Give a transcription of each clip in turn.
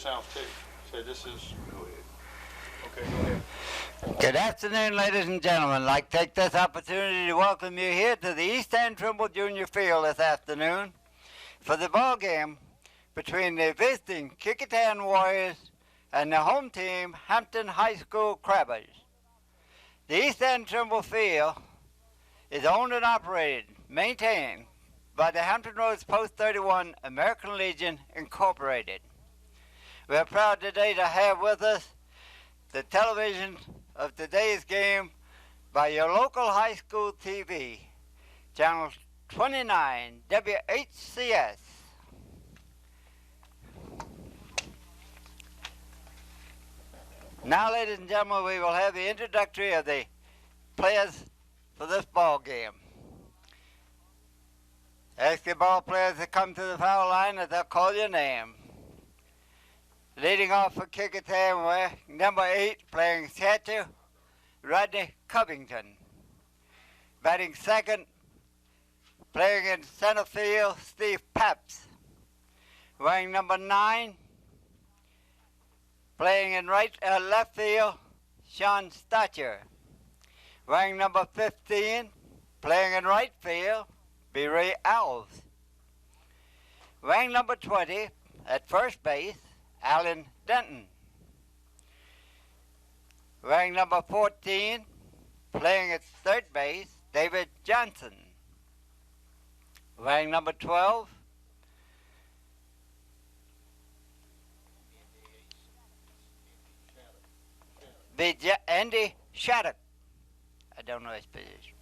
South Cape. Say this is. Go ahead. Okay, go ahead. Good afternoon, ladies and gentlemen. I'd like to take this opportunity to welcome you here to the East End Trimble Junior Field this afternoon for the ball game between the visiting Kecoughtan Warriors and the home team, Hampton High School Crabbers. The East End Trimble Field is owned and operated, maintained by the Hampton Roads Post 31 American Legion Incorporated. We are proud today to have with us the television of today's game by your local high school TV, channel 29 WHCS. Now, ladies and gentlemen, we will have the introductory of the players for this ball game. Ask the ball players to come to the foul line and they'll call your name. Leading off for Kecoughtan, number 8, playing catcher, Rodney Covington. Batting second, playing in center field, Steve Paps. Wearing number 9, playing in left field, Sean Stacher. Wearing number 15, playing in right field, B. Ray Alves. Wearing number 20, at first base, Alan Denton. Wearing number 14, playing at third base, David Johnson. Wearing number 12, Andy Shattuck. I don't know his position.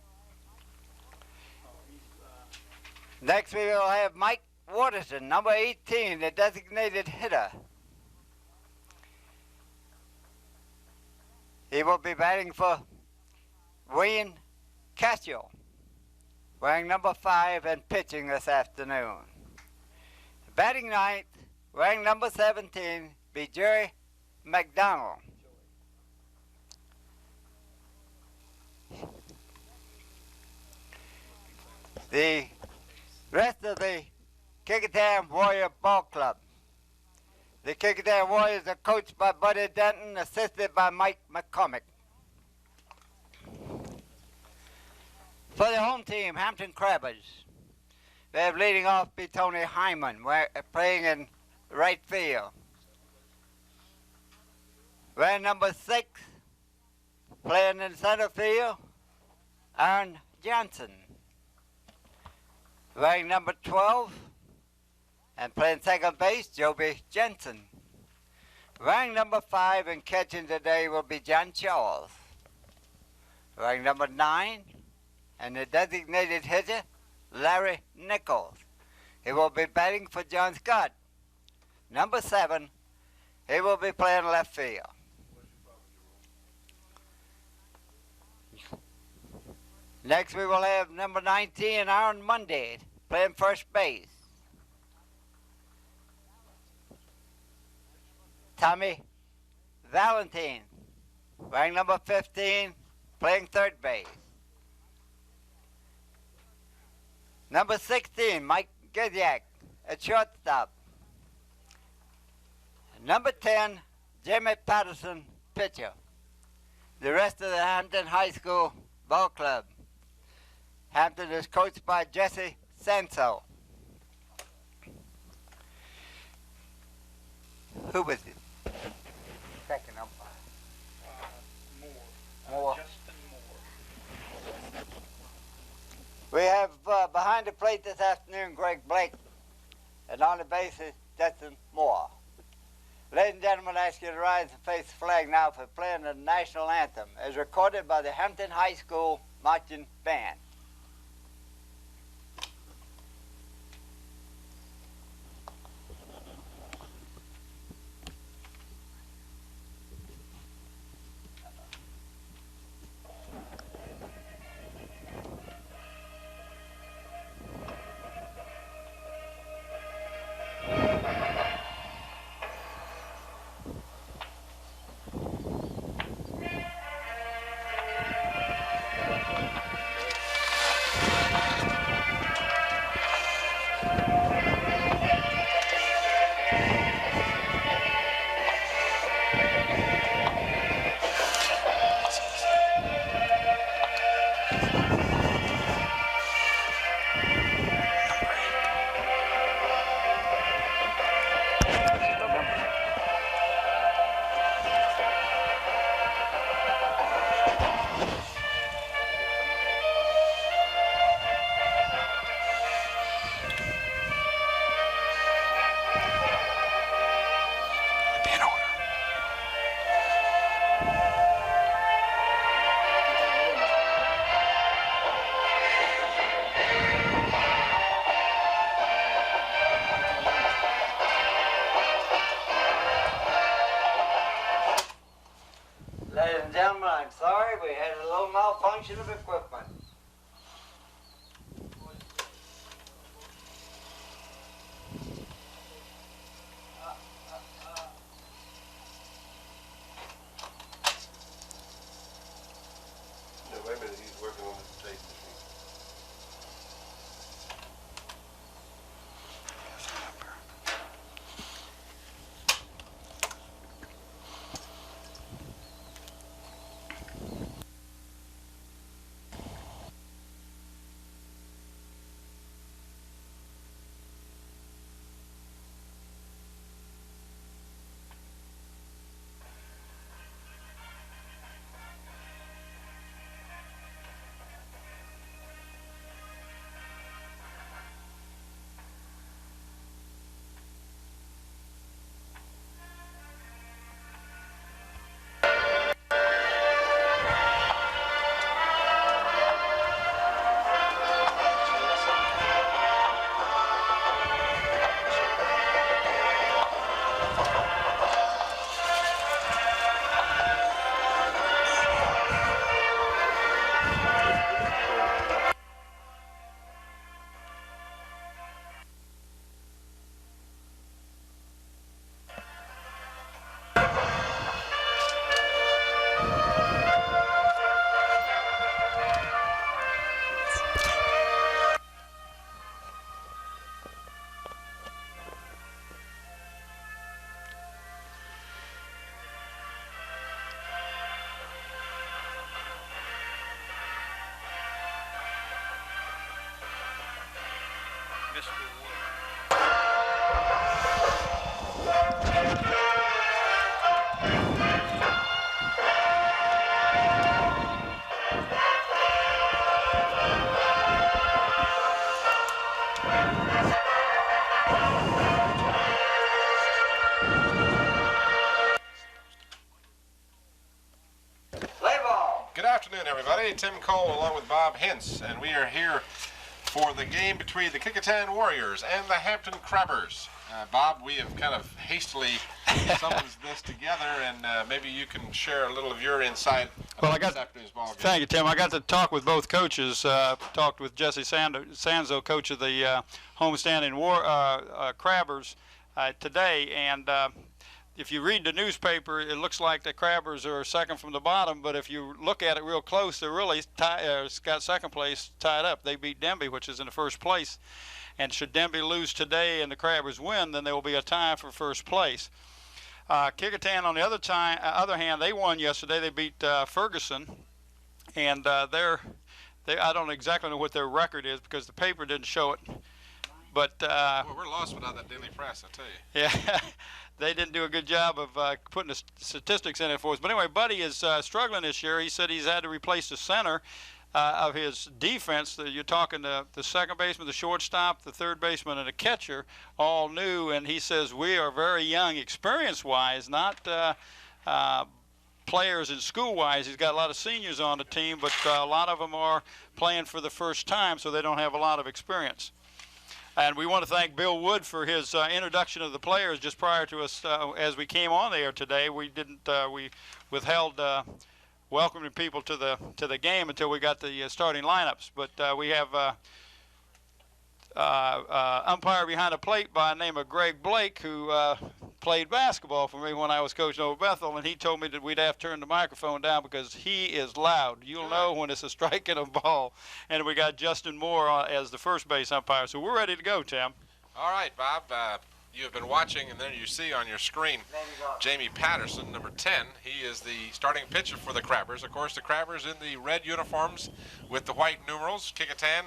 Next we will have Mike Waterson, number 18, the designated hitter. He will be batting for Wayne Casio, wearing number 5 and pitching this afternoon. Batting ninth, wearing number 17, be Jerry McDonald. The rest of the Kecoughtan Warrior Ball Club. The Kecoughtan Warriors are coached by Buddy Denton, assisted by Mike McCormick. For the home team, Hampton Crabbers, they have leading off be Tony Hyman, playing in right field. Wearing number 6, playing in center field, Aaron Johnson. Wearing number 12, and playing second base, Joby Jensen. Wearing number 5 and catching today will be John Charles. Wearing number 9, and the designated hitter, Larry Nichols. He will be batting for John Scott. Number 7, he will be playing left field. Next we will have number 19, Aaron Monday, playing first base. Tommy Valentine, wearing number 15, playing third base. Number 16, Mike Giziak at shortstop. Number 10, Jamie Patterson, pitcher. The rest of the Hampton High School Ball Club. Hampton is coached by Jesse Sanso. Who was it? Second umpire. Moore. Justin Moore. We have behind the plate this afternoon Greg Blake, and on the base is Justin Moore. Ladies and gentlemen, I ask you to rise and face the flag now for playing the national anthem as recorded by the Hampton High School Marching Band. and gentlemen, I'm sorry we had a little malfunction of equipment. No, wait a minute, he's working on the tape machine. Good afternoon, everybody. Tim Cole along with Bob Hintz, and we are here for the game between the Kecoughtan Warriors and the Hampton Crabbers. Bob, we have kind of hastily summoned this together, and maybe you can share a little of your insight about this afternoon's ball game. Thank you, Tim. I got to talk with both coaches. Talked with Jesse Sanzo, coach of the homestanding Crabbers, today, and if you read the newspaper, it looks like the Crabbers are second from the bottom, but if you look at it real close, they're really got second place tied up. They beat Denby, which is in the first place, and should Denby lose today and the Crabbers win, then there will be a tie for first place. Kecoughtan, on the other hand, they won yesterday. They beat Ferguson, and I don't exactly know what their record is because the paper didn't show it. But well, we're lost without that daily press, I tell you. Yeah, they didn't do a good job of putting the statistics in it for us. But anyway, Buddy is struggling this year. He said he's had to replace the center of his defense. You're talking the second baseman, the shortstop, the third baseman, and the catcher, all new. And he says we are very young, experience-wise, not players and school-wise. He's got a lot of seniors on the team, but a lot of them are playing for the first time, so they don't have a lot of experience. And we want to thank Bill Wood for his introduction of the players just prior to us as we came on the air today. We withheld welcoming people to the game until we got the starting lineups. But we have umpire behind the plate by the name of Greg Blake, who played basketball for me when I was coaching over Bethel, and he told me that we'd have to turn the microphone down because he is loud. You'll know when it's a strike and a ball. And we got Justin Moore as the first base umpire. So we're ready to go, Tim. All right, Bob. You have been watching, and then you see on your screen Jamie Patterson, number 10. He is the starting pitcher for the Crabbers. Of course, the Crabbers in the red uniforms with the white numerals. Kecoughtan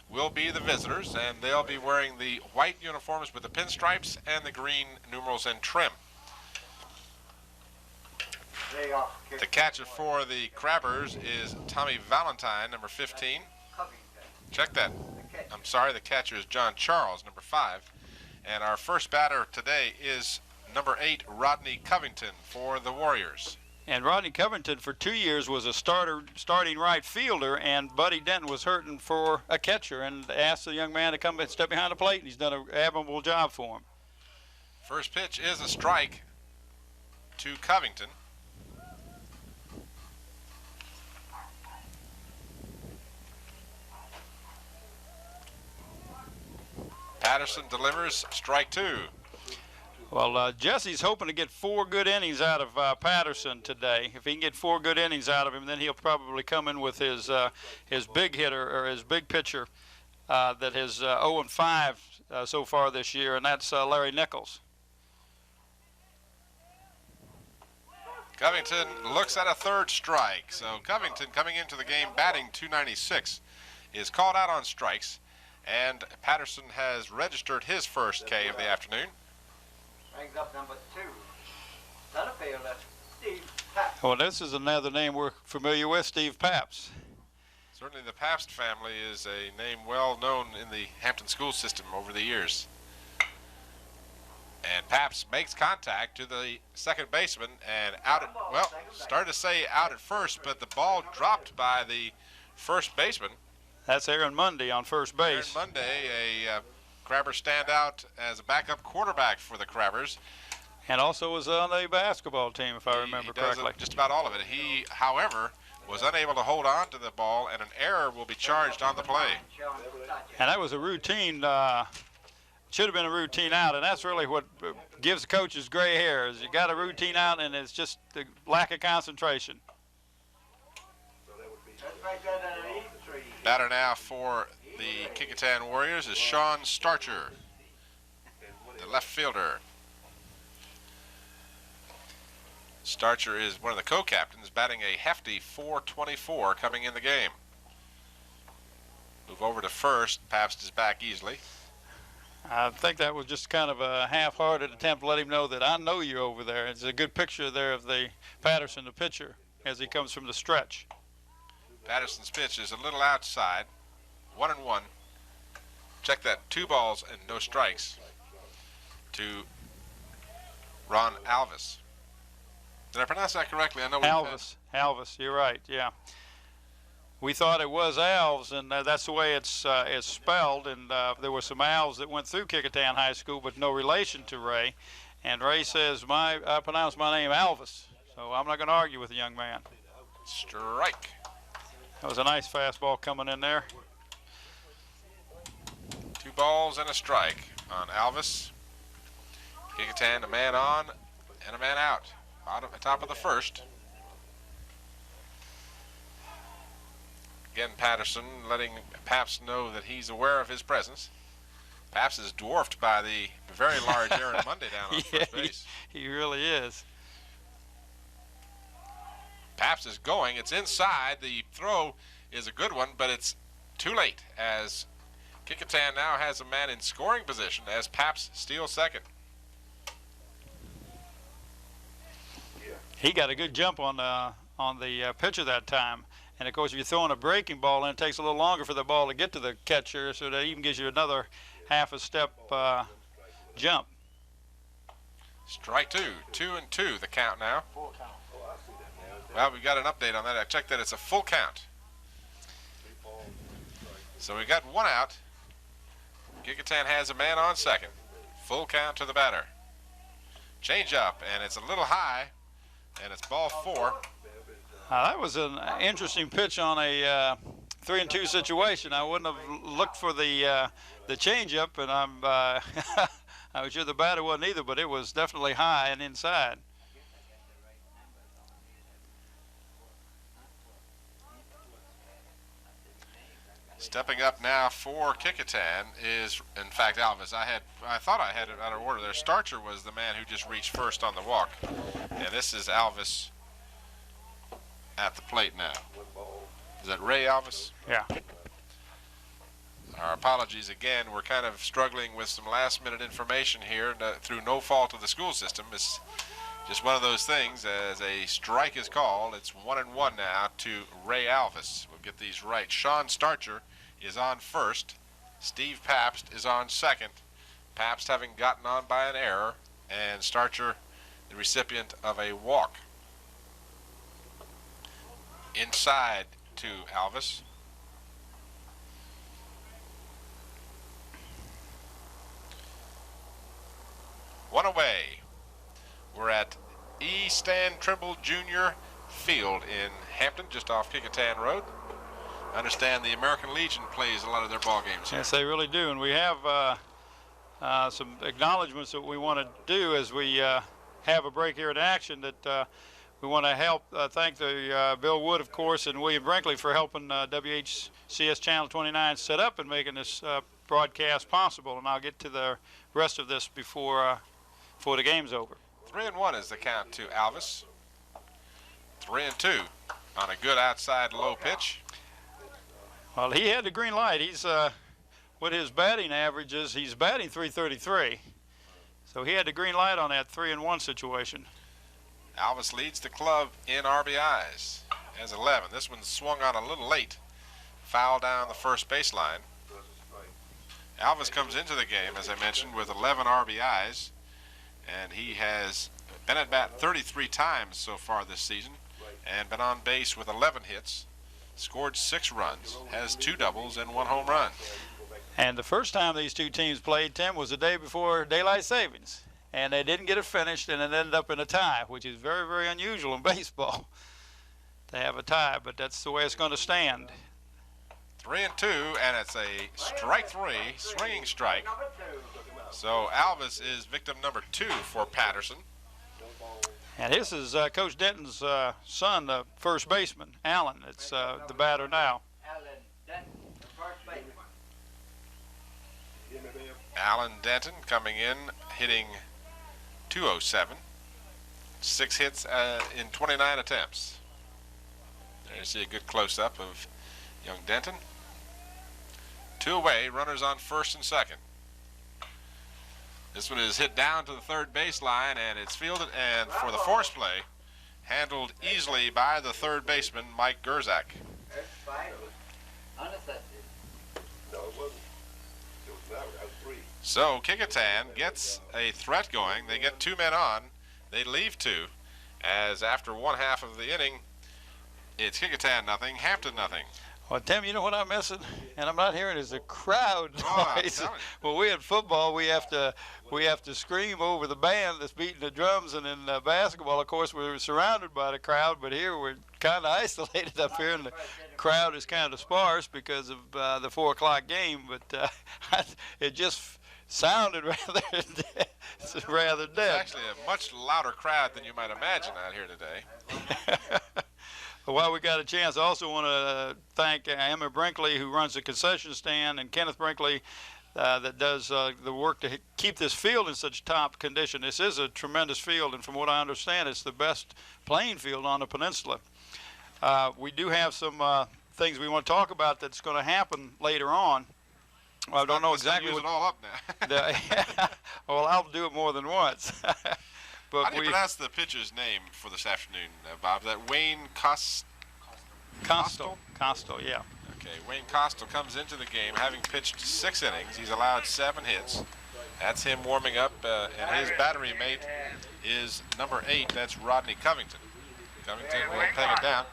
will be the visitors, and they'll be wearing the white uniforms with the pinstripes and the green numerals and trim. The catcher for the Crabbers is Tommy Valentine, number 15. Check that. I'm sorry, the catcher is John Charles, number 5. And our first batter today is number 8, Rodney Covington for the Warriors. And Rodney Covington for 2 years was a starting right fielder, and Buddy Denton was hurting for a catcher and asked the young man to come and step behind the plate, and he's done an admirable job for him. First pitch is a strike to Covington. Patterson delivers strike 2. Well, Jesse's hoping to get 4 good innings out of Patterson today. If he can get 4 good innings out of him, then he'll probably come in with his big hitter or his big pitcher that has 0-5 so far this year, and that's Larry Nichols. Covington looks at a 3rd strike. So Covington, coming into the game batting .296, is called out on strikes, and Patterson has registered his first K of the afternoon. Brings up number 2. Center fielder, Steve Pabst. Well, this is another name we're familiar with, Steve Pabst. Certainly the Pabst family is a name well known in the Hampton school system over the years. And Pabst makes contact to the second baseman and out at, well, started to say out at first, but the ball dropped by the first baseman. That's Aaron Mundy on first base. Aaron Mundy, a Crabber standout as a backup quarterback for the Crabbers. And also was on a basketball team, if I remember correctly. Just about all of it. He, however, was unable to hold on to the ball, and an error will be charged on the play. And that was a routine, should have been a routine out, and that's really what gives the coaches gray hair, is you got a routine out, and it's just the lack of concentration. Batter now for the Kecoughtan Warriors is Sean Starcher, the left fielder. Starcher is one of the co-captains, batting a hefty .424 coming in the game. Move over to first. Pabst is back easily. I think that was just kind of a half-hearted attempt to let him know that I know you're over there. It's a good picture there of the Patterson, the pitcher, as he comes from the stretch. Patterson's pitch is a little outside. 1-1. Check that. 2 balls and no strikes to Ron Alvis. Did I pronounce that correctly? I know Alvis, you're right, yeah. We thought it was Alves, and that's the way it's spelled, and there were some Alves that went through Kecoughtan High School, but no relation to Ray. And Ray says, I pronounce my name Alvis, so I'm not going to argue with the young man. Strike. That was a nice fastball coming in there. 2 balls and a strike on Alvis. Kecoughtan, a man on and a man out. Top of the first. Again, Patterson letting Pabst know that he's aware of his presence. Pabst is dwarfed by the very large Aaron Mundy down on first base. He really is. Pabst is going. It's inside. The throw is a good one, but it's too late as Kecoughtan now has a man in scoring position as Pabst steals second. He got a good jump on the pitcher that time. And, of course, if you're throwing a breaking ball in, it takes a little longer for the ball to get to the catcher, so that even gives you another half a step jump. Strike 2. 2-2 the count now. Well, we got an update on that. I checked that it's a full count. So we got 1 out. Kecoughtan has a man on second. Full count to the batter. Change up, and it's a little high, and it's ball 4. That was an interesting pitch on a 3-2 situation. I wouldn't have looked for the changeup, and I was sure the batter wasn't either, but it was definitely high and inside. Stepping up now for Kecoughtan is, in fact, Alvis. I thought I had it out of order there. Starcher was the man who just reached first on the walk, and this is Alvis at the plate now. Is that Ray Alvis? Yeah. Our apologies again. We're kind of struggling with some last-minute information here through no fault of the school system. It's just one of those things. As a strike is called, it's 1-1 now to Ray Alvis. We'll get these right. Sean Starcher is on first. Steve Pabst is on second. Pabst having gotten on by an error, and Starcher the recipient of a walk. Inside to Alvis. One away. We're at E. Stan Trimble Jr. Field in Hampton, just off Kecoughtan Road. I understand the American Legion plays a lot of their ball games here. Yes, they really do. And we have some acknowledgments that we want to do as we have a break here in action. That we want to help thank the Bill Wood, of course, and William Brinkley for helping WHCS Channel 29 set up and making this broadcast possible. And I'll get to the rest of this before the game's over. 3-1 is the count to Alvis. 3-2 on a good outside low pitch. Well, he had the green light. He's what his batting average is. He's batting .333, so he had the green light on that 3-1 situation. Alvis leads the club in RBIs as 11. This one swung on a little late. Foul down the first baseline. Alvis comes into the game, as I mentioned, with 11 RBIs, and he has been at bat 33 times so far this season and been on base with 11 hits, scored 6 runs, has 2 doubles and 1 home run. And the first time these two teams played, Tim, was the day before daylight savings, and they didn't get it finished, and it ended up in a tie, which is very, very unusual in baseball to have a tie, but that's the way it's going to stand. 3-2, and it's a strike 3, swinging strike. So Alvis is victim number 2 for Patterson. And this is Coach Denton's son, the first baseman, Allen. It's the batter now. Alan Denton coming in, hitting .207, 6 hits in 29 attempts. There you see a good close-up of young Denton. 2 away, runners on first and second. This one is hit down to the third baseline, and it's fielded, and for the force play, handled easily by the third baseman, Mike Gerzak. So Kecoughtan gets a threat going. They get 2 men on. They leave 2, as after 1/2 of the inning, it's Kecoughtan nothing, Hampton nothing. Well, Tim, you know what I'm missing, and I'm not hearing is the crowd noise. Well, we in football, we have to scream over the band that's beating the drums, and in basketball, of course, we're surrounded by the crowd. But here we're kind of isolated up here, and the crowd is kind of sparse because of the 4 o'clock game. But it just sounded rather dead. It's actually a much louder crowd than you might imagine out here today. While we got a chance, I also want to thank Emma Brinkley, who runs the concession stand, and Kenneth Brinkley, that does the work to keep this field in such top condition. This is a tremendous field, and from what I understand, it's the best playing field on the peninsula. We do have some things we want to talk about that's going to happen later on. Well, I don't know exactly what. Use it all up now. Well, I'll do it more than once. But how do you pronounce the pitcher's name for this afternoon, Bob? Is that Wayne Costel, yeah. Okay, Wayne Costel comes into the game having pitched 6 innings. He's allowed 7 hits. That's him warming up, and his battery mate is number 8. That's Rodney Covington. Covington will peg it down.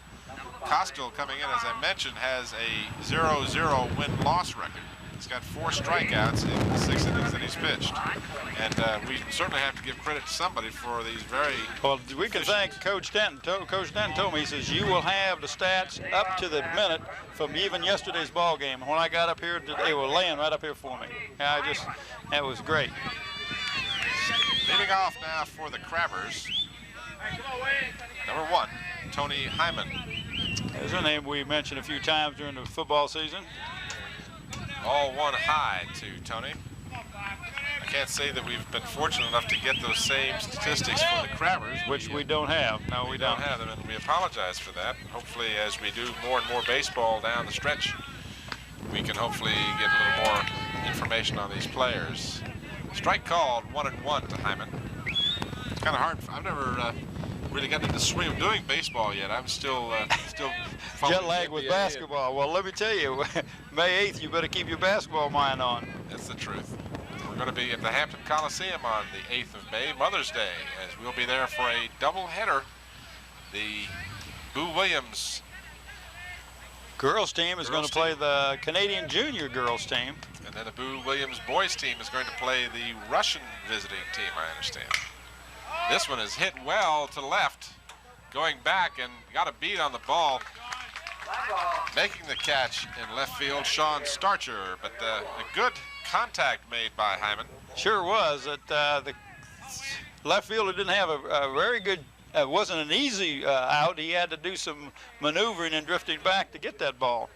Costel coming in, as I mentioned, has a 0-0 win-loss record. He's got 4 strikeouts in the 6 innings that he's pitched. And we certainly have to give credit to somebody for these very... Well, we can thank Coach Denton. Coach Denton told me, he says, you will have the stats up to the minute from even yesterday's ball game. When I got up here, they were laying right up here for me. That was great. Leading off now for the Crabbers, number 1, Tony Hyman. There's a name we mentioned a few times during the football season. All 1 high to Tony. I can't say that we've been fortunate enough to get those same statistics for the Crabbers. Which we don't have. No, we don't have them, and we apologize for that. Hopefully, as we do more and more baseball down the stretch, we can hopefully get a little more information on these players. Strike called, 1-1 to Hyman. It's kind of hard. I've never really gotten into the swing of doing baseball yet. I'm still jet lag with basketball. Well, let me tell you, May 8th, you better keep your basketball mind on. That's the truth. We're going to be at the Hampton Coliseum on the 8th of May, Mother's Day, as we'll be there for a doubleheader. The Boo Williams girls team is going to play the Canadian Junior girls team. And then the Boo Williams boys team is going to play the Russian visiting team, I understand. This one is hit well to left, going back, and got a beat on the ball. Making the catch in left field, Sean Starcher, but a good contact made by Hyman. Sure was. That the left fielder didn't have a very good. It wasn't an easy out. He had to do some maneuvering and drifting back to get that ball.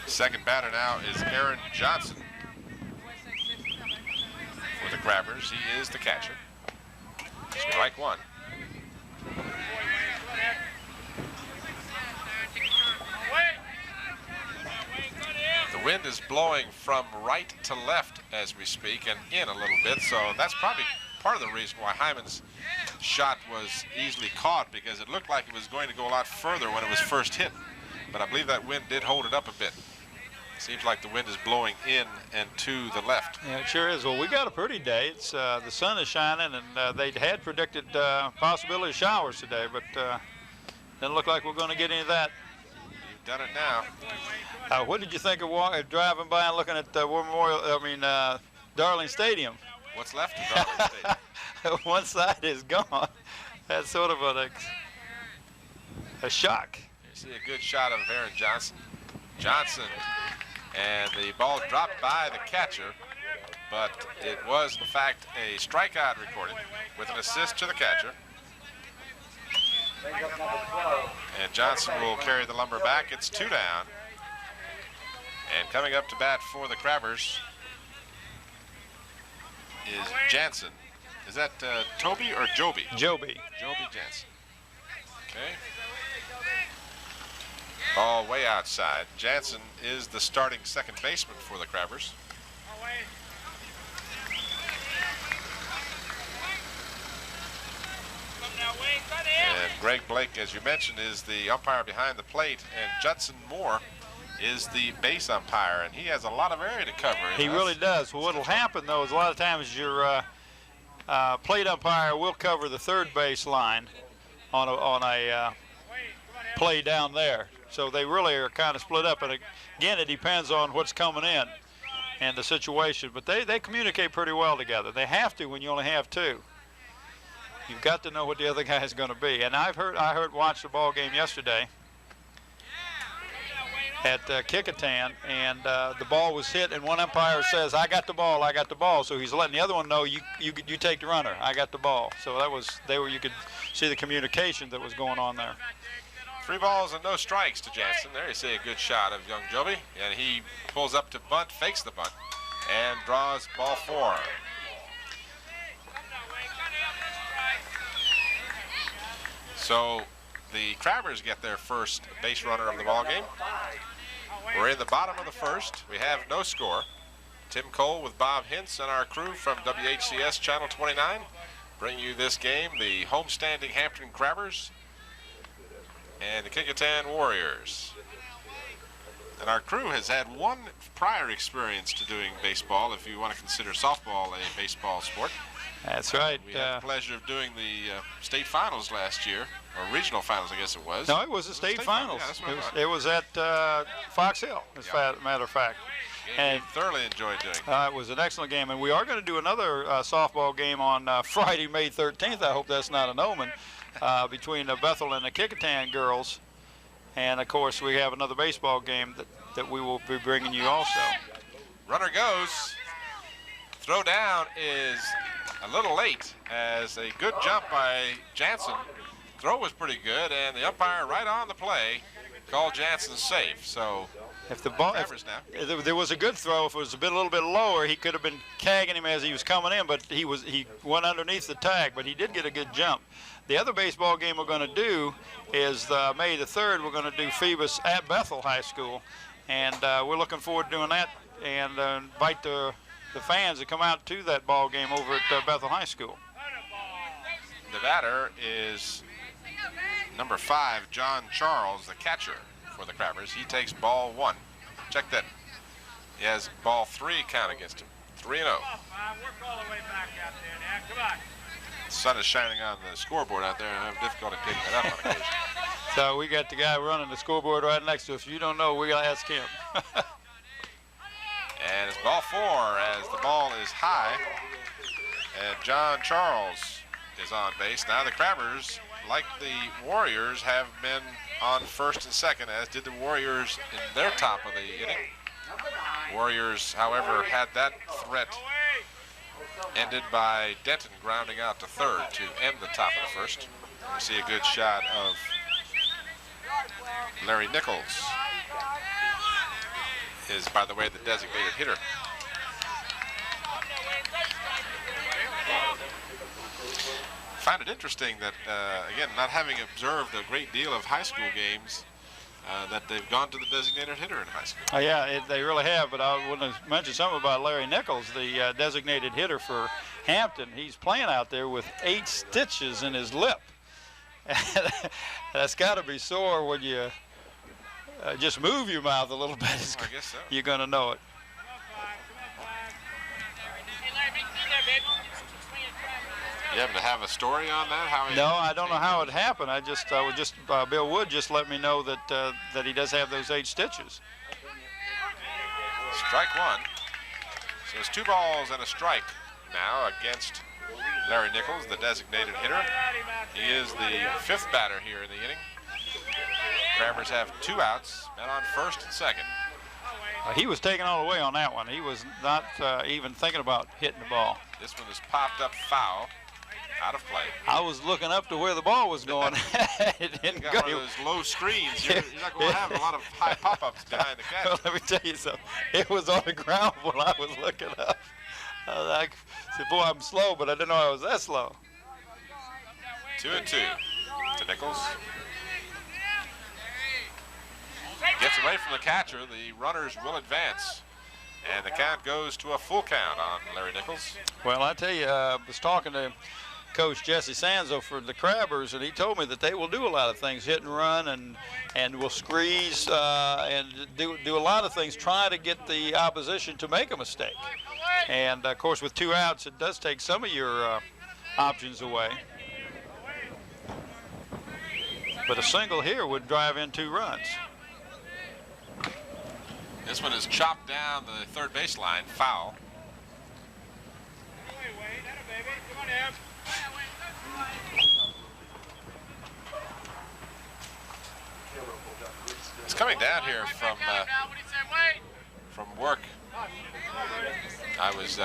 Second batter now is Aaron Johnson for the Crabbers. He is the catcher. Strike one. The wind is blowing from right to left as we speak and in a little bit, so that's probably part of the reason why Hyman's shot was easily caught, because it looked like it was going to go a lot further when it was first hit. But I believe that wind did hold it up a bit. Seems like the wind is blowing in and to the left. Yeah, it sure is. Well, we got a pretty day. It's the sun is shining, and they had predicted possibility of showers today, but doesn't look like we're going to get any of that. You've done it now. What did you think of driving by and looking at Darling Stadium? What's left of Darling Stadium? One side is gone. That's sort of a shock. You see a good shot of Aaron Johnson. And the ball dropped by the catcher, but it was in fact a strikeout recorded with an assist to the catcher. And Johnson will carry the lumber back. It's 2 down. And coming up to bat for the Crabbers is Jansen. Is that Toby or Joby? Joby. Joby Jansen. Okay. Ball way outside. Jansen is the starting second baseman for the Crabbers. And Greg Blake, as you mentioned, is the umpire behind the plate, and Judson Moore is the base umpire, and he has a lot of area to cover. He really does. Well, what'll happen, though, is a lot of times your plate umpire will cover the third base line on a play down there. So they really are kind of split up, and again, it depends on what's coming in and the situation. But they communicate pretty well together. They have to when you only have 2. You've got to know what the other guy is going to be. And I watched the ball game yesterday at Kecoughtan, and the ball was hit, and one umpire says, "I got the ball, I got the ball." So he's letting the other one know, you take the runner, I got the ball. So you could see the communication that was going on there. 3 balls and no strikes to Jansen. There you see a good shot of young Joby, and he pulls up to bunt, fakes the bunt, and draws ball 4. So the Crabbers get their first base runner of the ball game. We're in the bottom of the first. We have no score. Tim Cole with Bob Hintz and our crew from WHCS Channel 29 bring you this game, the homestanding Hampton Crabbers and the Kecoughtan Warriors. And our crew has had one prior experience to doing baseball, if you want to consider softball a baseball sport. That's right. We had the pleasure of doing the state finals last year, or regional finals, I guess it was. No, it was the state finals. Yeah, it was at Fox Hill, as a matter of fact. And thoroughly enjoyed doing. It was an excellent game, and we are going to do another softball game on Friday, May 13th. I hope that's not an omen, between the Bethel and the Kecoughtan girls. And, of course, we have another baseball game that we will be bringing you also. Runner goes. Throw down is a little late, as a good jump by Jansen. Throw was pretty good, and the umpire right on the play called Jansen safe. So if the ball, if there was a good throw, if it was a little bit lower, he could have been tagging him as he was coming in, but he went underneath the tag, but he did get a good jump. The other baseball game we're going to do is May the 3rd. We're going to do Phoebus at Bethel High School, and we're looking forward to doing that, and invite the fans to come out to that ball game over at Bethel High School. The batter is number 5, John Charles, the catcher for the Crabbers. He takes ball 1. Check that. He has ball 3 count against him. 3-0. The sun is shining on the scoreboard out there, and I have difficulty picking it up on occasion. So we got the guy running the scoreboard right next to us. If you don't know, we got to ask him. And it's ball 4 as the ball is high, and John Charles is on base. Now the Crabbers, like the Warriors, have been on first and second, as did the Warriors in their top of the inning. Warriors, however, had that threat ended by Denton grounding out to third to end the top of the first. We see a good shot of Larry Nichols, is, by the way, the designated hitter. I find it interesting that, again, not having observed a great deal of high school games, that they've gone to the designated hitter in high school. Yeah, they really have, but I want to mention something about Larry Nichols, the designated hitter for Hampton. He's playing out there with 8 stitches in his lip. That's got to be sore when you just move your mouth a little bit. I guess so. You're going to know it. You happen to have a story on that? How No, I don't know how it happened. Bill Wood just let me know that that he does have those 8 stitches. Strike one. So it's 2 balls and a strike now against Larry Nichols, the designated hitter. He is the 5th batter here in the inning. Crabbers have 2 outs, men on first and second. He was taken all the way on that one. He was not even thinking about hitting the ball. This one is popped up foul, out of play. I was looking up to where the ball was going. It didn't You go. got one of those low screens. You're not going to have a lot of high pop-ups behind the catch. Well, let me tell you something. It was on the ground when I was looking up. I said, boy, I'm slow, but I didn't know I was that slow. 2-2 to Nichols. Gets away from the catcher. The runners will advance. And the count goes to a full count on Larry Nichols. Well, I tell you, I was talking to Coach Jesse Sanzo for the Crabbers, and he told me that they will do a lot of things, hit and run, and will squeeze and do a lot of things, try to get the opposition to make a mistake. And, of course, with 2 outs, it does take some of your options away. But a single here would drive in 2 runs. This one is chopped down the third baseline, foul. It's coming down here from work. I was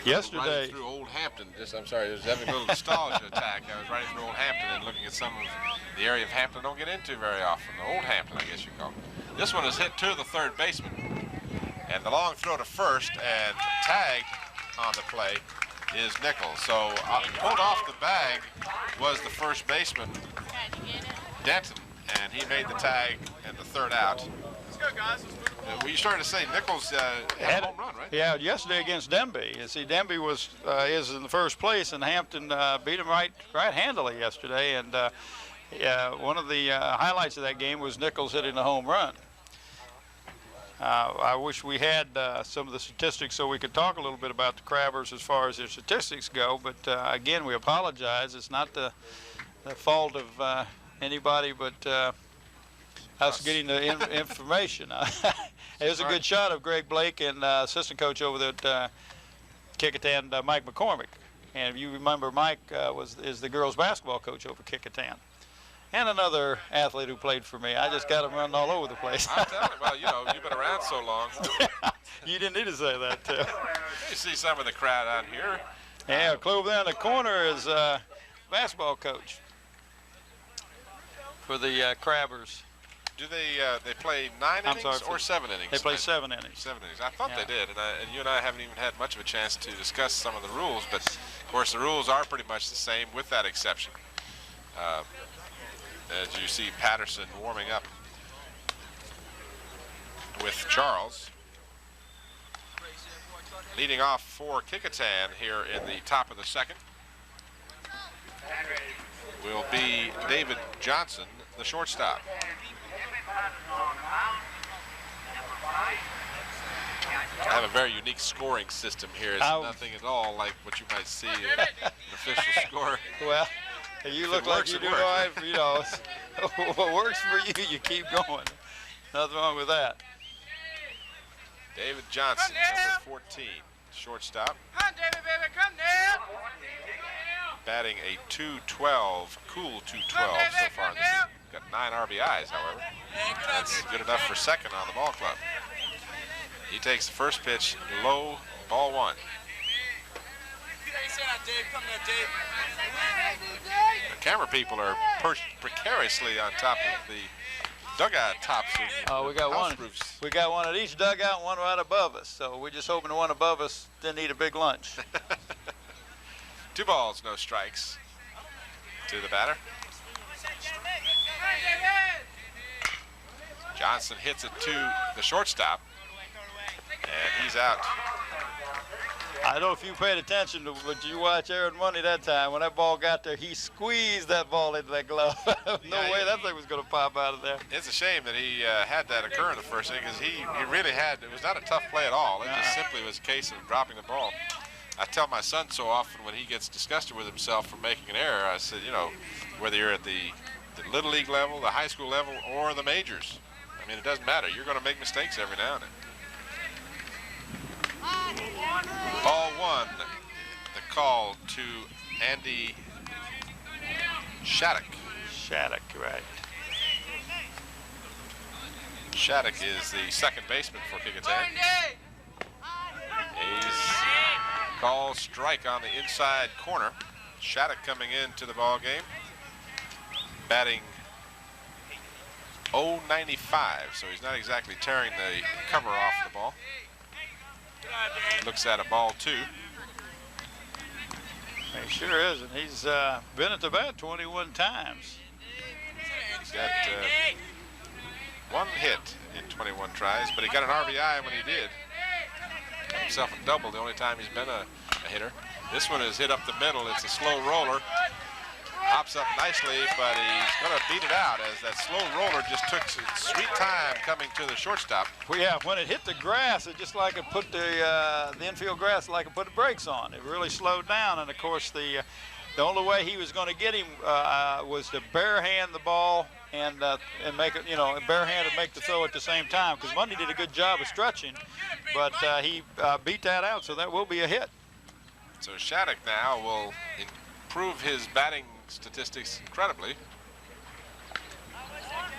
yesterday riding through Old Hampton. I'm sorry, I was having a little nostalgia attack. I was riding through Old Hampton and looking at some of the area of Hampton I don't get into very often. The Old Hampton, I guess you call it. This one is hit to the third baseman. And the long throw to first and tagged on the play is Nichols. So pulled off the bag was the first baseman, Denton, and he made the tag and the third out. Let's go, guys. Well, you started to say Nichols had a home run, right? Yeah, yesterday against Denby. You see, Denby is in the first place, and Hampton beat him right handily yesterday. And one of the highlights of that game was Nichols hitting a home run. I wish we had some of the statistics so we could talk a little bit about the Crabbers as far as their statistics go. But again, we apologize. It's not the fault of anybody but us getting the information. It was a good shot of Greg Blake and assistant coach over there at Kecoughtan, Mike McCormick. And if you remember, Mike is the girls basketball coach over Kecoughtan. And another athlete who played for me. I just got him running all over the place. I'm telling you, well, you know, you've been around so long. You didn't need to say that, too. You see some of the crowd out here. Yeah, close down the corner is basketball coach for the Crabbers. Do they play 9 innings or 7 innings? They play 7 innings. 7 innings. I thought they did, and you and I haven't even had much of a chance to discuss some of the rules, but of course the rules are pretty much the same with that exception. As you see Patterson warming up with Charles. Leading off for Kecoughtan here in the top of the second will be David Johnson, the shortstop. I have a very unique scoring system here. It's nothing at all like what you might see in an official score. Well, you look like you do live, you know. What works for you, you keep going. Nothing wrong with that. David Johnson, number 14, shortstop. Come, David, baby, come down. Batting a .212, cool .212 so far in the season. Got 9 RBIs, however. That's good enough for second on the ball club. He takes the first pitch low, ball 1. The camera people are perched precariously on top of the dugout tops of we got house one. roofs. We got one at each dugout and one right above us. So we're just hoping the one above us didn't eat a big lunch. 2 balls, no strikes to the batter. Johnson hits it to the shortstop, and he's out. I don't know if you paid attention to, but you watch Aaron Money that time. When that ball got there, he squeezed that ball into that glove. No way that thing was going to pop out of there. It's a shame that he had that occur in the first inning, because he really had, it was not a tough play at all. It just simply was a case of dropping the ball. I tell my son so often when he gets disgusted with himself for making an error, I said, you know, whether you're at the Little League level, the high school level, or the majors, I mean, it doesn't matter. You're going to make mistakes every now and then. Ball 1, the call to Andy Shattuck. Shattuck, right. Shattuck is the second baseman for Kecoughtan. He's called strike on the inside corner. Shattuck coming into the ball game, batting .095, so he's not exactly tearing the cover off the ball. Looks at a ball 2. He sure is, and he's been at the bat 21 times. He's got 1 hit in 21 tries, but he got an RBI when he did. Got himself a double the only time he's been a hitter. This one is hit up the middle. It's a slow roller. Hops up nicely, but he's going to beat it out as that slow roller just took some sweet time coming to the shortstop. Well, yeah, when it hit the grass, it just like it put the infield grass like it put the brakes on. It really slowed down, and of course the only way he was going to get him was to barehand the ball and make it, you know, barehand and make the throw at the same time. Because Monday did a good job of stretching, but he beat that out, so that will be a hit. So Shattuck now will improve his batting statistics incredibly.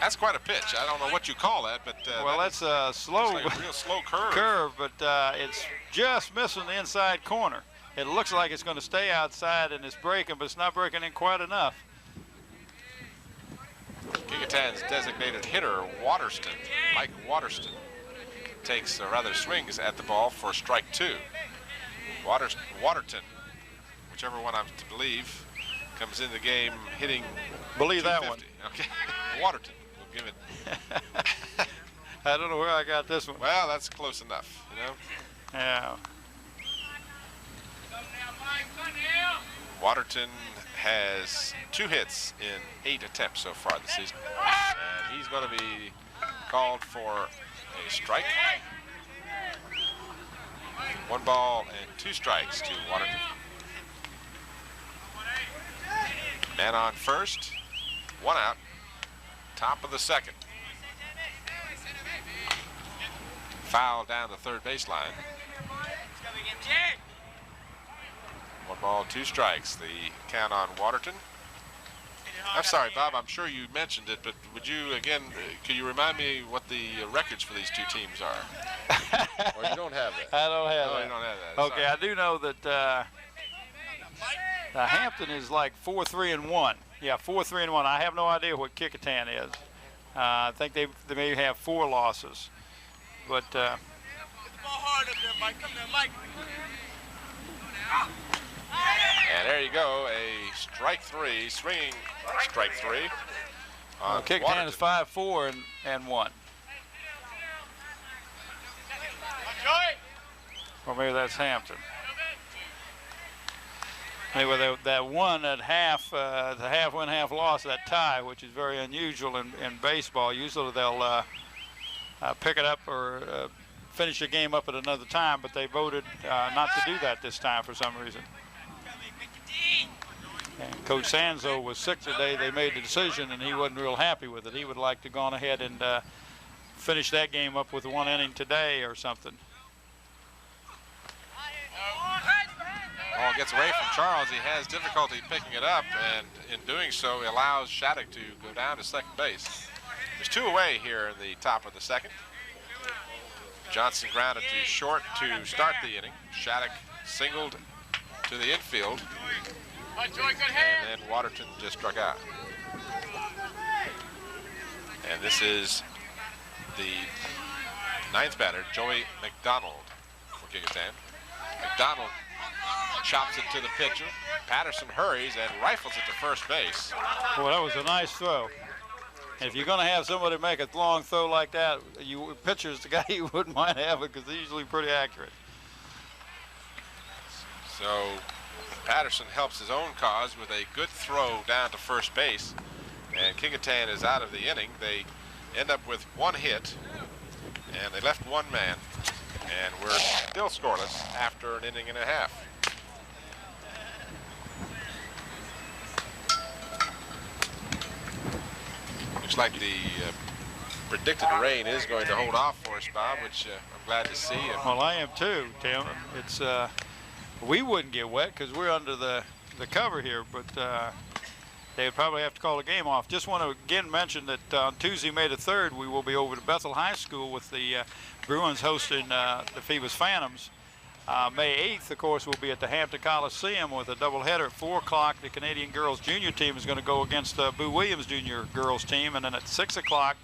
That's quite a pitch. I don't know what you call that, but well, that's a slow, like a real slow curve. But it's just missing the inside corner. It looks like it's going to stay outside and it's breaking, but it's not breaking in quite enough. Kecoughtan's designated hitter, Waterston, Mike Waterston, takes rather swings at the ball for strike 2. Waterton, whichever one I'm to believe, comes in the game hitting. Believe that one. Okay, Waterton. We'll give it. I don't know where I got this one. Well, that's close enough, you know. Yeah. Waterton has 2 hits in 8 attempts so far this season, and he's going to be called for a strike. 1 ball and 2 strikes to Waterton. Man on first, 1 out, top of the second. Foul down the third baseline. 1 ball, 2 strikes. The count on Waterton. I'm sorry, Bob, I'm sure you mentioned it, but would you, again, could you remind me what the records for these 2 teams are? Or you don't have that? I don't have that. Oh, you don't have that. Okay, I do know that Hampton is like 4-3-1. Yeah, 4-3-1. I have no idea what Kecoughtan is. I think they may have 4 losses. But Get the ball hard up there, Mike. Come there, Mike. And there you go, a strike 3, swinging strike 3. Kecoughtan is 5-4 and 1. Or maybe that's Hampton. Anyway, that one at half, the half win, half loss, that tie, which is very unusual in baseball. Usually they'll pick it up or finish the game up at another time, but they voted not to do that this time for some reason. And Coach Sanzo was sick today. They made the decision, and he wasn't real happy with it. He would like to go on ahead and finish that game up with 1 inning today or something. On ball gets away from Charles. He has difficulty picking it up, and in doing so, he allows Shattuck to go down to second base. There's 2 away here in the top of the second. Johnson grounded to short to start the inning. Shattuck singled to the infield, and then Waterton just struck out. And this is the 9th batter, Joey McDonald for Kecoughtan. McDonald chops it to the pitcher. Patterson hurries and rifles it to first base. Boy, that was a nice throw. And if you're going to have somebody make a long throw like that, pitcher's the guy you wouldn't mind having because they're usually pretty accurate. So Patterson helps his own cause with a good throw down to first base. And Kecoughtan is out of the inning. They end up with 1 hit, and they left 1 man. And we're still scoreless after an inning and a half. Looks like the predicted rain is going to hold off for us, Bob, which I'm glad to see. Well, I am too, Tim. It's we wouldn't get wet because we're under the cover here, but they would probably have to call the game off. Just want to again mention that on Tuesday, May the 3rd, we will be over to Bethel High School with the Bruins hosting the Phoebus Phantoms. May 8th, of course, we'll be at the Hampton Coliseum with a doubleheader at 4 o'clock. The Canadian girls junior team is going to go against the Boo Williams junior girls team, and then at 6 o'clock,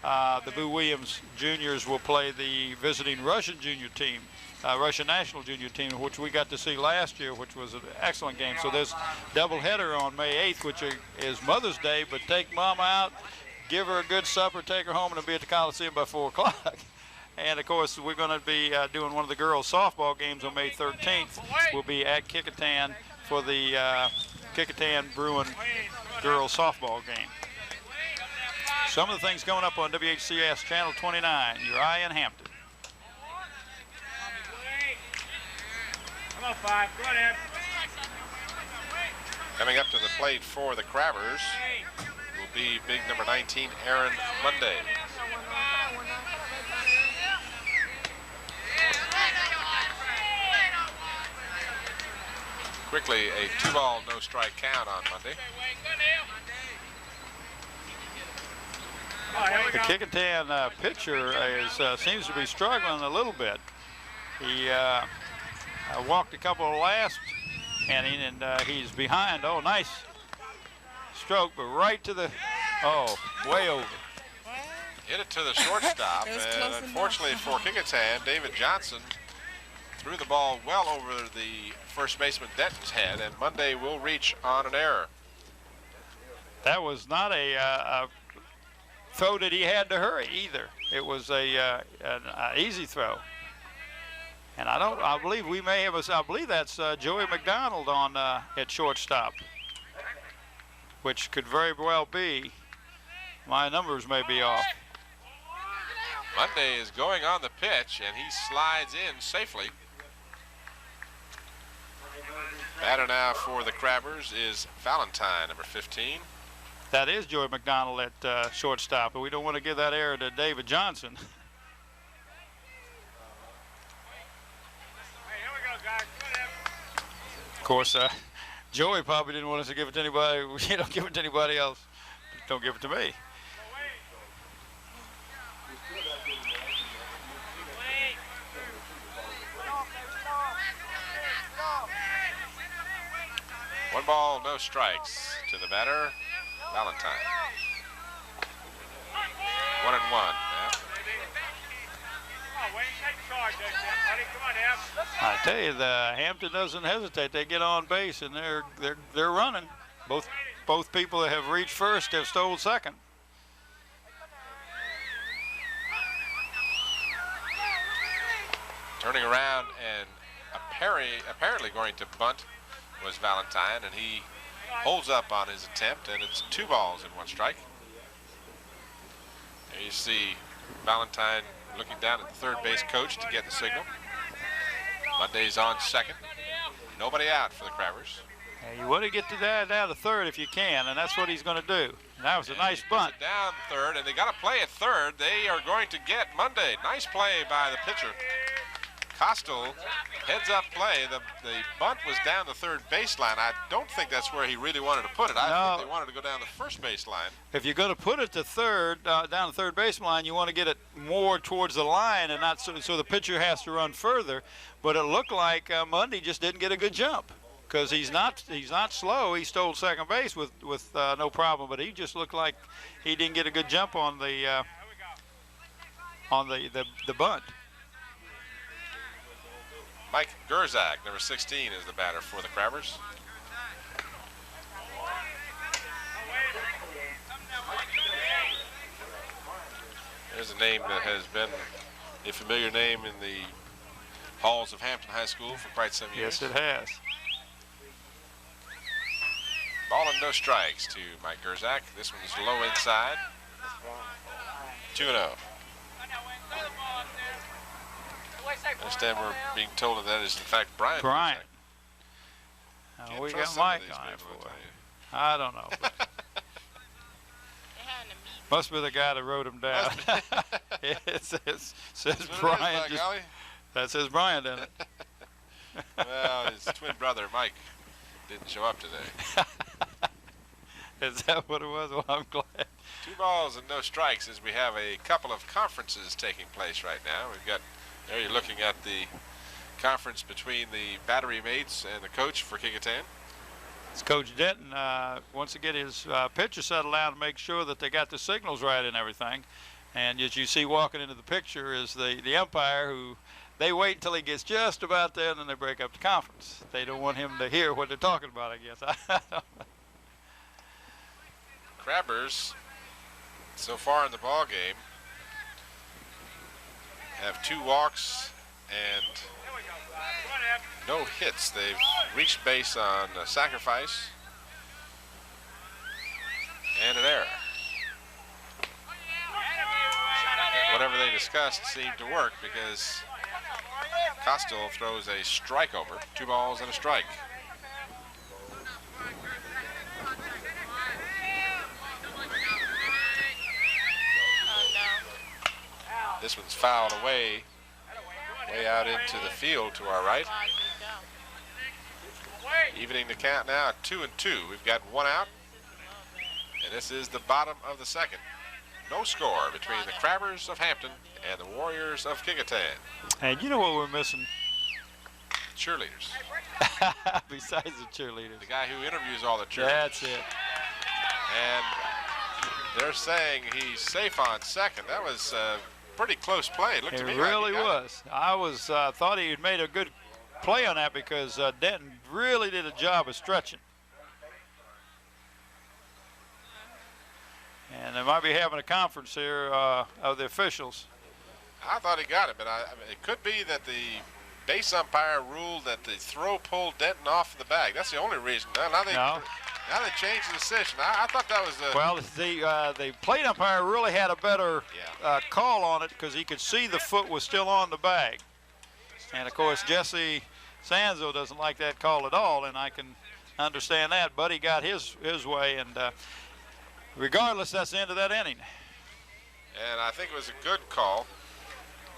the Boo Williams juniors will play the visiting Russian junior team, Russian national junior team, which we got to see last year, which was an excellent game. So there's doubleheader on May 8th, which is Mother's Day, but take Mama out, give her a good supper, take her home, and be at the Coliseum by 4 o'clock. And of course, we're going to be doing one of the girls' softball games on May 13th. We'll be at Kecoughtan for the Kecoughtan Bruin girls softball game. Some of the things coming up on WHCS Channel 29, your eye in Hampton. Come on, 5. Go ahead. Coming up to the plate for the Crabbers will be big number 19, Aaron Monday. Quickly, a 2-ball, no strike count on Monday. The Kecoughtan pitcher seems to be struggling a little bit. He walked a couple of last inning, and he's behind. Oh, nice stroke, but right to the, way over. Hit it to the shortstop, and unfortunately for Kecoughtan, David Johnson threw the ball well over the first baseman Denton's head, and Monday will reach on an error. That was not a throw that he had to hurry either. It was an easy throw. And I believe we may have I believe that's Joey McDonald on at shortstop, which could very well be. My numbers may be off. Monday is going on the pitch, and he slides in safely. Batter now for the Crabbers is Valentine, number 15. That is Joey McDonald at shortstop, but we don't want to give that error to David Johnson. Hey, here we go, guys. Go ahead. Of course, Joey probably didn't want us to give it to anybody. You don't give it to anybody else. Don't give it to me. One ball, no strikes to the batter, Valentine. 1-1 now. I tell you, the Hampton doesn't hesitate. They get on base and they're running. Both people that have reached first have stole second. Turning around and apparently going to bunt was Valentine, and he holds up on his attempt, and it's 2 balls and 1 strike. There you see Valentine looking down at the third base coach to get the signal. Monday's on second. Nobody out for the Crabbers. Yeah, you want to get to that down to third if you can, and that's what he's going to do. And that was a nice bunt. Down third, and they got to play at third. They are going to get Monday. Nice play by the pitcher. Costill heads up play. The bunt was down the third baseline. I don't think that's where he really wanted to put it. I think they wanted to go down the first baseline. If you're going to put it to third, down the third baseline, you want to get it more towards the line and not so the pitcher has to run further. But it looked like Mundy just didn't get a good jump because he's not slow. He stole second base with no problem, but he just looked like he didn't get a good jump on the bunt. Mike Gerzak, number 16, is the batter for the Crabbers. There's a name that has been a familiar name in the halls of Hampton High School for quite some years. Yes, it has. Ball and no strikes to Mike Gerzak. This one's low inside. 2-0. I understand we're being told that is in fact Brian. Brian. Can't We trust got some of Mike these on it people, for I it. I don't know. Must be the guy that wrote him down. It says Brian. By golly. That says Brian, doesn't it? Well, his twin brother Mike didn't show up today. Is that what it was? Well, I'm glad. 2 balls and no strikes as we have a couple of conferences taking place right now. We've got, there you're looking at the conference between the battery mates and the coach for Kecoughtan. It's Coach Denton wants to get his pitcher settled down to make sure that they got the signals right and everything. And as you see walking into the picture is the umpire who they wait until he gets just about there and then they break up the conference. They don't want him to hear what they're talking about, I guess. Crabbers, so far in the ball game, have 2 walks and no hits. They've reached base on a sacrifice and an error. Whatever they discussed seemed to work because Costill throws a strike over. 2 balls and a strike. This one's fouled away, way out into the field to our right. Evening the count now at 2-2. We've got 1 out, and this is the bottom of the second. No score between the Crabbers of Hampton and the Warriors of Kecoughtan. And you know what we're missing? Cheerleaders. Besides the cheerleaders. The guy who interviews all the cheerleaders. That's it. And they're saying he's safe on second. That was pretty close play. It looked to me really like was. I was thought he had made a good play on that because Denton really did a job of stretching. And they might be having a conference here of the officials. I thought he got it, but I mean, it could be that the base umpire ruled that the throw pulled Denton off the bag. That's the only reason. Now they changed the decision. I thought that was the... Well, the plate umpire really had a better call on it because he could see the foot was still on the bag. And, of course, Jesse Sanzo doesn't like that call at all, and I can understand that. But he got his way, and regardless, that's the end of that inning. And I think it was a good call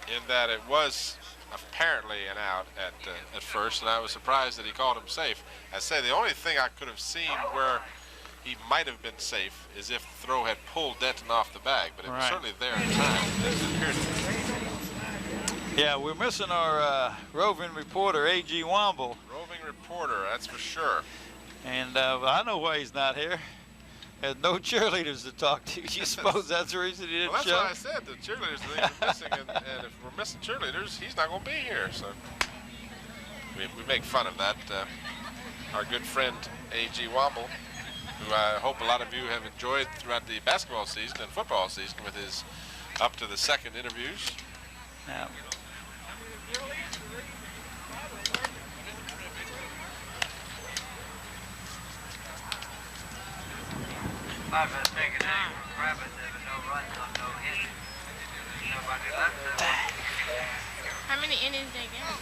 in that it was apparently an out at first, and I was surprised that he called him safe. I say the only thing I could have seen where he might have been safe is if the throw had pulled Denton off the bag, but it was certainly there in time. It appeared to be. Yeah, we're missing our roving reporter, A.G. Womble. Roving reporter, that's for sure. And I know why he's not here. There's no cheerleaders to talk to. You suppose that's the reason he didn't well, show? that's why I said the cheerleaders are missing, and if we're missing cheerleaders, he's not going to be here. So we make fun of that. Our good friend A.G. Womble, who I hope a lot of you have enjoyed throughout the basketball season and football season with his up to the second interviews. Yeah. How many innings they get?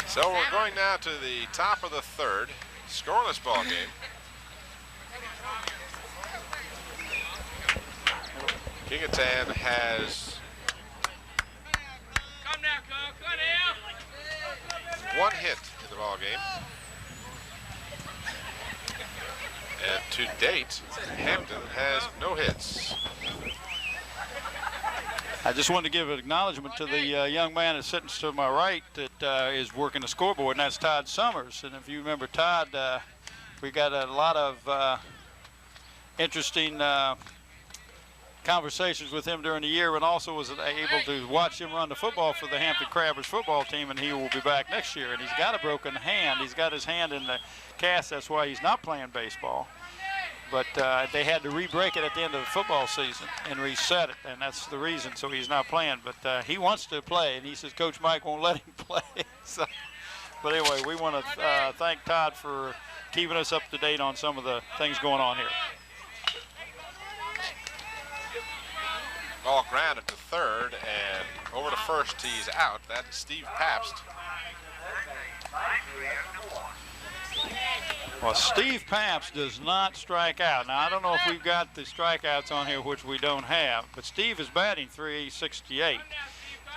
So we're going now to the top of the third, scoreless ball game. Kecoughtan has Come now, Coach. Come game. And to date, Hampton has no hits. I just wanted to give an acknowledgement to the young man that's sitting to my right that is working the scoreboard, and that's Todd Summers. And if you remember Todd, we got a lot of interesting conversations with him during the year, and also was able to watch him run the football for the Hampton Crabbers football team, and he will be back next year. And he's got a broken hand. He's got his hand in the cast. That's why he's not playing baseball. But they had to re-break it at the end of the football season and reset it, and that's the reason, so he's not playing. But he wants to play, and he says Coach Mike won't let him play. So, but anyway, we want to thank Todd for keeping us up to date on some of the things going on here. Ball grounded to third, and over to first, he's out. That's Steve Pabst. Well, Steve Pabst does not strike out. Now, I don't know if we've got the strikeouts on here, which we don't have, but Steve is batting .368. He's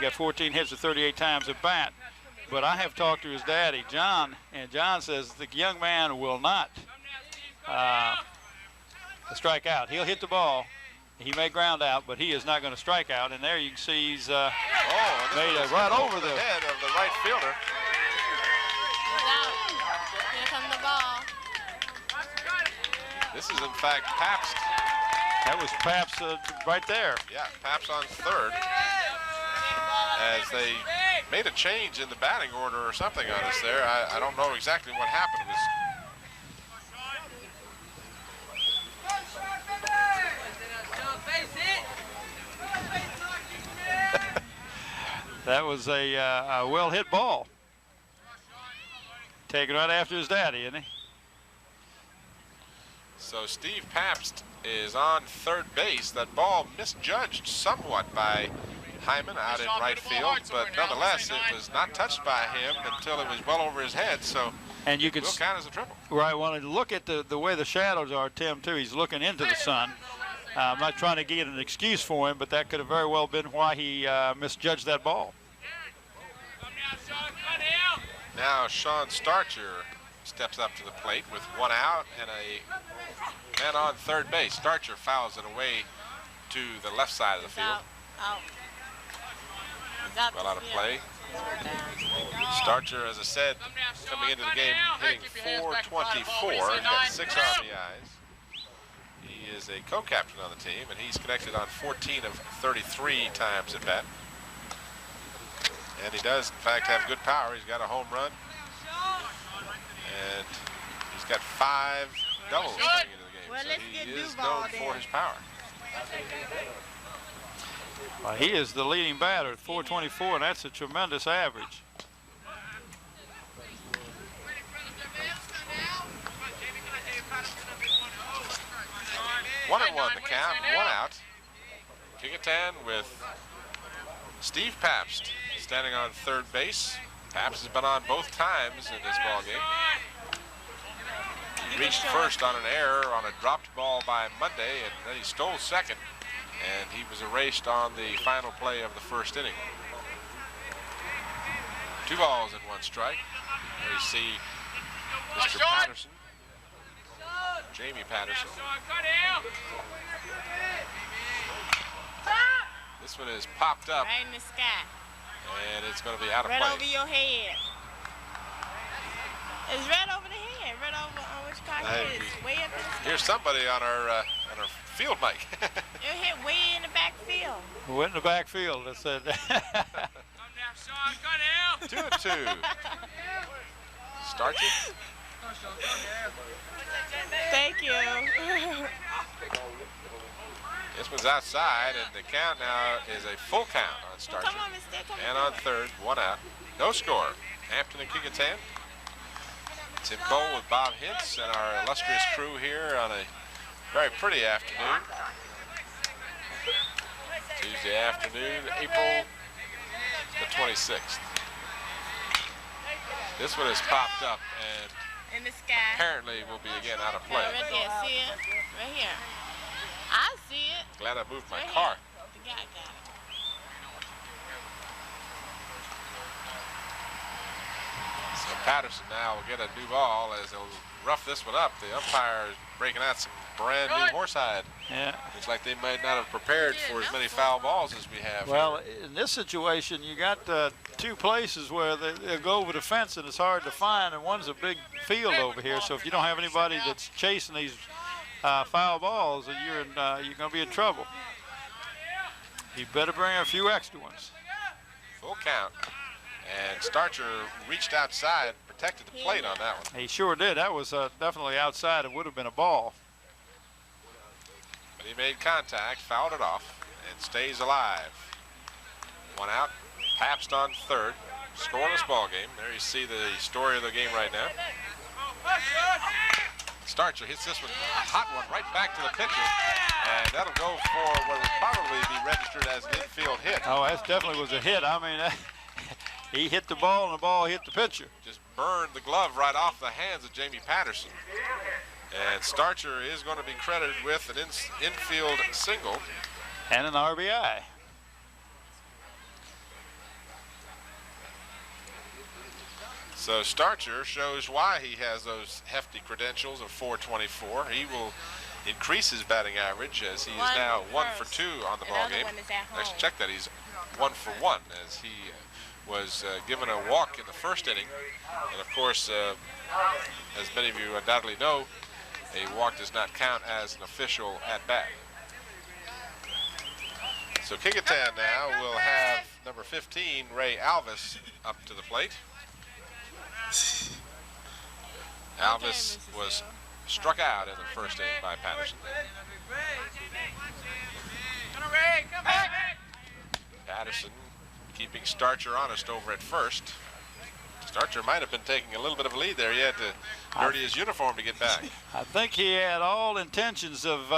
got 14 hits at 38 times at bat. But I have talked to his daddy, John, and John says the young man will not strike out. He'll hit the ball. He may ground out, but he is not going to strike out. And there you can see he's made it right over the head of the right fielder. Here comes the ball. This is, in fact, Pabst. That was Pabst right there. Yeah, Pabst on third. As they made a change in the batting order or something on us there. I don't know exactly what happened. That was a well-hit ball. Taken right after his daddy, isn't he? So Steve Pabst is on third base. That ball misjudged somewhat by Hyman out in right field, but nonetheless, it was not touched by him until it was well over his head, so and you it will count as a triple. Right, well, look at the way the shadows are, Tim, too. He's looking into the sun. I'm not trying to get an excuse for him, but that could have very well been why he misjudged that ball. Now Sean Starcher steps up to the plate with one out and a man on third base. Starcher fouls it away to the left side of the field. Well out of play. Starcher, as I said, coming into the game hitting .424. He's got 6 RBIs. He is a co-captain on the team, and he's connected on 14 of 33 times at bat. And he does, in fact, have good power. He's got a home run. And he's got 5 doubles coming into the game. Well, so he is known for his power. Well, he is the leading batter at .424, and that's a tremendous average. One and one the count, one out. Kecoughtan with Steve Pabst standing on third base. Pabst has been on both times in this ball game. He reached first on an error on a dropped ball by Monday, and then he stole second, and he was erased on the final play of the first inning. 2 balls and 1 strike. There you see Mr. Patterson, Jamie Patterson. This one is popped up. Right in the sky. And it's going to be out of right play. Right over your head. It's right over the head. Right over on which car it is. Way up in the sky. Here's somebody on our field mic. It hit way in the back field. Went in the back field. That's it. 2 and 2. Starcher. Thank you. This one's outside, and the count now is a full count on Starcher. Come on, mister. Come and on third, 1 out. No score. Hampton and Kecoughtan. Tim Cole with Bob Hintz and our illustrious crew here on a very pretty afternoon. Tuesday afternoon, April the 26th. This one is popped up and in the sky. Apparently will be again out of play. Right there, see it? Right here. I see it. Glad I moved my right car. The guy got it. So Patterson now will get a new ball as they'll rough this one up. The umpire is breaking out some brand new horsehide. Yeah. Looks like they might not have prepared for as many foul balls as we have. Well, here. in this situation, you got two places where they'll go over the fence and it's hard to find, and one's a big field over here. So if you don't have anybody that's chasing these foul balls, you're going to be in trouble. You better bring a few extra ones. Full count. And Starcher reached outside, protected the plate on that one. He sure did. That was definitely outside. It would have been a ball. But he made contact, fouled it off, and stays alive. One out. Pabst on third. Scoreless ball game. There you see the story of the game right now. Starcher hits this one, a hot one, right back to the pitcher. And that'll go for what would probably be registered as an infield hit. Oh, that definitely was a hit. I mean, he hit the ball and the ball hit the pitcher. Just burned the glove right off the hands of Jamie Patterson. And Starcher is going to be credited with an infield single. And an RBI. So Starcher shows why he has those hefty credentials of 424. He will increase his batting average as he is now 1 for 2 on the ball game. Actually, check that. He's 1 for 1 as he was given a walk in the first inning. And of course, as many of you undoubtedly know, a walk does not count as an official at bat. So Kecoughtan now will have number 15, Ray Alvis, up to the plate. Alvis was struck out in the first inning by Patterson. Patterson keeping Starcher honest over at first. Starcher might have been taking a little bit of a lead there. He had to dirty his uniform to get back. I think he had all intentions of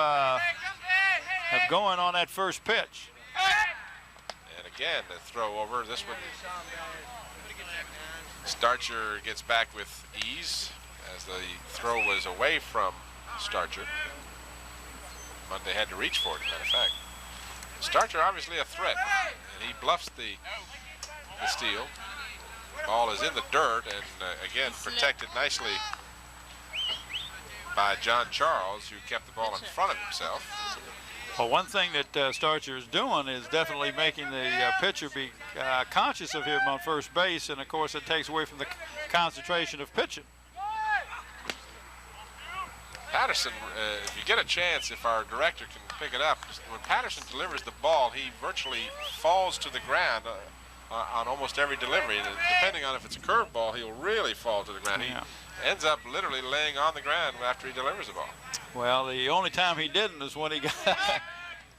going on that first pitch. And again, the throw over. This one, Starcher gets back with ease as the throw was away from Starcher. Monday had to reach for it, as a matter of fact. Starcher obviously a threat, and he bluffs the steal. Ball is in the dirt, and again protected nicely by John Charles, who kept the ball in front of himself. Well, one thing that Starcher is doing is definitely making the pitcher be conscious of him on first base, and of course it takes away from the concentration of pitching. Patterson, if you get a chance, if our director can pick it up, when Patterson delivers the ball, he virtually falls to the ground on almost every delivery. And depending on if it's a curveball, he'll really fall to the ground. Yeah. He ends up literally laying on the ground after he delivers the ball. Well, the only time he didn't is when he got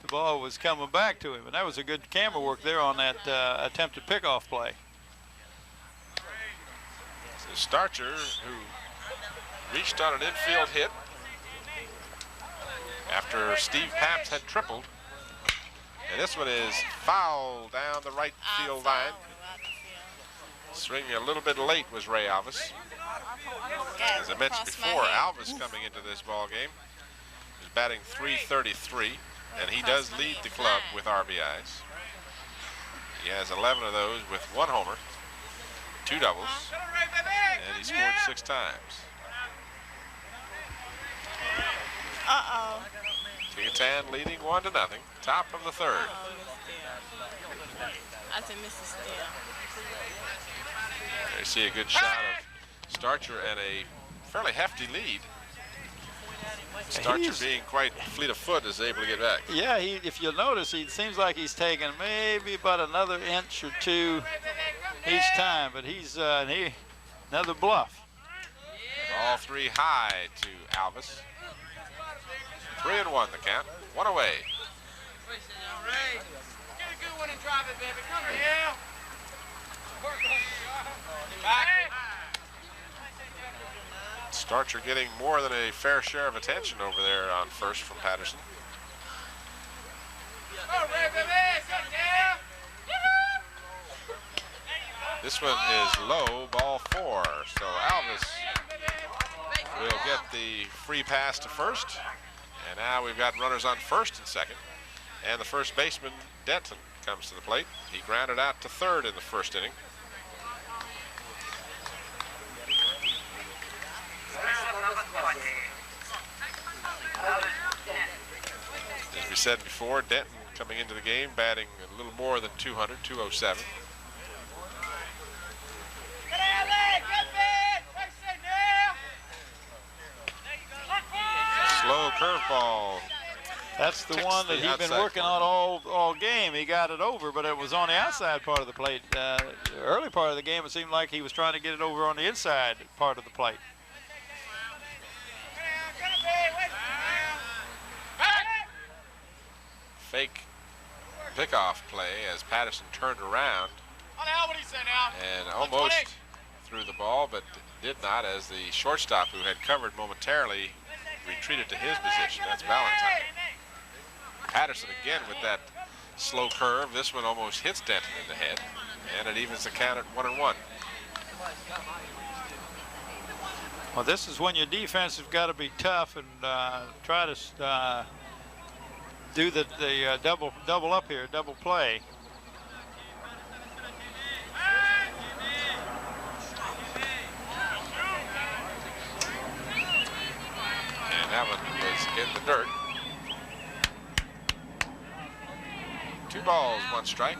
the ball was coming back to him, and that was a good camera work there on that attempted pickoff play. So Starcher, who reached on an infield hit after Steve Pabst had tripled. And this one is foul down the right field line. Swinging a little bit late was Ray Alvis. As I mentioned before, Alvis coming into this ball game is batting .333, and he does lead the club with RBIs. He has 11 of those with 1 homer, 2 doubles, and he scored 6 times. Kecoughtan leading 1-0, top of the third. I said Mrs. Steele. There you see a good shot of Starcher and a fairly hefty lead. Starcher being quite fleet of foot is able to get back. Yeah, if you'll notice, he seems like he's taking maybe about another inch or 2 each time, but he's another bluff. All 3 high to Alvis. 3-1 the count. 1 away. Get a good one and drive it, baby. Come here. Starcher getting more than a fair share of attention over there on first from Patterson. This one is low, ball 4. So Alvis will get the free pass to first. And now we've got runners on first and second. And the first baseman, Denton, comes to the plate. He grounded out to third in the first inning. said before, Denton coming into the game batting a little more than 200, 207. Slow curveball. That's the Ticks one that the he'd been outside working corner. on all game. He got it over, but it was on the outside part of the plate. The early part of the game, it seemed like he was trying to get it over on the inside part of the plate. Fake pickoff play as Patterson turned around and almost threw the ball, but did not, as the shortstop, who had covered momentarily, retreated to his position. That's Valentine. Patterson again with that slow curve. This one almost hits Denton in the head, and it evens the count at 1-1. Well, this is when your defense has got to be tough and try to do the double up here, double play. And that one was in the dirt. 2 balls, 1 strike.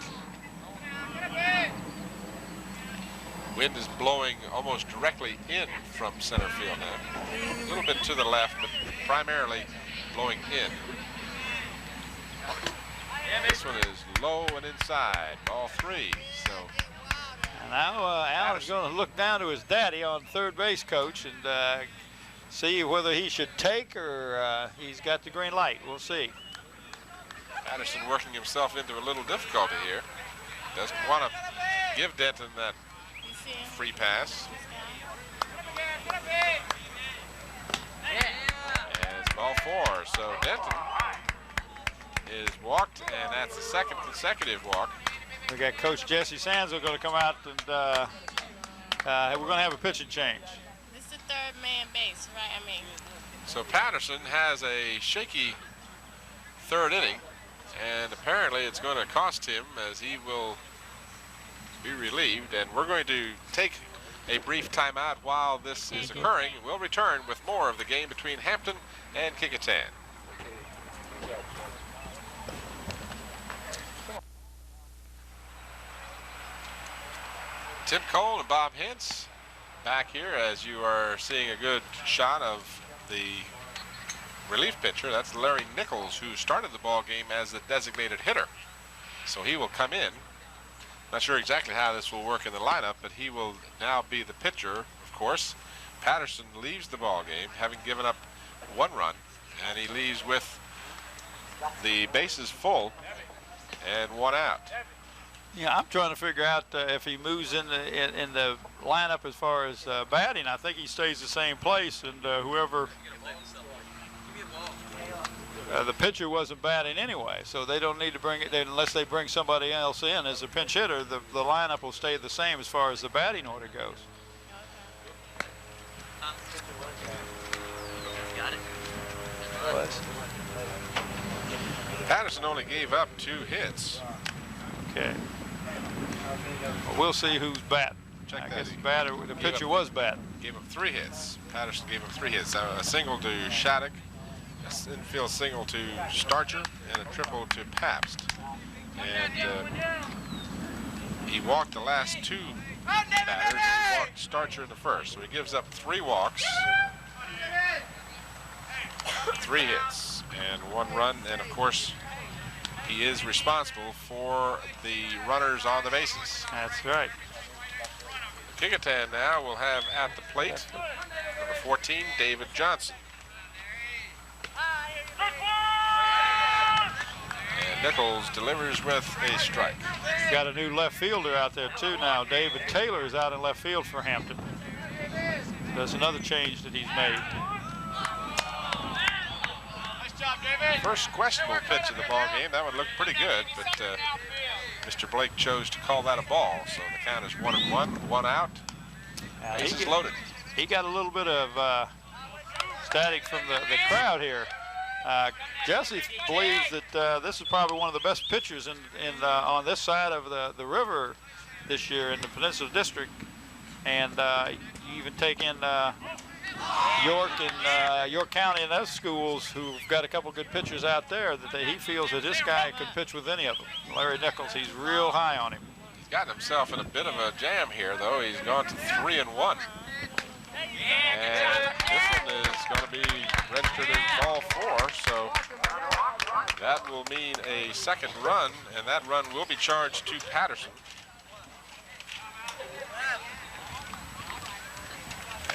Wind is blowing almost directly in from center field now. A little bit to the left, but primarily blowing in. This one is low and inside, ball 3. So And now Alan's going to look down to his daddy on third base coach and see whether he should take or he's got the green light. We'll see. Patterson working himself into a little difficulty here. Doesn't want to give Denton that free pass. And it's ball 4. So Denton is walked, and that's the second consecutive walk. We got Coach Jesse Sanzo going to come out, and we're going to have a pitching change. This is the third man base, right? I mean. So Patterson has a shaky third inning, and apparently it's going to cost him, as he will be relieved. And we're going to take a brief timeout while this is occurring. We'll return with more of the game between Hampton and Kecoughtan. Tim Cole and Bob Hintz back here, as you are seeing a good shot of the relief pitcher. That's Larry Nichols, who started the ball game as the designated hitter. So he will come in. Not sure exactly how this will work in the lineup, but he will now be the pitcher, of course. Patterson leaves the ball game, having given up 1 run, and he leaves with the bases full and 1 out. Yeah, I'm trying to figure out if he moves in the lineup as far as batting. I think he stays the same place, and whoever the pitcher wasn't batting anyway, so they don't need to bring it unless they bring somebody else in as a pinch hitter. The lineup will stay the same as far as the batting order goes. Got it. Patterson only gave up 2 hits. Okay. Well, we'll see who's batting. Check I that. guess the pitcher was batting. Gave up 3 hits. Patterson gave up 3 hits. A single to Shattuck, an infield single to Starcher, and a triple to Pabst. And he walked the last 2 batters. He walked Starcher in the first, so he gives up 3 walks, 3 hits, and 1 run. And of course, he is responsible for the runners on the bases. That's right. Kecoughtan now will have at the plate number 14, David Johnson. And Nichols delivers with a strike. Got a new left fielder out there too now. David Taylor is out in left field for Hampton. There's another change that he's made. First questionable pitch of the ball game. That one looked pretty good, but Mr. Blake chose to call that a ball. So the count is 1-1, 1 out. Bases loaded. He got a little bit of static from the crowd here. Jesse believes that this is probably one of the best pitchers on this side of the river this year in the Peninsula District. And you even take in York and York County and those schools who've got a couple good pitchers out there that he feels that this guy could pitch with any of them. Larry Nichols, he's real high on him. He's gotten himself in a bit of a jam here, though. He's gone to 3-1. And this one is going to be registered as ball 4, so that will mean a second run, and that run will be charged to Patterson.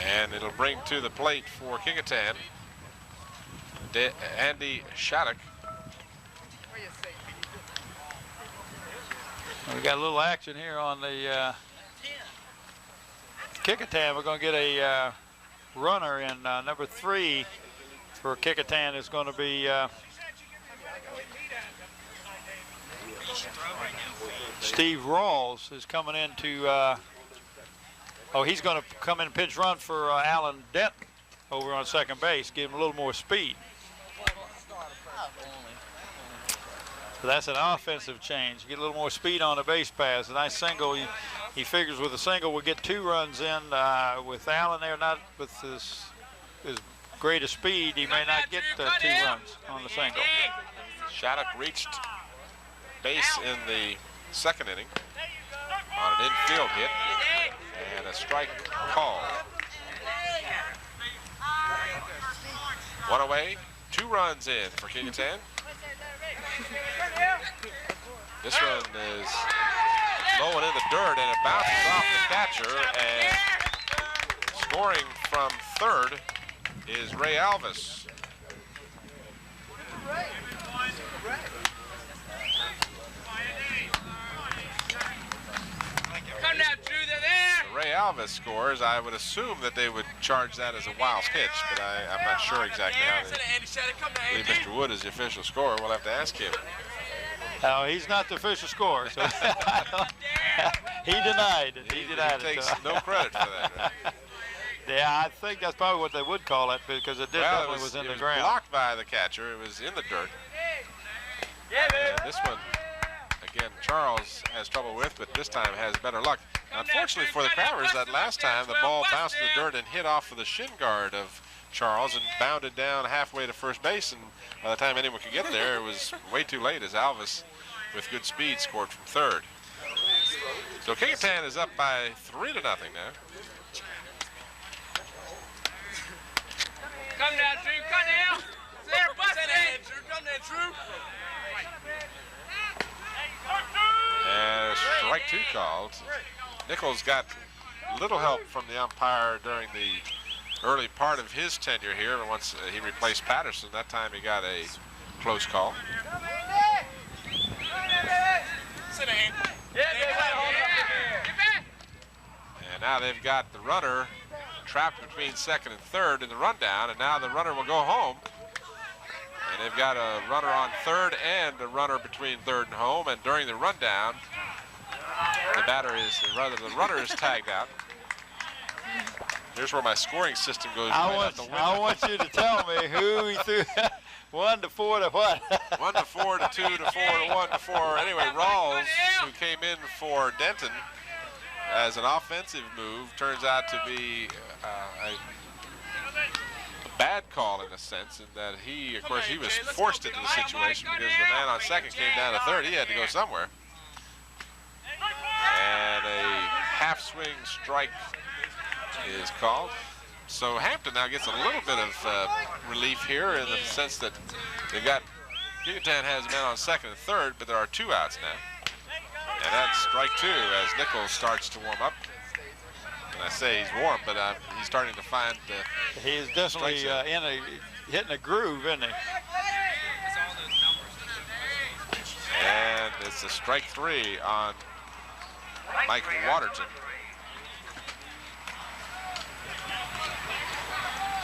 And it'll bring to the plate for Kecoughtan Andy Shattuck. We got a little action here on the Kecoughtan. We're going to get a runner in number 3 for Kecoughtan. Is going to be Steve Rawls is coming in to he's going to come in and pitch run for Alan Denton over on second base, give him a little more speed. So that's an offensive change. Get a little more speed on the base pass. A nice single. He figures with a single we'll get 2 runs in. With Allen there, not with his greatest speed, he may not get 2 runs on the single. Shattuck reached base in the second inning on an infield hit and a strike call. 1 away, 2 runs in for Kecoughtan. This one is low and in the dirt, and it bounces off the catcher, and scoring from third is Ray Alvis. Come now, Drew, they're there. Ray Alvis scores. I would assume that they would charge that as a wild pitch, but I'm not sure exactly how they believe Mr. Wood is the official scorer. We'll have to ask him. No, he's not the official scorer. So he denied it. He denied it. He takes no credit for that. Right? Yeah, I think that's probably what they would call it because it definitely was in the ground. Blocked by the catcher. It was in the dirt. And this one, again, Charles has trouble with, but this time has better luck. Unfortunately for the Crabbers, that last time the ball bounced in the dirt and hit off of the shin guard of Charles and bounded down halfway to first base, and by the time anyone could get there, it was way too late as Alvis, with good speed, scored from third. So Kecoughtan is up by 3-0 now. Come now, Drew, come now. There, bust it. Drew, come there, Drew. And strike 2 called. Nichols got little help from the umpire during the early part of his tenure here, and once he replaced Patterson, that time he got a close call. Sit down. And now they've got the runner trapped between second and third in the rundown, and now the runner will go home. And they've got a runner on third and a runner between third and home, and during the rundown, the runner is tagged out. Here's where my scoring system goes right out the window. I want you to tell me who he threw 1 to 4 to what? 1 to 4 to 2 to 4 to 1 to 4. Anyway, Rawls, who came in for Denton as an offensive move, turns out to be a bad call in a sense, in that he, of course, he was forced into the situation because the man on second came down to third. He had to go somewhere. And a half-swing strike is called. So Hampton now gets a little bit of relief here in the sense that they've got, Kecoughtan has a man on second and third, but there are 2 outs now. And that's strike 2 as Nichols starts to warm up. And I say he's warm, but he's starting to find he is definitely hitting a groove, isn't he? And it's a strike 3 on Mike Waterton.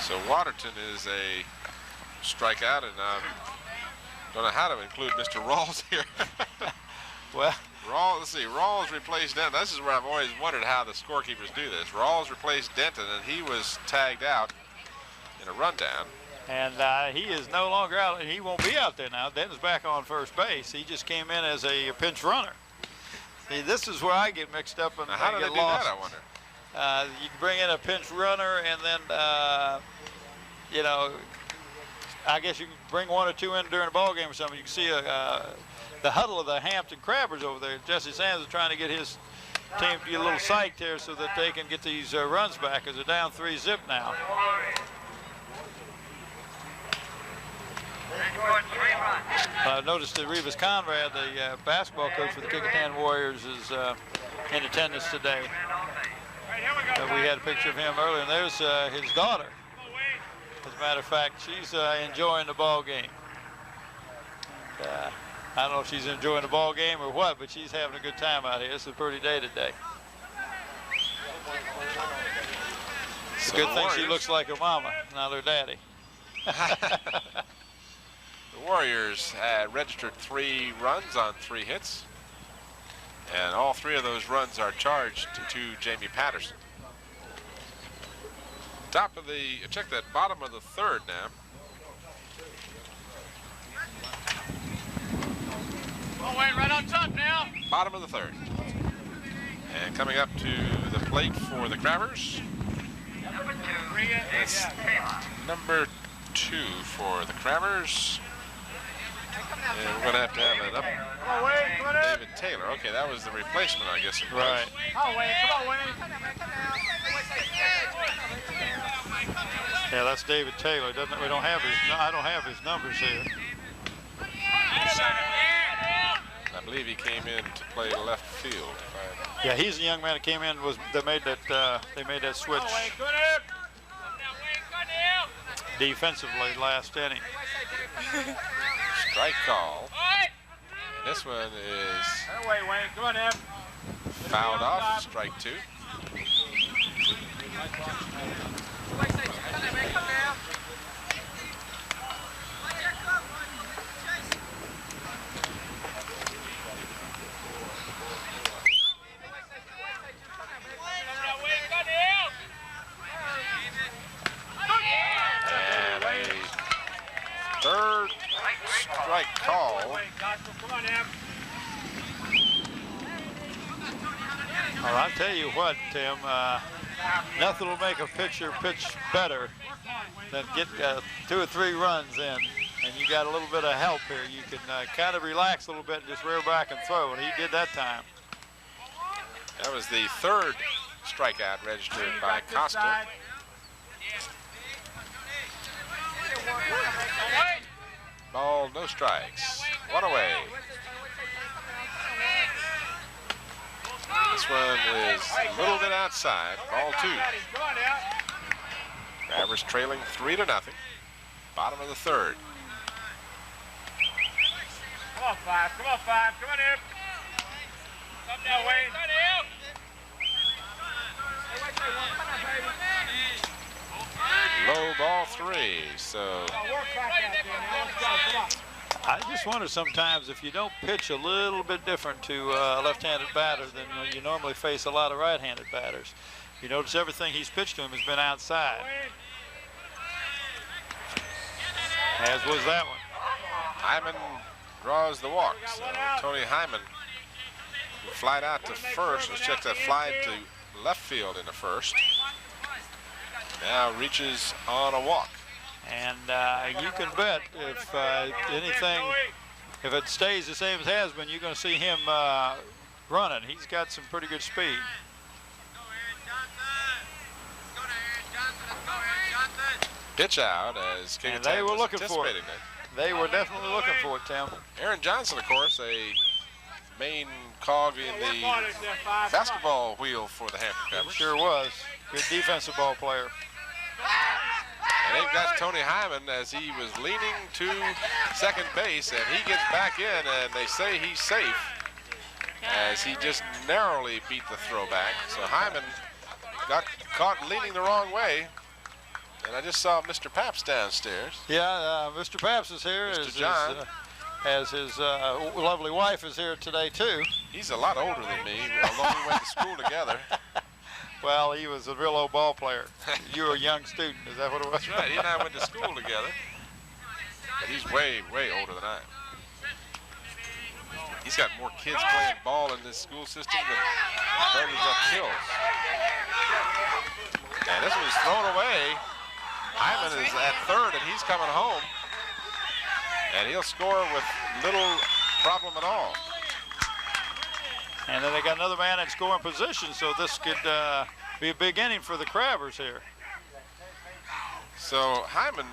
So Waterton is a strikeout, and I don't know how to include Mr. Rawls here. Well, Rawls replaced Denton. This is where I've always wondered how the scorekeepers do this. Rawls replaced Denton, and he was tagged out in a rundown. And he is no longer out. He won't be out there now. Denton's back on first base. He just came in as a pinch runner. See, this is where I get mixed up and now, how do get they do lost. that, I wonder? You can bring in a pinch runner, and then, you know, I guess you can bring one or two in during a ball game or something. You can see the huddle of the Hampton Crabbers over there. Jesse Sands is trying to get his team to get a little psyched here so that they can get these runs back, because they're down 3-0 now. I noticed that Revis Conrad, the basketball coach for the Kecoughtan Warriors, is in attendance today. We had a picture of him earlier, and there's his daughter. As a matter of fact, she's enjoying the ball game. And, I don't know if she's enjoying the ball game or what, but she's having a good time out here. It's a pretty day today. It's a good thing she looks like her mama, not her daddy. The Warriors had registered 3 runs on 3 hits, and all 3 of those runs are charged to Jamie Patterson. Top of the, check that bottom of the 3rd now. Oh, wait, right on top now. Bottom of the 3rd. And coming up to the plate for the Crabbers. That's number 2 for the Crabbers. And we're going to have it up. Come on, Wayne, come on up. David Taylor. Okay, that was the replacement, I guess. Right. Come on, Wayne, come on, Wayne. Yeah, that's David Taylor. We don't have his. I don't have his numbers here. I believe he came in to play left field. Yeah, he's the young man that came in. They made that switch defensively last inning. Strike call. And this one is fouled off. Strike 2. And a 3rd strike call. Well, I'll tell you what, Tim, nothing will make a pitcher pitch better than get 2 or 3 runs in, and you got a little bit of help here. You can kind of relax a little bit and just rear back and throw, and he did that time. That was the 3rd strikeout registered by Costa. Ball, no strikes. 1 away. This one is a little bit outside. Ball 2. Crabbers trailing 3-0. Bottom of the 3rd. Come on, 5. Come on, 5. Come on, here. Come down, Wayne. Low ball 3. So I just wonder sometimes if you don't pitch a little bit different to a left-handed batter than you normally face a lot of right-handed batters. You notice everything he's pitched to him has been outside. As was that one. Hyman draws the walk. So Tony Hyman flied out to first. Let's check that fly to left field in the 1st. Now reaches on a walk. And you can bet if if it stays the same as it has been, you're going to see him running. He's got some pretty good speed. Pitch out as Kecoughtan they were was looking for it. anticipating They were definitely looking for it, Tim. Aaron Johnson, of course, a main cog in the basketball wheel for the Hampton Crabbers. Sure was. Good defensive ball player. And they've got Tony Hyman as he was leaning to second base, and he gets back in, and they say he's safe as he just narrowly beat the throwback. So Hyman got caught leaning the wrong way. And I just saw Mr. Paps downstairs. Yeah, Mr. Paps is here. Mr. John. As his lovely wife is here today, too. He's a lot older than me, although we went to school together. Well, he was a real old ball player. You were a young student. Is that what it was? That's right. He and I went to school together. But he's way, way older than I am. He's got more kids playing ball in this school system than starters up kills. And this one's thrown away. Hyman is at third, and he's coming home. And he'll score with little problem at all. And then they got another man in scoring position, so this could be a big inning for the Crabbers here. So Hyman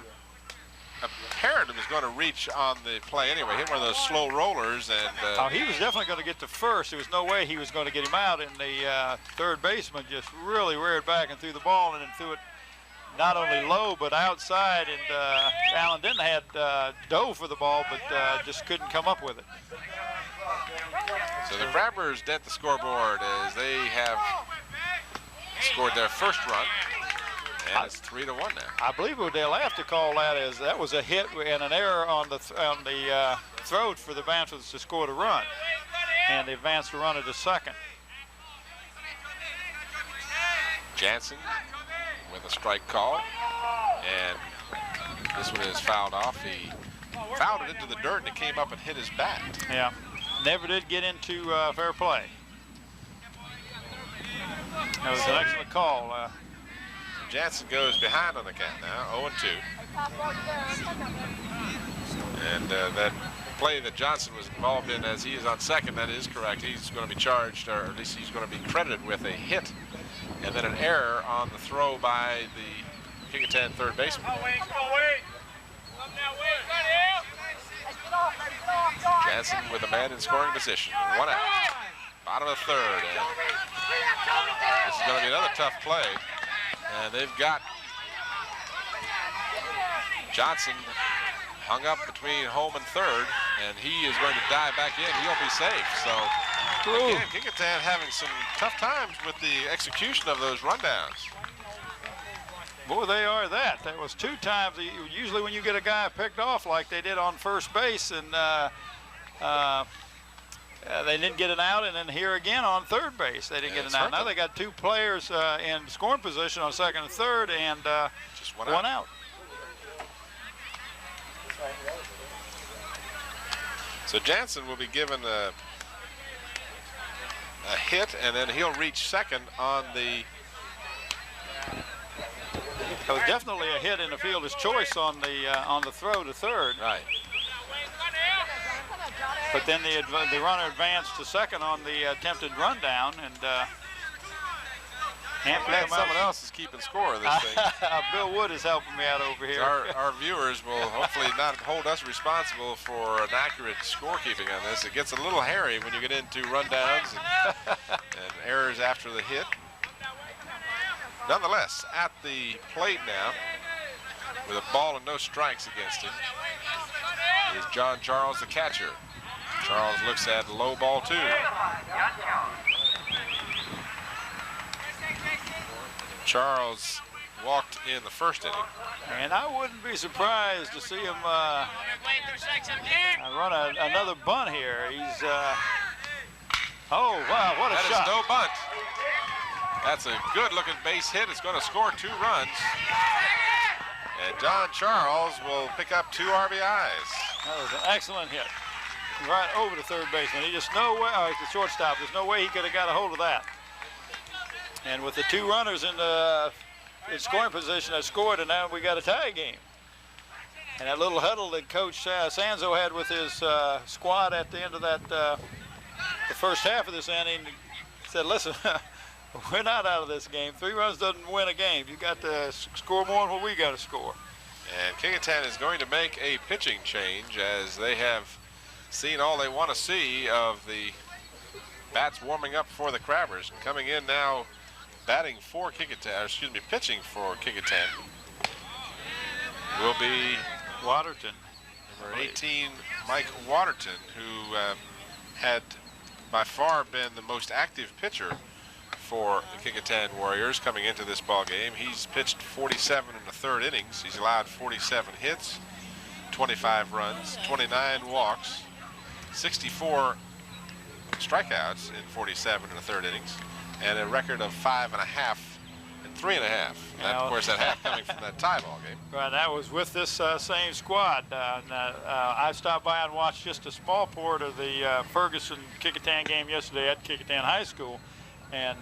apparently was going to reach on the play anyway. Hit one of those slow rollers, and he was definitely going to get to first. There was no way he was going to get him out, and the third baseman just really reared back and threw the ball, and then threw it not only low but outside. And Allen Denton had dove for the ball, but just couldn't come up with it. So the Crabbers dent the scoreboard as they have scored their first run. And it's 3-1 now. I believe they'll have to call that as that was a hit and an error on the throw for the Bamfords to score the run, and they advanced the runner to second. Jansen with a strike call, and this one is fouled off. He fouled it into the dirt, and it came up and hit his bat. Yeah, never did get into fair play. That was an excellent call. Jansen goes behind on the count now, 0-2. And that play that Johnson was involved in, as he is on second, that is correct. He's going to be charged, or at least he's going to be credited with a hit and then an error on the throw by the Kecoughtan third baseman. Jansen with a man in scoring position, 1 out. Bottom of the third. And this is going to be another tough play. And they've got Johnson hung up between home and third, and he is going to dive back in. He'll be safe. So again, Kecoughtan having some tough times with the execution of those rundowns. Boy, they are that. That was 2 times. Usually when you get a guy picked off like they did on first base, and they didn't get an out, and then here again on third base, they didn't get an out. Now they got 2 players in scoring position on second and third, and just one out. So Jansen will be given a hit, and then he'll reach second on the. It was definitely a hit in the fielder's choice on the throw to third. Right. But then the runner advanced to second on the attempted rundown, and Hampton, someone else is keeping score of this thing. Bill Wood is helping me out over here. Our viewers will hopefully not hold us responsible for an accurate scorekeeping on this. It gets a little hairy when you get into rundowns and errors after the hit. Nonetheless, at the plate now, with a ball and no strikes against him, is John Charles, the catcher. Charles looks at low ball 2. Charles walked in the first inning. And I wouldn't be surprised to see him run another bunt here. He's, oh, wow, what a shot. That is no bunt. That's a good-looking base hit. It's going to score 2 runs. And John Charles will pick up 2 RBIs. That was an excellent hit. Right over the third baseman. He just no way, the shortstop, there's no way he could have got a hold of that. And with the 2 runners in scoring position that scored, and now we got a tie game. And that little huddle that Coach Sanzo had with his squad at the end of that, the first half of this inning, said, listen, we're not out of this game. 3 runs doesn't win a game. You got to score more than what we got to score. And Kecoughtan is going to make a pitching change, as they have seen all they want to see of the bats warming up for the Crabbers. And coming in now, batting for Kecoughtan, or excuse me, pitching for Kecoughtan, will be Waterton. Number 18, Mike Waterton, who had by far been the most active pitcher for the Kecoughtan Warriors coming into this ball game. He's pitched 47 in the 3rd innings. He's allowed 47 hits, 25 runs, 29 walks, 64 strikeouts in 47 in the 3rd innings, and a record of 5.5 3.5. That, of course, that half coming from that tie ball game. Well, that was with this same squad. I stopped by and watched just a small part of the Ferguson-Kecoughtan game yesterday at Kecoughtan High School, and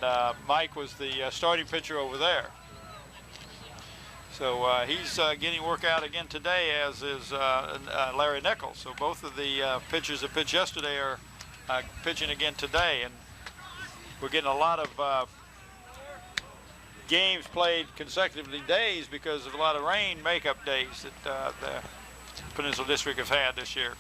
Mike was the starting pitcher over there. So he's getting work out again today, as is Larry Nichols. So both of the pitchers that pitched yesterday are pitching again today, and we're getting a lot of games played consecutively days because of a lot of rain makeup days that the Peninsula District have had this year.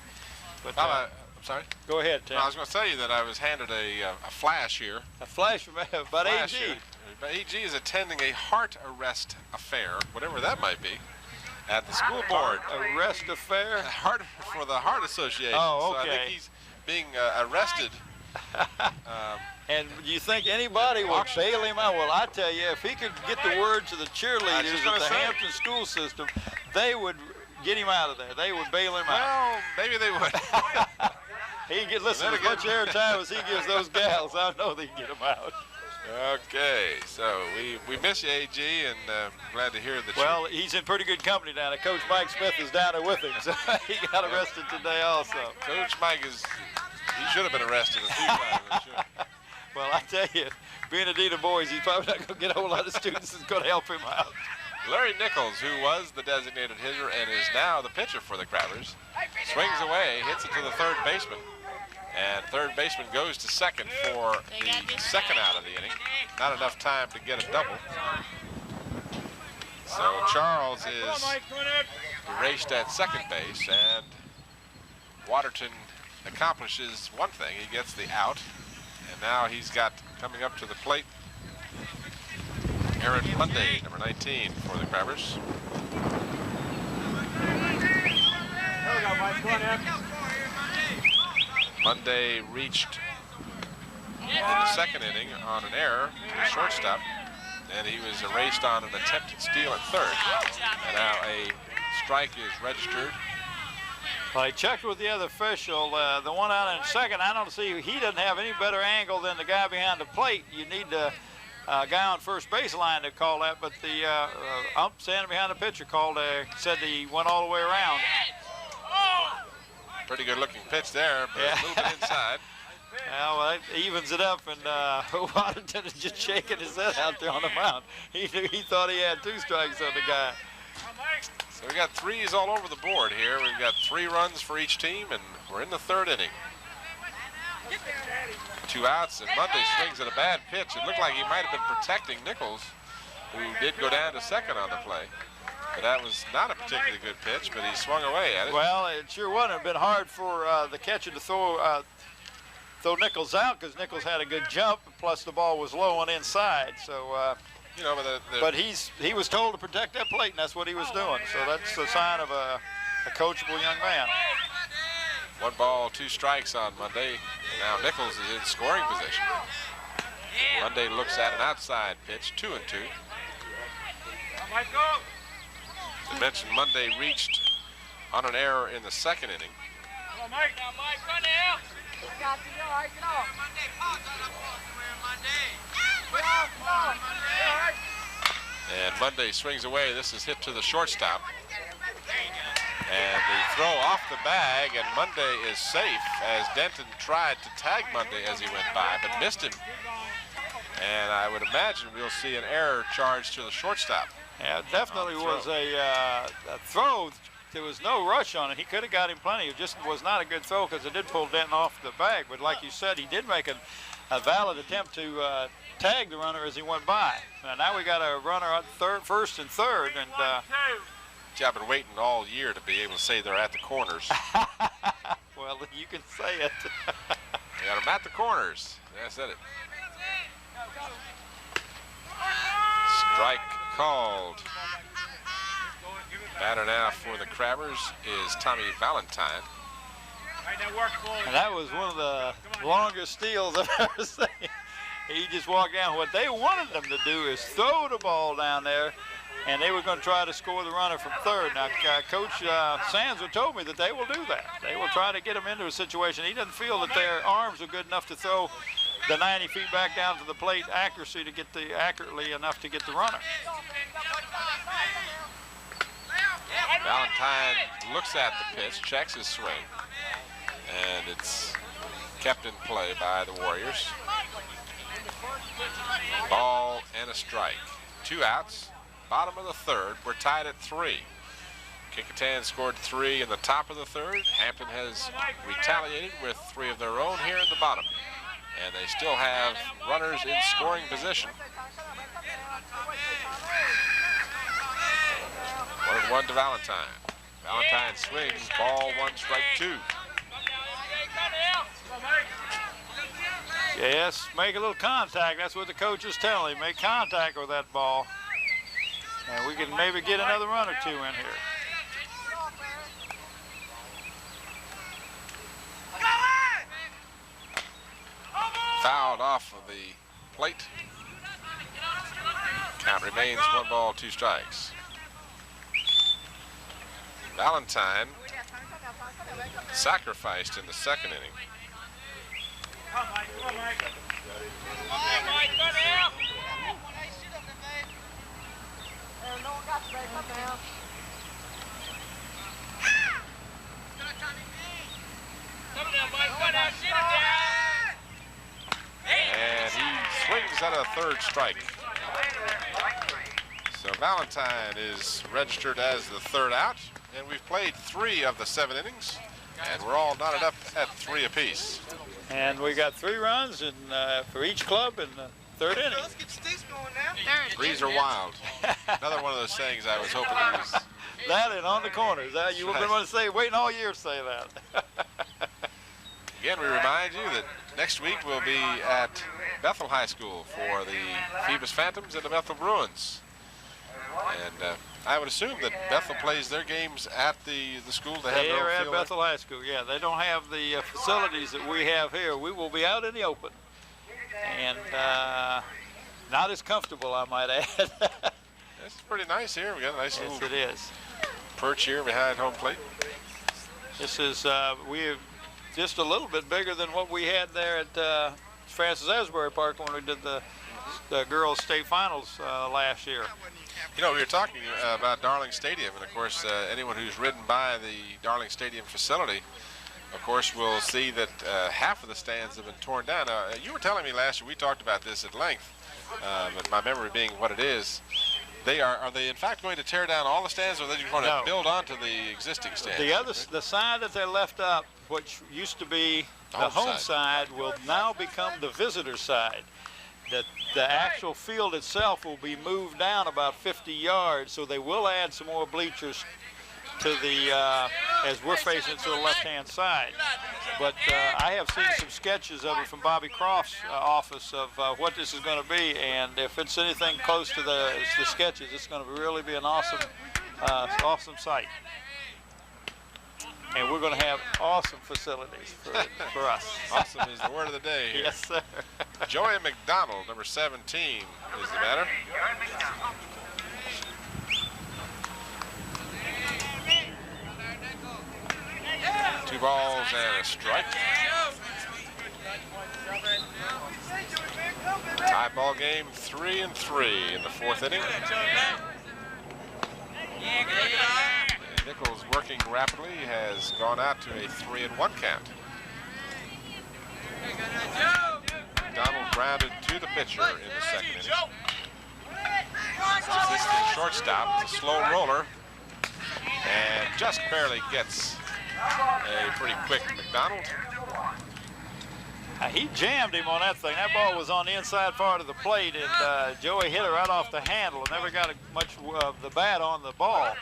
But I'm sorry? Go ahead, Tim. I was going to tell you that I was handed a flash here. A flash from about AG. Here. AG is attending a heart arrest affair, whatever that might be, at the school board. Arrest affair? For the Heart Association. Oh, okay. So I think he's being arrested. And you think anybody would bail him out? Well, I tell you, if he could get the word to the cheerleaders at the Hampton school system, they would get him out of there. They would bail him out. Well, maybe they would. He can get, listen, as much airtime as he gives those gals, I know they can get him out. Okay, so we miss you, AG, and glad to hear that. Well, he's in pretty good company down there. Coach Mike Smith is down there with him, so he got arrested today also. Coach Mike he should have been arrested a few times, I'm sure. Well, I tell you, being a dean of boys, he's probably not going to get a whole lot of students that's going to help him out. Larry Nichols, who was the designated hitter and is now the pitcher for the Crabbers, swings away, hits it to the third baseman. And third baseman goes to second for the second out of the inning. Not enough time to get a double. So Charles is erased at second base, and Waterton accomplishes one thing. He gets the out, and now he's got coming up to the plate Aaron Monday, number 19 for the Crabbers. Monday reached in the second inning on an error at shortstop, and he was erased on an attempted steal at third. And now a strike is registered. Well, I checked with the other official. The one out in second, I don't see, he doesn't have any better angle than the guy behind the plate. You need the guy on first baseline to call that, but the ump standing behind the pitcher said he went all the way around. Pretty good looking pitch there, but a little bit inside. Well, it evens it up, and Waterton is just shaking his head out there on the mound. He thought he had 2 strikes on the guy. So we got threes all over the board here. We've got 3 runs for each team, and we're in the third inning. 2 outs, and Monday swings at a bad pitch. It looked like he might have been protecting Nichols, who did go down to second on the play. But that was not a particularly good pitch, but he swung away at it. Well, it sure wouldn't have been hard for the catcher to throw Nichols out, because Nichols had a good jump, plus the ball was low on inside. So, you know, but he was told to protect that plate, and that's what he was doing. So that's a sign of a coachable young man. 1 ball, 2 strikes on Monday. Now Nichols is in scoring position. Monday looks at an outside pitch, 2-2. As I mentioned, Monday reached on an error in the second inning. And Monday swings away. This is hit to the shortstop. And the throw off the bag, and Monday is safe, as Denton tried to tag Monday as he went by, but missed him. And I would imagine we'll see an error charged to the shortstop. Yeah, it definitely was a throw. There was no rush on it. He could have got him plenty. It just was not a good throw, because it did pull Denton off the bag. But like you said, he did make a valid attempt to tag the runner as he went by. Now we got a runner at first and third, and I've been waiting all year to be able to say they're at the corners. well, you can say it. They got them at the corners. I said it. Strike called. Batter now for the Crabbers is Tommy Valentine. And that was one of the longest steals I've ever seen. He just walked down. What they wanted them to do is throw the ball down there, and they were going to try to score the runner from third. Now, Coach Sanzo told me that they will do that. They will try to get him into a situation. He doesn't feel that their arms are good enough to throw the 90 feet back down to the plate accuracy to get the accurately enough to get the runner. Valentine looks at the pitch, checks his swing, and it's kept in play by the Warriors. Ball and a strike. 2 outs. Bottom of the third. We're tied at 3. Kecoughtan scored 3 in the top of the third. Hampton has retaliated with 3 of their own here in the bottom. And they still have runners in scoring position. 1-1 to Valentine. Valentine swings, ball 1, strike 2. Yes, make a little contact. That's what the coach is telling him. Make contact with that ball. And we can maybe get another run or 2 in here. Fouled off of the plate. Count remains 1 ball, 2 strikes. Valentine sacrificed in the second inning. And he swings at a 3rd strike. So Valentine is registered as the 3rd out, and we've played 3 of the 7 innings, and we're all knotted up at 3 apiece. And we got 3 runs for each club in the 3rd inning. Threes are wild. Another one of those sayings I was hoping to use. That and on the corners. You were going to say, waiting all year to say that. Again, we remind you that next week we'll be at Bethel High School for the Phoebus Phantoms and the Bethel Bruins. And I would assume that Bethel plays their games at the school. They are at Bethel High School, yeah. They don't have the facilities that we have here. We will be out in the open. And not as comfortable, I might add. It's pretty nice here. We got a nice little it is. perch here behind home plate. This is we're just a little bit bigger than what we had there at Francis Asbury Park when we did the girls' state finals last year. You know, we were talking about Darling Stadium, and of course, anyone who's ridden by the Darling Stadium facility, of course, will see that half of the stands have been torn down. You were telling me last year, we talked about this at length, but my memory being what it is, are they in fact going to tear down all the stands, or are they just going to build onto the existing stands? The side that they left up, which used to be the home side, will now become the visitor side. The actual field itself will be moved down about 50 yards, so they will add some more bleachers to the as we're facing to the left-hand side. But I have seen some sketches of it from Bobby Croft's office of what this is going to be, and if it's anything close to the sketches, it's going to really be an awesome, awesome site. And we're going to have awesome facilities for us. Awesome is the word of the day here. Yes, sir. Joey McDonald, number 17, is the batter. Two balls and a strike. Tie ball game, 3-3 in the 4th inning. Nichols, working rapidly, has gone out to a 3-1 count. McDonald grounded to the pitcher in the 2nd inning. This is shortstop, it's a slow roller, and just barely gets a pretty quick McDonald. He jammed him on that thing. That ball was on the inside part of the plate, and Joey hit it right off the handle and never got much of the bat on the ball.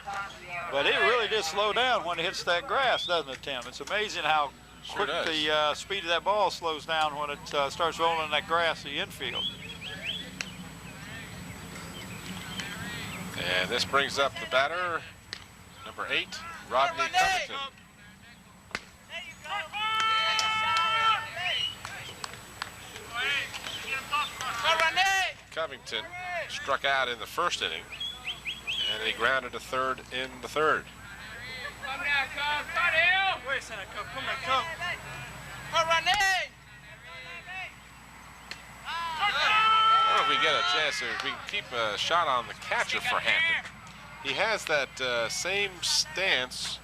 But it really did slow down when it hits that grass, doesn't it, Tim? It's amazing how quick the speed of that ball slows down when it starts rolling in that grassy infield. And this brings up the batter, number 8, Rodney Covington. Covington struck out in the 1st inning, and he grounded to 3rd in the 3rd. Come now, Cub. Cut him. Where's that Cub? Come on, Cub. Come, Rodney. we get a chance, we can keep a shot on the catcher for Hampton. He has that same stance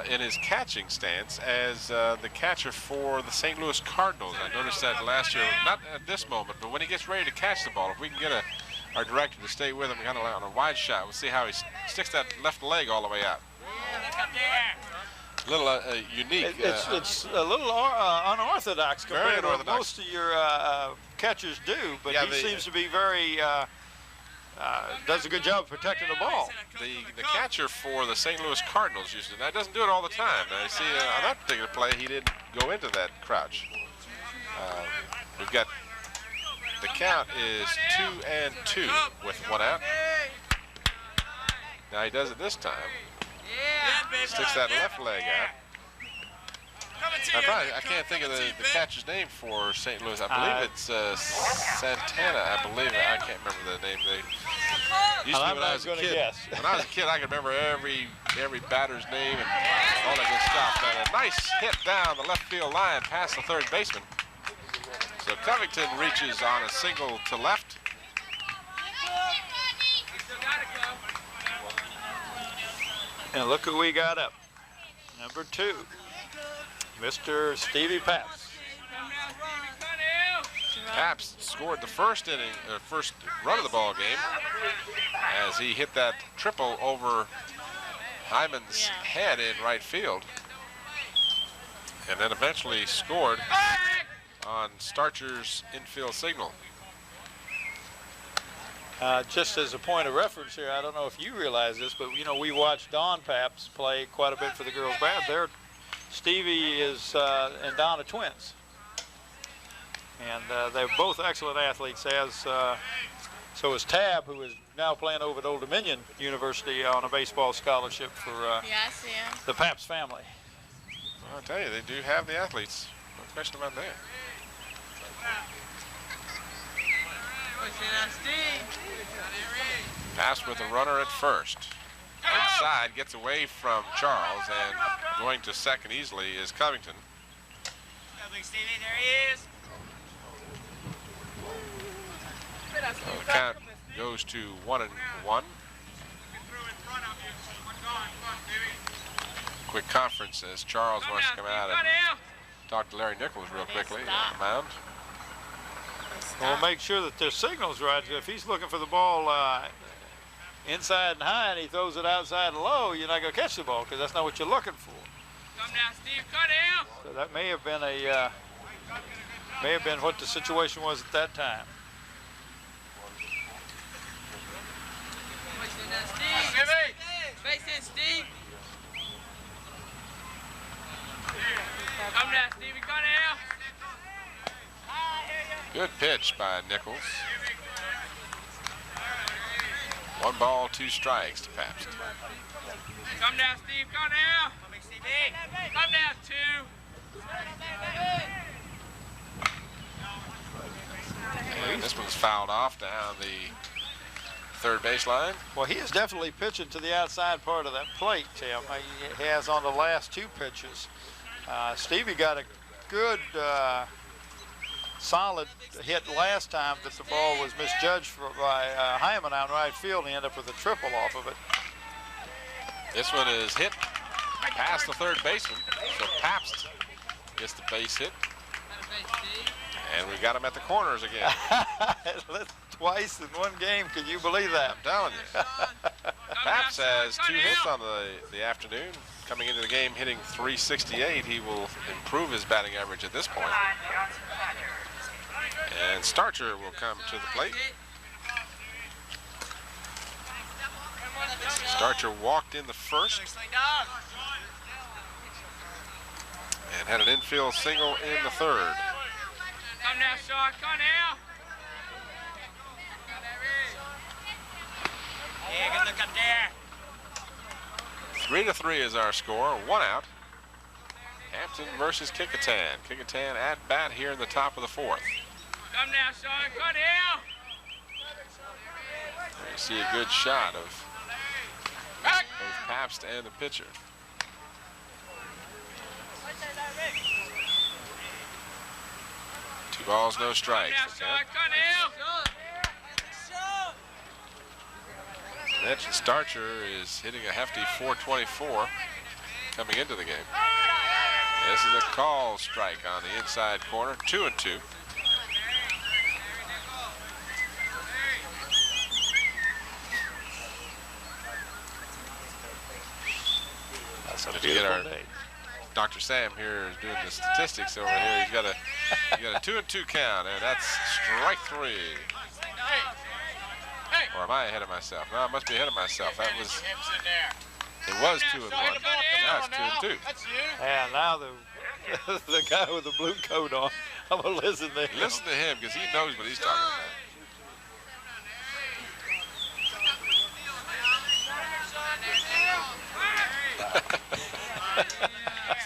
in his catching stance as the catcher for the St. Louis Cardinals. I noticed that last year, not at this moment, but when he gets ready to catch the ball, if we can get our director to stay with him kind of on a wide shot, we'll see how he sticks that left leg all the way out. A little unique. It's a little unorthodox compared to what most of your catchers do, but he seems to be very does a good job of protecting the ball. The catcher for the St. Louis Cardinals usually doesn't do it all the time. Now, you see, on that particular play, he didn't go into that crouch. We've got the count is 2-2 with 1 out. Now he does it this time. Sticks that left leg out. I can't think of the catcher's name for St. Louis. I believe it's Santana. I believe I can't remember the name. They used to be when I was a kid. When I was a kid, I could remember every batter's name and all that good stuff. And a nice hit down the left field line past the third baseman. So Covington reaches on a single to left. And look who we got up. Number 2, Mr. Stevie Pabst. Pabst scored the first inning, first run of the ball game as he hit that triple over Hyman's head in right field. And then eventually scored on Starcher's infield signal. Just as a point of reference here, I don't know if you realize this, but you know we watched Don Pabst play quite a bit for the girls band. Stevie and Don are twins, and they're both excellent athletes. So is Tab, who is now playing over at Old Dominion University on a baseball scholarship for the Pabst family. Well, I'll tell you, they do have the athletes. No question about that. Pass with a runner at first. Inside, gets away from Charles, and going to second easily is Covington. There he is. The count goes to 1-1. Quick conference as Charles wants to come out and talk to Larry Nichols real quickly on the mound. We'll make sure that their signal's right. If he's looking for the ball inside and high and he throws it outside and low, you're not going to catch the ball because that's not what you're looking for. Come now, Steve, cut him. So that may have been what the situation was at that time. Face it, Steve. Come now, Stevie, cut him. Good pitch by Nichols. 1 ball, 2 strikes to Pabst. Come now, Steve, come now. Come now, 2. And this one's fouled off down the third baseline. Well, he is definitely pitching to the outside part of that plate, Tim. He has on the last 2 pitches. Stevie got a good solid hit last time that the ball was misjudged by Hyman out in right field. He ended up with a triple off of it. This one is hit past the third baseman, so Pabst gets the base hit. And we got him at the corners again. Twice in one game, can you believe that? I'm telling you. Pabst has 2 hits on the afternoon. Coming into the game hitting .368, he will improve his batting average at this point. And Starcher will come to the plate. Starcher walked in the first and had an infield single in the third. Come now, Shaw, come now. Yeah, good look up there. 3-3 is our score. 1 out. Hampton versus Kecoughtan. Kecoughtan at bat here in the top of the 4th. Come now, Shaw, cut him. You see a good shot of both Pabst and the pitcher. Two balls, no strikes. Come now, Shaw, cut him. mentioned, Starcher is hitting a hefty .424 coming into the game. This is a call strike on the inside corner, 2-2. That's a If you get beautiful our day. Dr. Sam here is doing the statistics over here. He's got a 2-2 count, and that's strike 3. Or am I ahead of myself? No, I must be ahead of myself. That was. It was 2-1. Now it's 2-2. And now the the guy with the blue coat on. I'm gonna listen to him. Listen to him because he knows what he's talking about.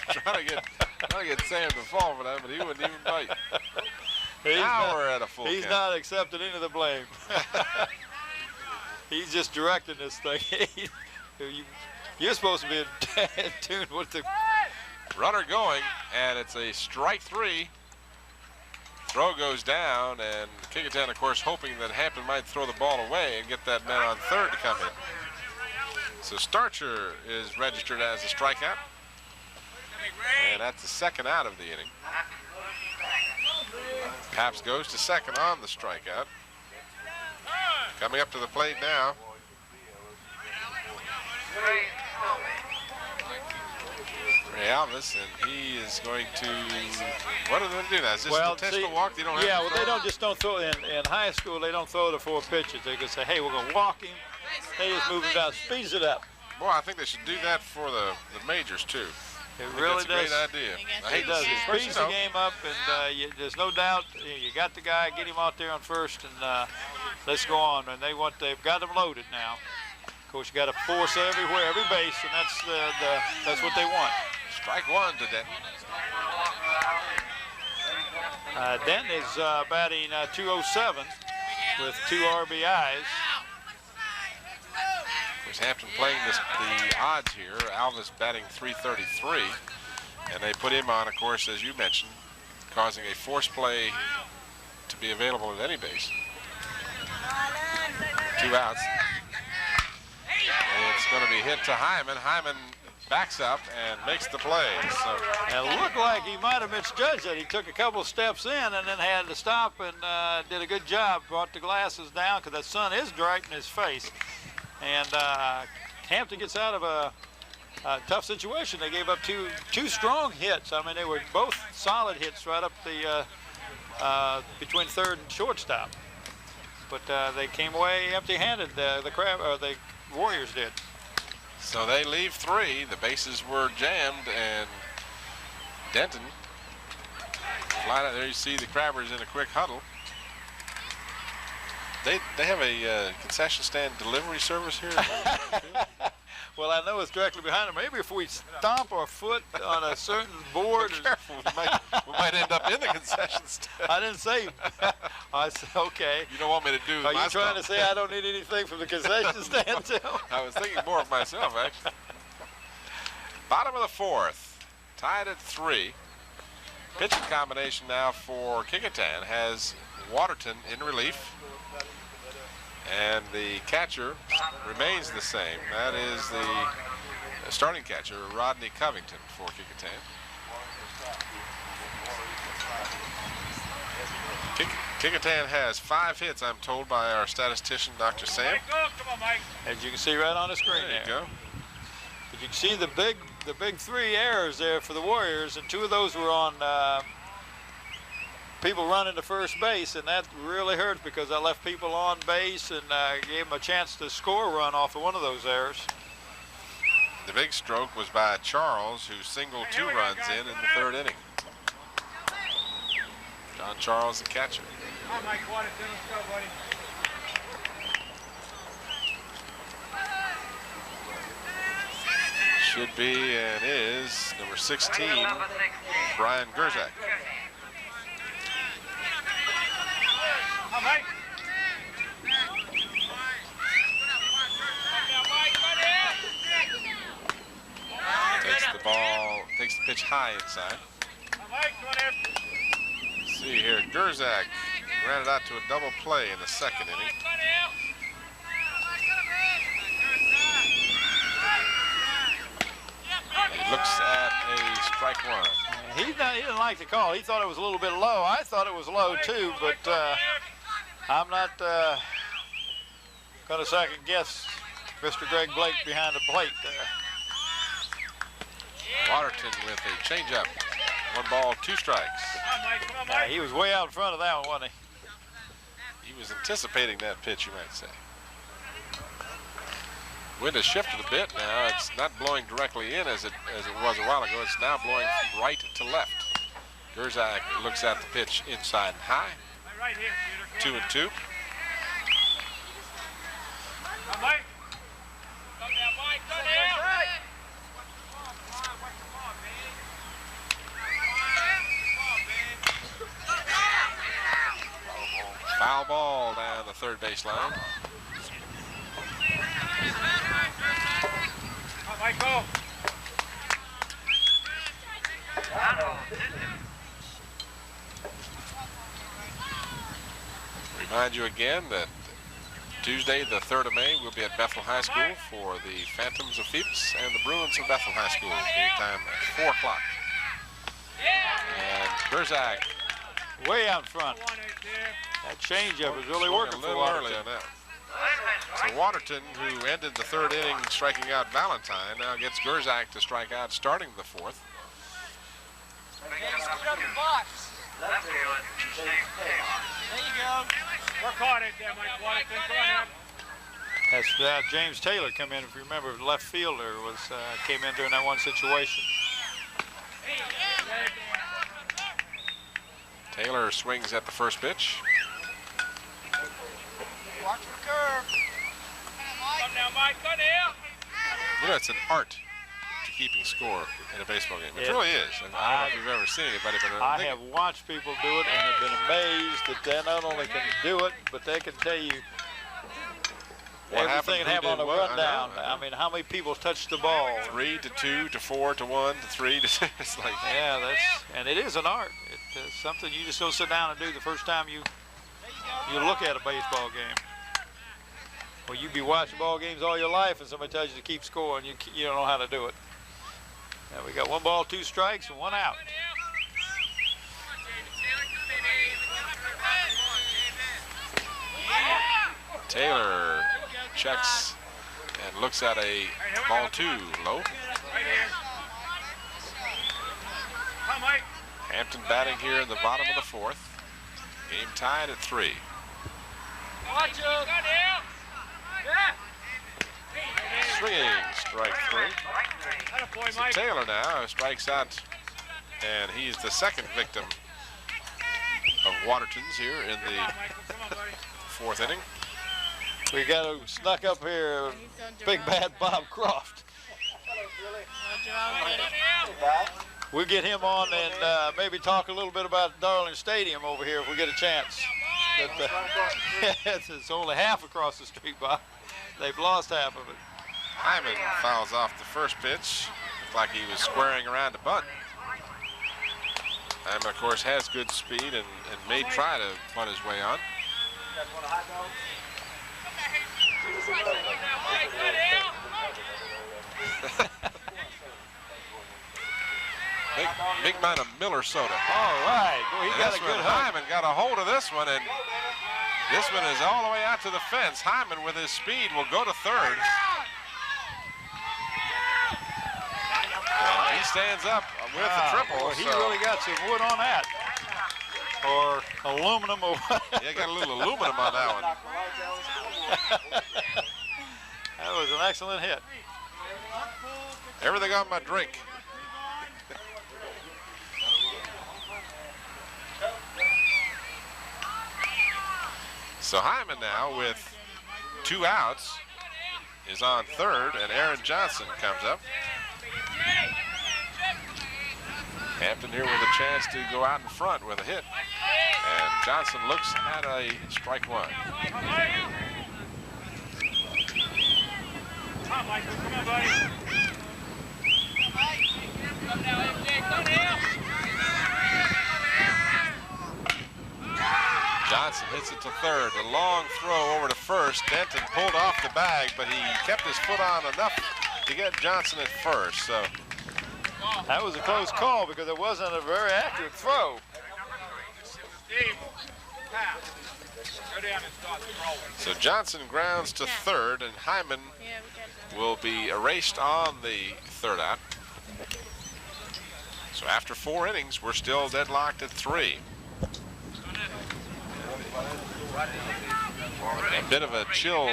trying to get Sam to fall for that, but he wouldn't even bite. Now we're at a full He's count. not accepting any of the blame. He's just directing this thing. You're supposed to be in tune with the Runner going, and it's a strike 3. Throw goes down, and Kecoughtan, of course, hoping that Hampton might throw the ball away and get that man on third to come in. So Starcher is registered as a strikeout, and that's the second out of the inning. Paps goes to second on the strikeout. Coming up to the plate now. Ray Alvis, and he is going to. What are they going to do now? Is this a test walk? They don't have well, they don't throw in high school. They don't throw the 4 pitches. They can say, hey, we're going to walk him. They just move him down, speeds it up. Boy, I think they should do that for the majors too. It really that's does. a great idea. It does. It speeds the game up, and there's no doubt you got the guy. Get him out there on first, and let's go on. And they've got them loaded now. Of course, you got to force everywhere, every base, and that's what they want. Strike 1 to Denton. Denton is batting .207 with 2 RBIs. Hampton playing the odds here. Alvis batting .333, and they put him on, of course, as you mentioned, causing a force play to be available at any base. 2 outs. And it's going to be hit to Hyman. Hyman backs up and makes the play. So it looked like he might have misjudged that. He took a couple steps in and then had to stop and did a good job. Brought the glasses down because that sun is right in his face. And Hampton gets out of a tough situation. They gave up two strong hits. I mean, they were both solid hits right up the between third and shortstop. But they came away empty-handed. The Warriors did. So they leave 3. The bases were jammed, and Denton flat out there. You see the Crabbers in a quick huddle. They have a concession stand delivery service here. Well, I know it's directly behind them. Maybe if we stomp our foot on a certain board. Be careful, we might end up in the concession stand. I didn't say. I said, okay. You don't want me to do Are my you trying stuff. to say I don't need anything from the concession stand, Tim? I was thinking more of myself, actually. Bottom of the 4th, tied at 3. Pitching combination now for Kecoughtan has Waterton in relief. And the catcher remains the same. That is the starting catcher, Rodney Covington, for Kecoughtan. Kecoughtan has 5 hits, I'm told, by our statistician, Dr. Sam. As you can see right on the screen There you go. But you can see the big 3 errors there for the Warriors, and 2 of those were on people running to first base, and that really hurts because I left people on base and gave them a chance to score a run off of one of those errors. The big stroke was by Charles, who singled 2 runs in the 3rd inning. John Charles, the catcher. Come on, Mike, Waterton, let's go, buddy. Should be and is number 16, Brian Gerzak. Takes the pitch high inside. Let's see here, Gerzak ran it out to a double play in the 2nd inning. looks at a strike one. He didn't like the call. He thought it was a little bit low. I thought it was low too, but I'm not going to second guess Mr. Greg Blake behind the plate there. Waterton with a changeup. 1 ball, 2 strikes. He was way out in front of that one, wasn't he? He was anticipating that pitch, you might say. Wind has shifted a bit now. It's not blowing directly in as it was a while ago. It's now blowing from right to left. Gerzak looks at the pitch inside and high. 2-2. Foul ball down the third baseline. Remind you again that Tuesday, the 3rd of May, we'll be at Bethel High School for the Phantoms of Phoebus and the Bruins of Bethel High School. Game time at 4 o'clock. And Gerzak way out in front. That changeup was really working a for little Waterton. early on that. So Waterton, who ended the 3rd inning striking out Valentine, now gets Gerzak to strike out starting the 4th. There you go. Work hard at that, Mike Waterton. Come on now. That's James Taylor come in, if you remember, left fielder was came in during that one situation. Taylor swings at the first pitch. Watch the curve. Come now, Mike. Come now. You know, it's an art to keeping score in a baseball game. It really is. And I don't know if you've ever seen anybody, but I have watched people do it and have been amazed that they not only can do it, but they can tell you everything that happened on the rundown. I mean, how many people touched the ball? 3 to 2 to 4 to 1 to 3 to 6. It's like, yeah, and it is an art. It's something you just don't sit down and do the first time you look at a baseball game. Well, you be watching ball games all your life, and somebody tells you to keep score, and you don't know how to do it. Now we got 1 ball, 2 strikes, and 1 out. Taylor checks and looks at a ball 2 low. Hampton batting here in the bottom of the 4th. Game tied at 3. Swinging, strike 3. So Taylor now strikes out, and he's the 2nd victim of Waterton's here in the 4th inning. We got to snuck up here, big bad Bob Croft. We'll get him on and maybe talk a little bit about Darling Stadium over here if we get a chance. It's only half across the street, Bob. They've lost half of it. Hyman fouls off the first pitch. Looked like he was squaring around the bunt. Hyman, of course, has good speed and may try to bunt his way on. Big man of Miller soda. All right. Well, he got a good hook. Hyman got a hold of this one, and this one is all the way out to the fence. Hyman, with his speed, will go to 3rd. And he stands up with the triple. Boy, he really got some wood on that. Or aluminum. Or yeah, got a little aluminum on that one. That was an excellent hit. Everything on my drink. So Hyman now with 2 outs is on 3rd, and Aaron Johnson comes up. Hampton here with a chance to go out in front with a hit. And Johnson looks at a strike 1. Come on, Michael. Come on, buddy. Come now, MJ. Come now. Johnson hits it to 3rd. A long throw over to 1st. Denton pulled off the bag, but he kept his foot on enough to get Johnson at 1st. So That was a close call because it wasn't a very accurate throw. So Johnson grounds to third, and Hyman will be erased on the third out. So after 4 innings, we're still deadlocked at 3. A bit of a chill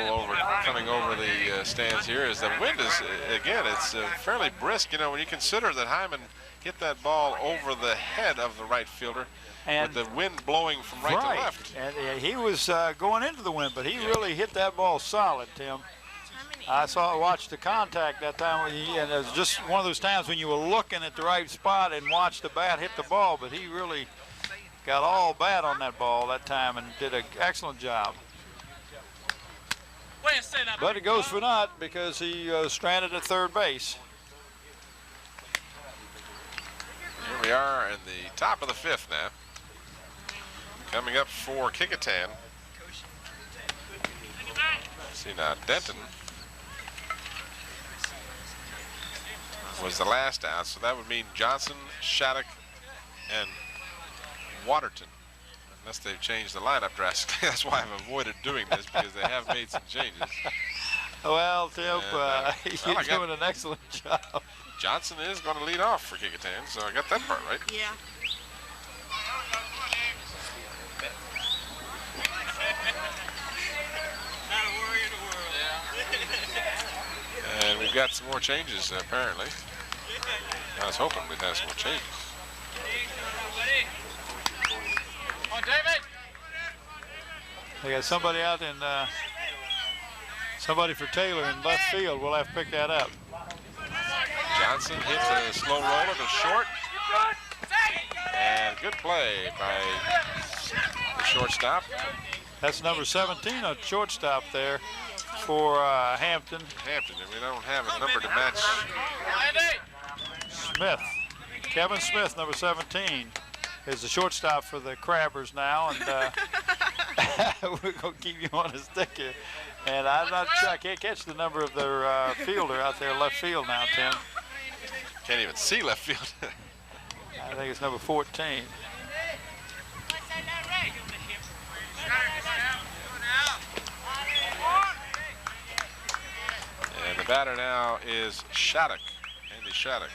coming over the stands here as the wind is, again, it's fairly brisk. You know, when you consider that Hyman hit that ball over the head of the right fielder, and with the wind blowing from right to left. And he was going into the wind, but he really hit that ball solid, Tim. I watched the contact that time, and it was just one of those times when you were looking at the right spot and watched the bat hit the ball, but he really got all bat on that ball that time and did an excellent job. But it goes for naught because he stranded at third base. Here we are in the top of the 5th now. Coming up for Kecoughtan. See now, Denton was the last out, so that would mean Johnson, Shattuck, and Waterton. Unless they've changed the lineup drastically. That's why I've avoided doing this, because they have made some changes. Well, Tim, you're doing an excellent job. Johnson is going to lead off for Kecoughtan, so I got that part right. Yeah. And we've got some more changes, apparently. I was hoping we'd have some more changes. On, David! They got somebody out in, somebody for Taylor in left field. We'll have to pick that up. Johnson hits a slow roller to short. And good play by the shortstop. That's number 17 on shortstop there for Hampton. Hampton, and we don't have a number to match. Smith. Kevin Smith, number 17, is the shortstop for the Crabbers now, and we're going to keep you on the stick here. And I'm not sure, I can't catch the number of their fielder out there left field now, Tim. Can't even see left field. I think it's number 14. And the batter now is Shattuck, Andy Shattuck.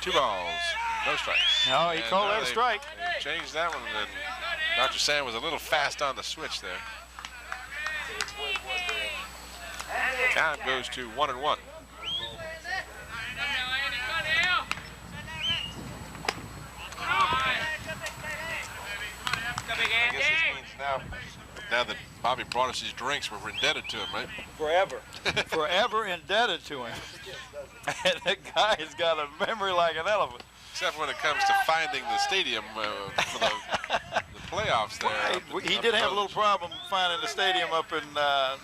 Two balls, no strikes. No, he called that a strike. They changed that one, and Dr. Sam was a little fast on the switch there. Count goes to 1-1. I guess this means now that Bobby brought us his drinks, we're indebted to him, right? Forever. Forever indebted to him. And the guy's got a memory like an elephant. Except when it comes to finding the stadium for the playoffs there. He did have a little problem finding the stadium up in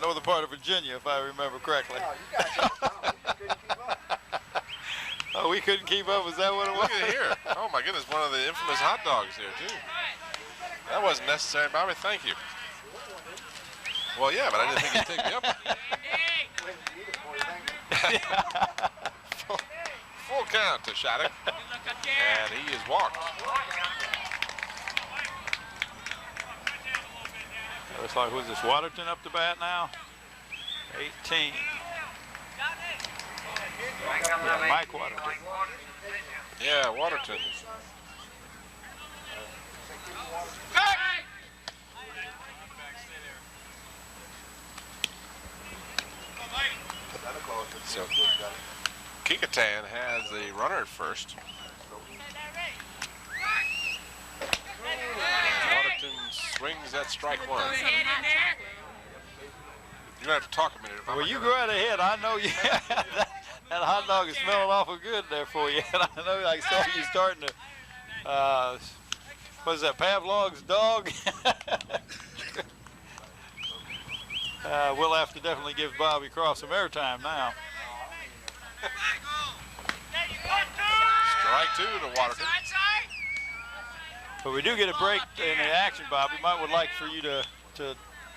northern part of Virginia, if I remember correctly. Oh, we couldn't keep up. Is that what it was? Look at here. Oh, my goodness. One of the infamous hot dogs here, too. That wasn't necessary, Bobby. Thank you. Well, yeah, but I didn't think he'd take me up. Full count to Shattuck. And he is walked. Looks like, who's this, Waterton up to bat now? 18. Yeah, Mike Waterton. Yeah, Waterton. So Kecoughtan has the runner at first. Waterton swings at strike one. You're going to have to talk a minute. Well, you go right ahead. I know you. That hot dog is smelling awful good there for you. And I know I saw you starting to, what is that, Pavlov's dog? We'll have to definitely give Bobby Cross some airtime now. Strike two to Waterton. But we do get a break in the action, Bob. We would like for you to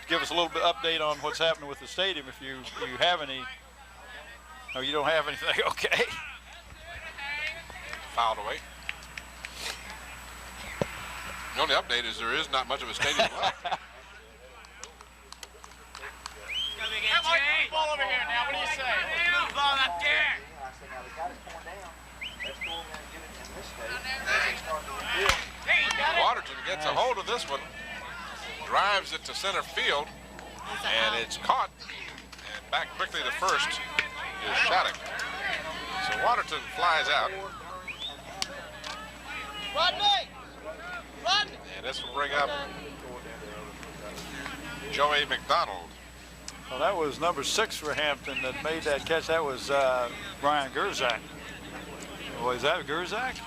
give us a little bit update on what's happening with the stadium if you have any. Oh, you don't have anything? Okay. Fouled away. The only update is there is not much of a stadium left. Ball over here now. What do you say? Move ball up there. Waterton gets a hold of this one, drives it to center field, and it's caught. And back quickly to first is Shattuck. So Waterton flies out. Rodney! Run! And this will bring up Joey McDonald. Well, that was number 6 for Hampton that made that catch. That was Brian Gerzak. Was that Gerzak?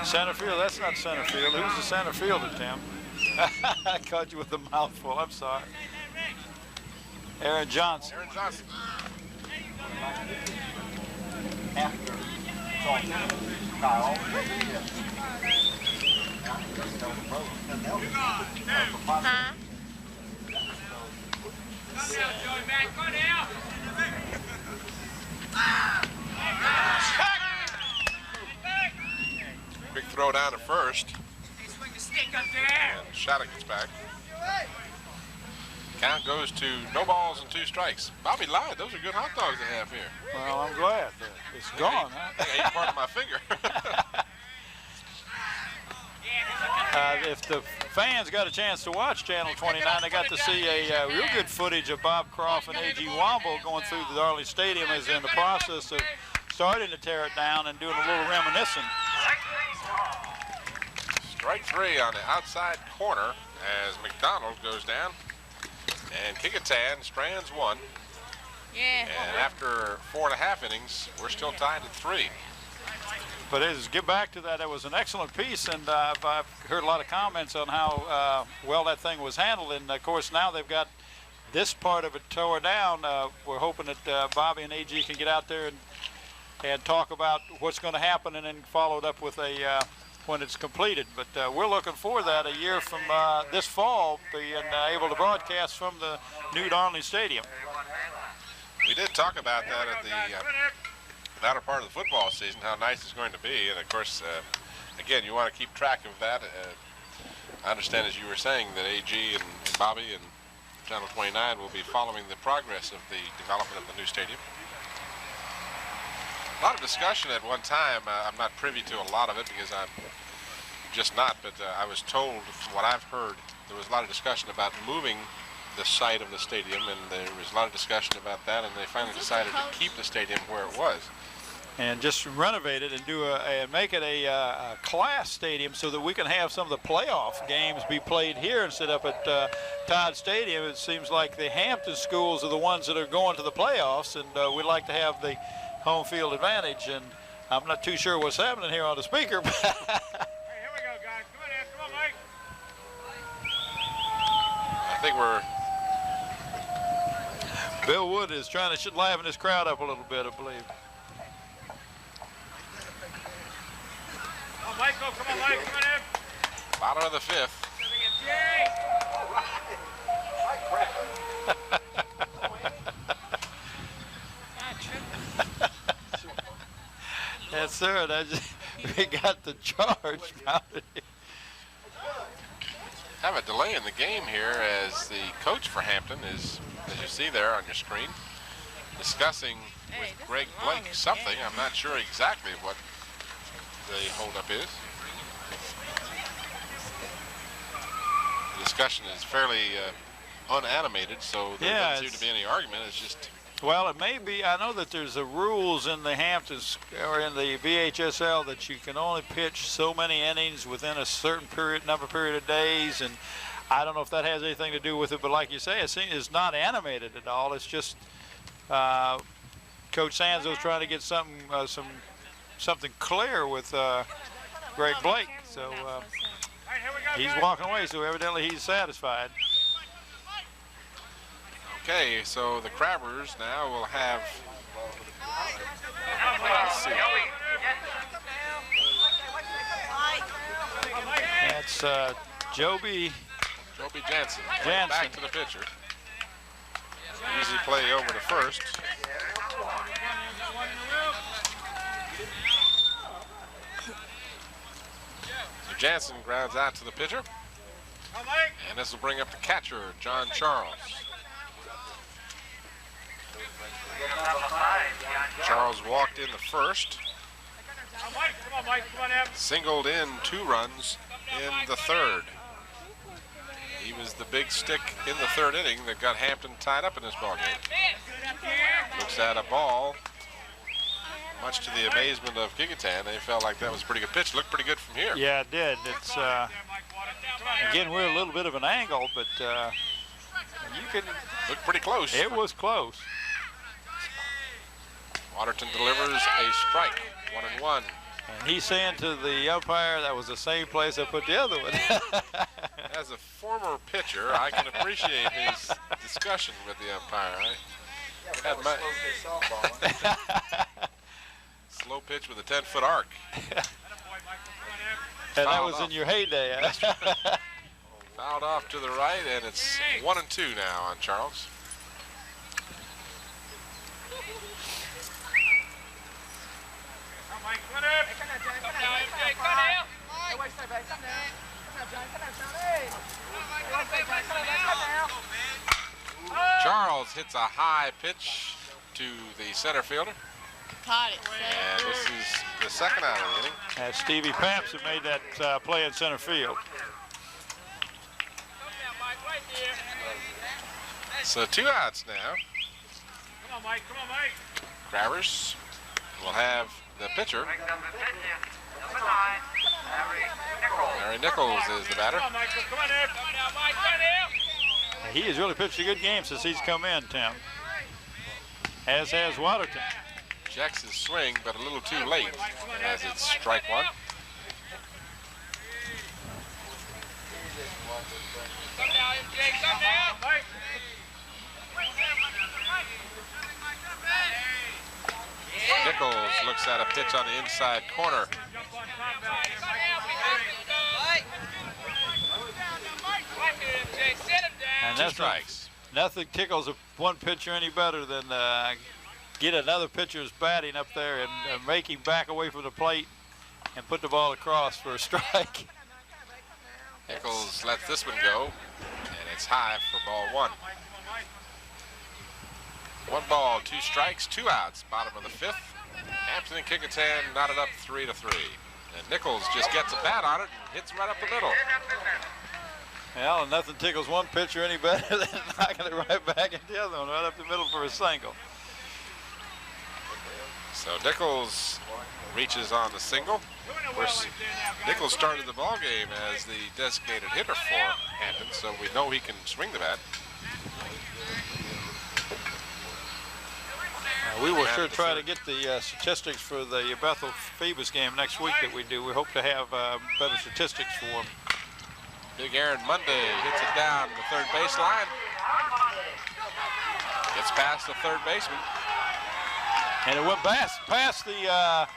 Center field? That's not center field. Who's the center fielder, Tim? I caught you with a mouthful. I'm sorry. Aaron Johnson. Aaron Johnson. Huh? Big throw down to first. Swing the stick up there. And Shattuck gets back. Count goes to no balls and 2 strikes. Bobby lied. Those are good hot dogs they have here. Well, I'm glad. It's gone, huh? I ate part of my finger. If the fans got a chance to watch Channel 29, they got to see a real good footage of Bob Croft and A.G. Womble going through the Darley Stadium as in the process of starting to tear it down and doing a little reminiscing. Strike 3 on the outside corner as McDonald goes down. And Kecoughtan strands 1. Yeah. And after 4.5 innings, we're still tied at 3. But get back to that, it was an excellent piece, and I've heard a lot of comments on how well that thing was handled. And of course, now they've got this part of it tore down. We're hoping that Bobby and AG can get out there and talk about what's going to happen, and then follow it up with a when it's completed. But we're looking for that a year from this fall, being able to broadcast from the new Darley Stadium. We did talk about that at the latter part of the football season, how nice it's going to be. And of course, again, you want to keep track of that. I understand, as you were saying, that AG and Bobby and Channel 29 will be following the progress of the development of the new stadium. A lot of discussion at one time. I'm not privy to a lot of it because I'm just not, but I was told, from what I've heard, there was a lot of discussion about moving the site of the stadium, and there was a lot of discussion about that, and they finally decided to keep the stadium where it was. And just renovate it and and make it a class stadium so that we can have some of the playoff games be played here instead of at Todd Stadium. It seems like the Hampton schools are the ones that are going to the playoffs, and we'd like to have the home field advantage. And I'm not too sure what's happening here on the speaker. But Hey, here we go, guys. Come on, Mike. I think we're... Bill Wood is trying to liven this crowd up a little bit, I believe. Come on, Michael. Come on, Mike. Come on in. Bottom of the 5th. Yes, sir. We got the charge mounted. Have a delay in the game here as the coach for Hampton is, as you see there on your screen, discussing with Greg Blake something. I'm not sure exactly what the holdup is. The discussion is fairly unanimated, so there doesn't seem to be any argument. It's just... Well, it may be. I know that there's the rules in the Hamptons or in the VHSL that you can only pitch so many innings within a certain period of days, and I don't know if that has anything to do with it. But like you say, it's not animated at all. It's just Coach Sanzo's trying to get something clear with Greg Blake. So he's walking away. So evidently he's satisfied. Okay, so the Crabbers now will have, let's see. It's Joby Jansen. Jansen. Back to the pitcher. Easy play over to first. So Jansen grounds out to the pitcher. And this will bring up the catcher, John Charles. Charles walked in the first. Singled in 2 runs in the third. He was the big stick in the third inning that got Hampton tied up in this ballgame. Looks at a ball. Much to the amazement of Kecoughtan, they felt like that was a pretty good pitch. Looked pretty good from here. Yeah, it did. It's again, we're a little bit of an angle, but you can look pretty close. It was close. Waterton delivers a strike, 1-1. And he's saying to the umpire, that was the same place I put the other one. As a former pitcher, I can appreciate his discussion with the umpire. I had my slow pitch with a 10-foot arc. And that was in your heyday. Huh? Fouled off to the right, and it's 1-2 now on Charles. Charles hits a high pitch to the center fielder. Caught it. And this is the second out of the inning. As Stevie Pampson made that play in center field. So 2 outs now. Come on, Mike. Come on, Mike. Crabbers will have the pitcher. Larry Nichols is the batter. Come on, Michael. Come on, Ed. Come on now, Mike. Come on now. He has really pitched a good game since he's come in, Tim. As has Waterton. Checks his swing, but a little too late as it's strike 1. Come now, MJ. Come now. Mike. Nichols looks at a pitch on the inside corner. And 2 strikes. Nothing tickles one pitcher any better than get another pitcher's batting up there and make him back away from the plate and put the ball across for a strike. Nichols lets this one go, and it's high for ball 1. 1 ball, 2 strikes, 2 outs, bottom of the 5th. Hampton and Kecoughtan knotted up 3-3. And Nichols just gets a bat on it and hits right up the middle. Well, and nothing tickles one pitcher any better than knocking it right back into the other one, right up the middle for a single. So Nichols reaches on the single. Of course, Nichols started the ball game as the designated hitter for Hampton, so we know he can swing the bat. We will sure try to get the statistics for the Bethel Phoebus game next week that we do. We hope to have better statistics for them. Big Aaron Monday hits it down the third baseline. Gets past the third baseman. And it went past the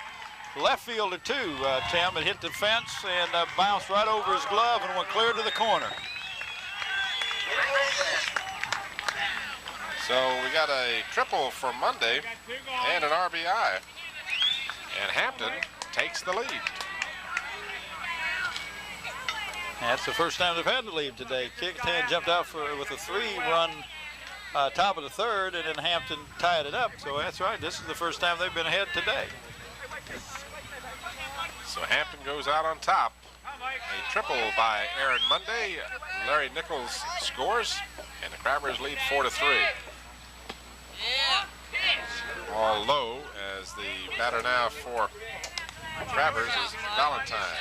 left fielder too, Tim. It hit the fence and bounced right over his glove and went clear to the corner. So we got a triple for Monday and an RBI. And Hampton takes the lead. That's the first time they've had the lead today. Kecoughtan jumped out with a 3-run top of the third, and then Hampton tied it up. So that's right, this is the first time they've been ahead today. So Hampton goes out on top. A triple by Aaron Monday. Larry Nichols scores, and the Crabbers lead 4-3. All low as the batter now for Crabbers is Valentine.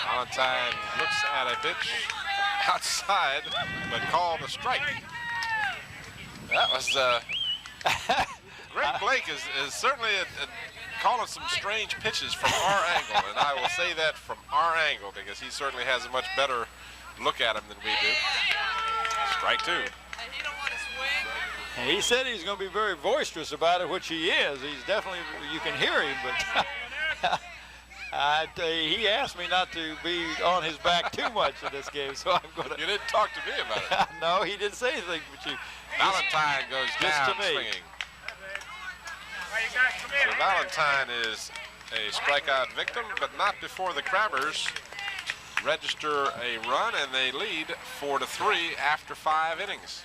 Valentine looks at a pitch outside, but called a strike. That was Greg Blake is certainly calling some strange pitches from our angle, and I will say that from our angle because he certainly has a much better look at him than we do. Strike 2. And he said he's going to be very boisterous about it, which he is. He's definitely, you can hear him, but he asked me not to be on his back too much in this game, so I'm going to. You didn't talk to me about it. No, he didn't say anything, but you. Valentine goes just down to me. swinging. So Valentine is a strikeout victim, but not before the Crabbers register a run, and they lead 4-3 after 5 innings.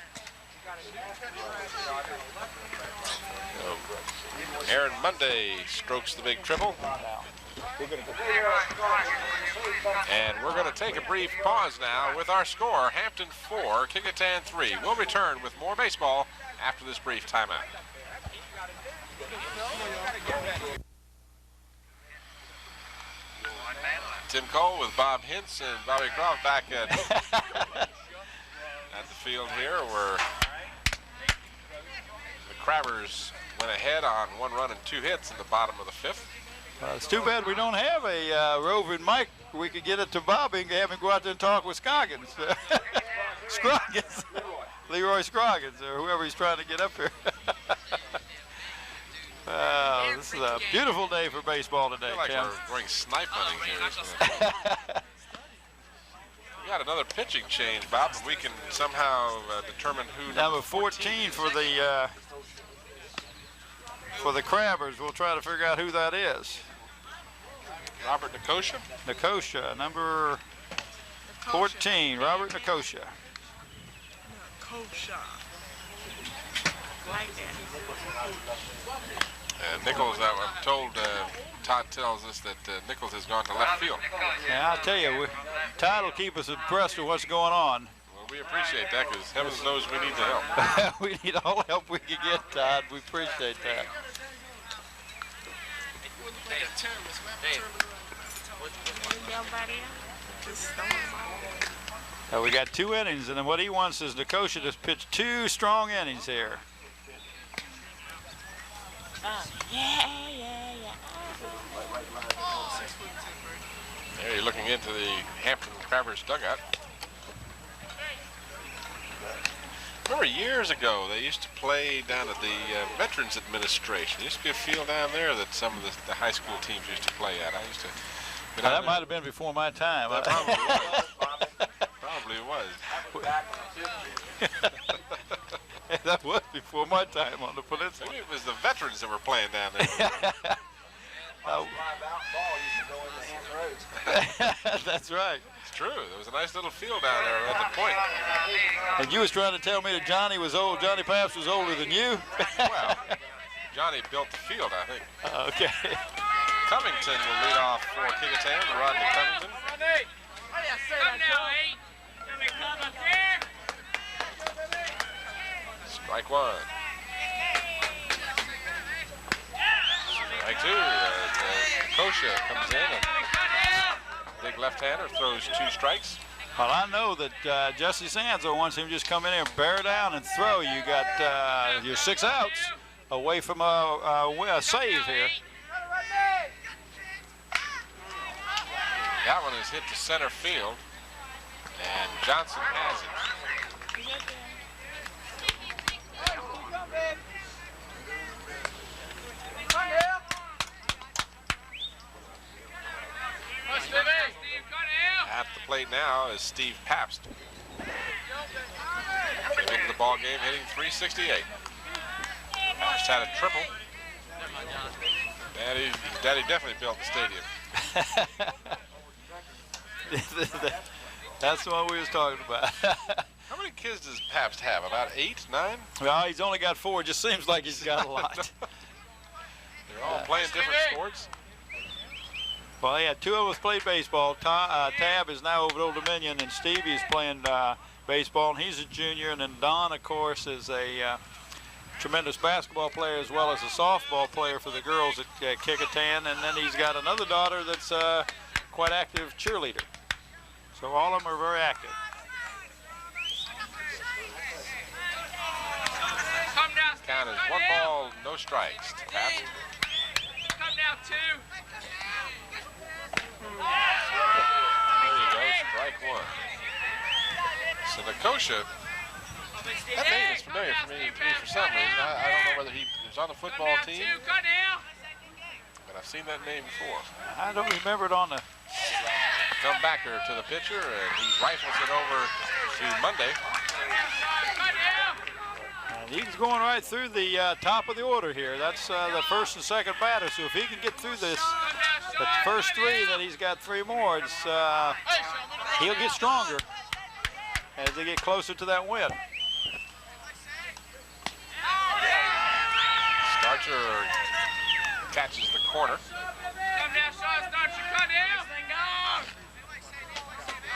So Aaron Monday strokes the big triple. And we're going to take a brief pause now with our score, Hampton 4, Kecoughtan 3. We'll return with more baseball after this brief timeout. Tim Cole with Bob Hintz and Bobby Croft back at the field here, where the Crabbers went ahead on 1 run and 2 hits in the bottom of the 5th. It's too bad we don't have a roving mic. We could get it to Bobby and have him go out there and talk with Scoggins. Scroggins. Leroy Scroggins, or whoever he's trying to get up here. This is a beautiful day for baseball today, I feel like Ken. we're going snipe hunting here. We got another pitching change, Bob, and we can somehow determine who Number 14 for the Crabbers. We'll try to figure out who that is. Robert Nicosia. Nicosia, number 14, Robert Nicosia. Like that. And Nichols, I'm told, Todd tells us that Nichols has gone to left field. Yeah, I'll tell you, Todd will keep us abreast of what's going on. Well, we appreciate that, because heavens knows we need the help. We need all the help we can get, Todd. We appreciate that. We got 2 innings, and then what he wants is Nicosia to pitch 2 strong innings here. Yeah. There you're looking into the Hampton Crabbers dugout. Remember years ago, they used to play down at the Veterans Administration. There used to be a field down there that some of the high school teams used to play at. I used to. That might have been before my time. That probably was. Probably was. That was before my time on the peninsula. Maybe it was the veterans that were playing down there. That's right. It's true. There was a nice little field down there at the point. And you was trying to tell me that Johnny Paps was older than you? Well, Johnny built the field, I think. Okay. Covington will lead off for Kecoughtan, Rodney Covington. Come now, 8. Come here, come up there. Strike 1. Strike 2. Nicosia comes in, and big left-hander throws 2 strikes. Well, I know that Jesse Sanzo wants him to just come in here and bear down and throw. You got your 6 outs away from a save here. That one is hit to center field, and Johnson has it. At the plate now is Steve Pabst. Came into the ball game hitting .368. Pabst had a triple. Daddy definitely built the stadium. That's the one we was talking about. How many kids does Pabst have? About 8, 9? Well, he's only got 4. It just seems like he's got a lot. They're all playing different sports. Well, yeah, 2 of us played baseball. Tab is now over at Old Dominion, and Stevie is playing baseball, and he's a junior. And then Don, of course, is a tremendous basketball player as well as a softball player for the girls at Kecoughtan. And then he's got another daughter that's quite active cheerleader. So all of them are very active. Count is 1 ball, no strikes to Pabst. Come now, 2. There you go, strike 1. So Nicosia That name is familiar for me for some reason. I don't know whether he was on the football team, but I've seen that name before. I don't remember it on the. Comebacker to the pitcher, and he rifles it over to Monday. And he's going right through the top of the order here. That's the first and second batter. So if he can get through this, the first three, then he's got three more. It's, he'll get stronger as they get closer to that win. Starcher catches the corner.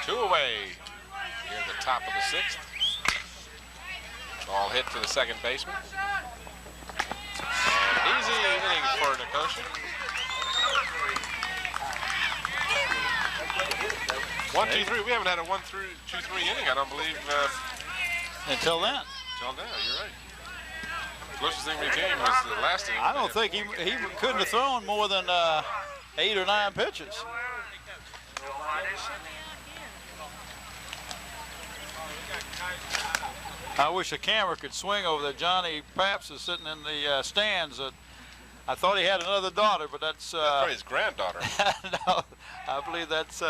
2 away here at the top of the 6th. Ball hit to the second baseman. And easy inning for Kecoughtan. 1-2-3. We haven't had a 1-2-3 inning, I don't believe. Until then. Until now, you're right. Closest thing we came was the last inning. I don't think he couldn't have thrown more than 8 or 9 pitches. I wish the camera could swing over there. Johnny Paps is sitting in the stands. I thought he had another daughter, but that's probably his granddaughter. No, I believe that's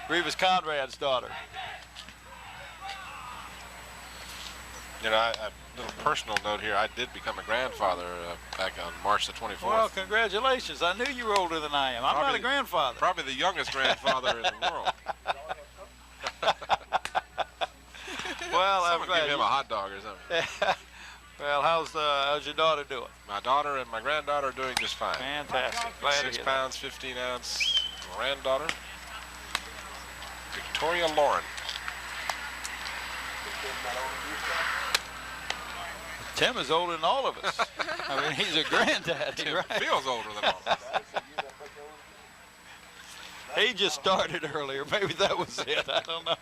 Revis Conrad's daughter. You know, a little personal note here. I did become a grandfather back on March the 24th. Well, congratulations. I knew you were older than I am. I'm not a grandfather. Probably the youngest grandfather in the world. Well, Someone I'm glad. give him a hot dog or something. Well, how's your daughter doing? My daughter and my granddaughter are doing just fine. Fantastic. Glad to 6 hear pounds, 15 ounce granddaughter, Victoria Lauren. Tim is older than all of us. I mean, he's a granddad. Tim Right? feels older than all of us. He just started earlier. Maybe that was it. I don't know.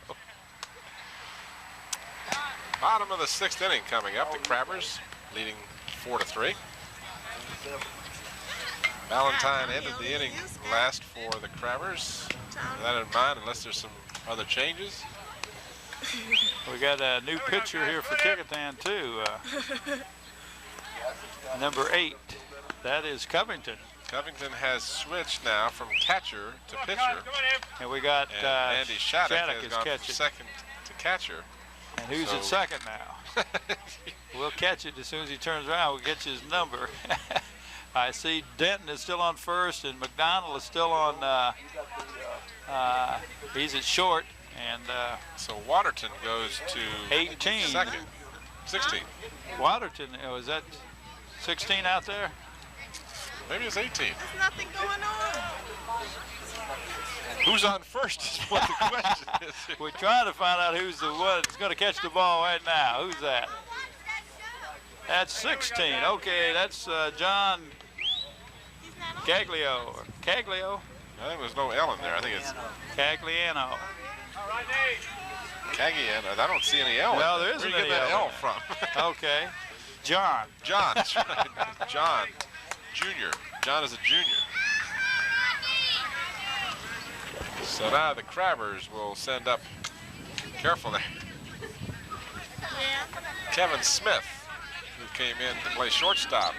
Bottom of the 6th inning coming up. The Crabbers leading 4-3. Valentine ended the inning last for the Crabbers. With that in mind, unless there's some other changes. We got a new pitcher here for Kecoughtan too. Number 8. That is Covington. Covington has switched now from catcher to pitcher. And we got And Andy Shattuck has is gone from catching. second to catcher. And who's So- at second now? We'll catch it as soon as he turns around. We'll get you his number. I see Denton is still on first, and McDonald is still on. He's at short, and So Waterton goes to 18. second. 16. Waterton. Oh, is that 16 out there? Maybe it's 18. There's nothing going on. Who's on first is what the question is. We're trying to find out who's the one that's going to catch the ball right now. Who's that? That's 16. Okay, that's John Caglio. Or Caglio? I think there's no L in there. I think it's Cagliano. Cagian. I don't see any L. No, in there isn't Where do you any get that L L in from? Okay. John. John. That's right. John Jr. John is a junior. So now the Crabbers will send up, careful there, Kevin Smith, who came in to play shortstop.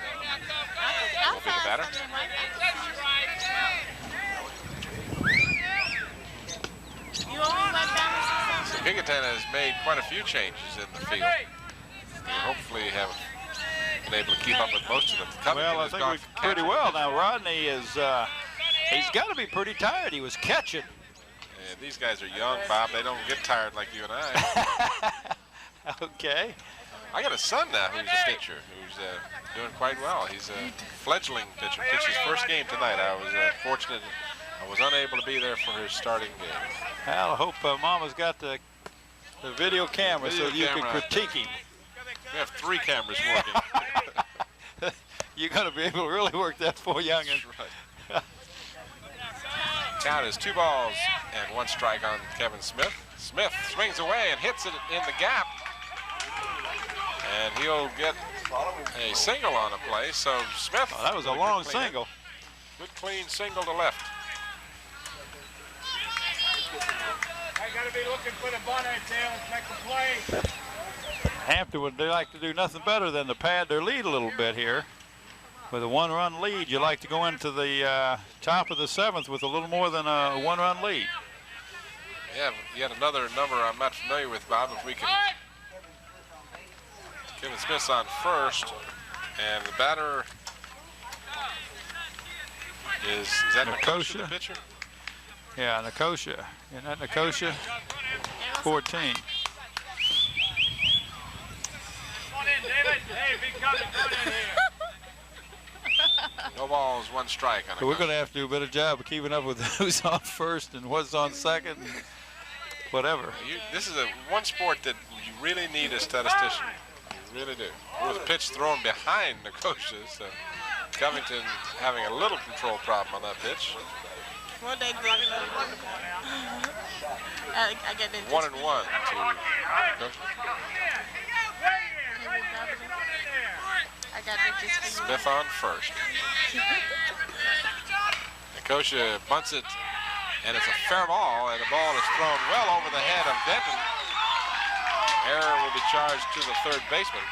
Will be the batter. So Kecoughtan has made quite a few changes in the field. We hopefully have been able to keep up with most of them. Covington Well, I has think gone we're from pretty catcher. well now. Rodney is, he's got to be pretty tired. He was catching. And these guys are young, Bob. They don't get tired like you and I. Okay. I got a son now who's a pitcher, who's doing quite well. He's a fledgling pitcher. Pitched his first game tonight. I was fortunate. I was unable to be there for his starting game. Well, I hope Mama's got the video camera Video so you can camera. critique him. We have 3 cameras working. You're going to be able to really work that for youngin. That's right. Count is 2 balls and 1 strike on Kevin Smith. Smith swings away and hits it in the gap. And he'll get a single on a play. So Smith. Oh, that was a long single. Good clean single to left. I gotta be looking for the bunny tail to make the play. Hampton would like to do nothing better than to pad their lead a little bit here. With a 1-run lead, you like to go into the top of the 7th with a little more than a 1-run lead. Yeah, yet another number I'm not familiar with, Bob. If we can. Kevin Smith's on first, and the batter is that Kecoughtan, the pitcher? Yeah, Kecoughtan. Isn't that Kecoughtan? 14. No balls, 1 strike on So we're going to have to do a better job of keeping up with who's on first and what's on second and whatever. This is one sport that you really need a statistician. You really do. There was a pitch thrown behind Kecoughtan, so Covington having a little control problem on that pitch. What they do? I get it. 1-1 to Kecoughtan. I got it just Smith on first. Kecoughtan bunts it, and it's a fair ball, and the ball is thrown well over the head of Denton. Error will be charged to the third baseman.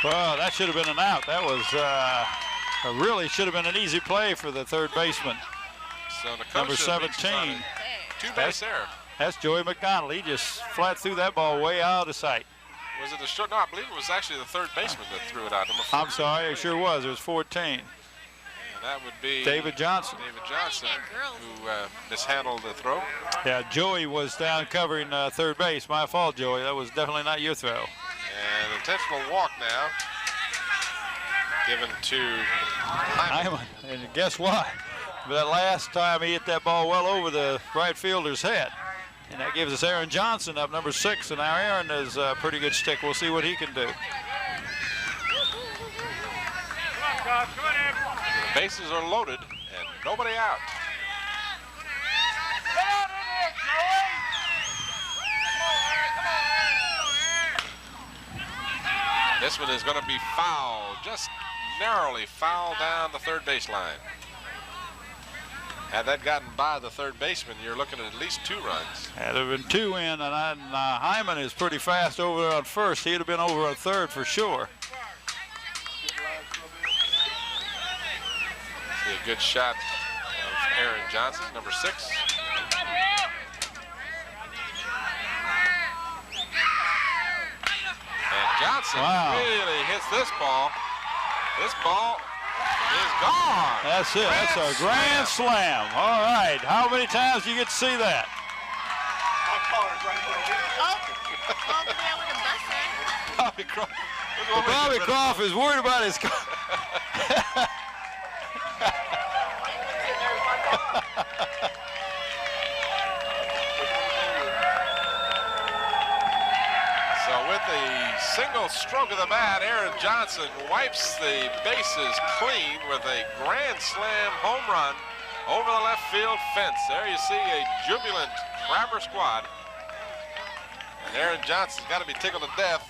Well, that should have been an out. That was really should have been an easy play for the third baseman. So Number 17. 2-base error. That's Joey McDonald. He just flat threw that ball way out of sight. Was it the short? No, I believe it was actually the third baseman that threw it out. Number 4. I'm sorry, it sure was. It was 14. And that would be David Johnson. David Johnson, who mishandled the throw. Yeah, Joey was down covering third base. My fault, Joey. That was definitely not your throw. And intentional walk now given to Hyman. And guess what? That last time he hit that ball well over the right fielder's head. And that gives us Aaron Johnson up, number 6. And now Aaron is a pretty good stick. We'll see what he can do. The bases are loaded and nobody out. This one is going to be foul, just narrowly foul down the third baseline. Had that gotten by the third baseman, you're looking at least 2 runs. Had there been 2 in, and Hyman is pretty fast over on first. He'd have been over on third for sure. See a good shot of Aaron Johnson, number 6. And Johnson really hits this ball. This ball is gone. That's it. That's a grand slam. All right. How many times do you get to see that? Bobby Croft. Well, Bobby Croft is worried about his car. So with a single stroke of the bat, Aaron Johnson wipes the bases clean with a grand slam home run over the left field fence. There you see a jubilant Crabber squad. And Aaron Johnson's got to be tickled to death.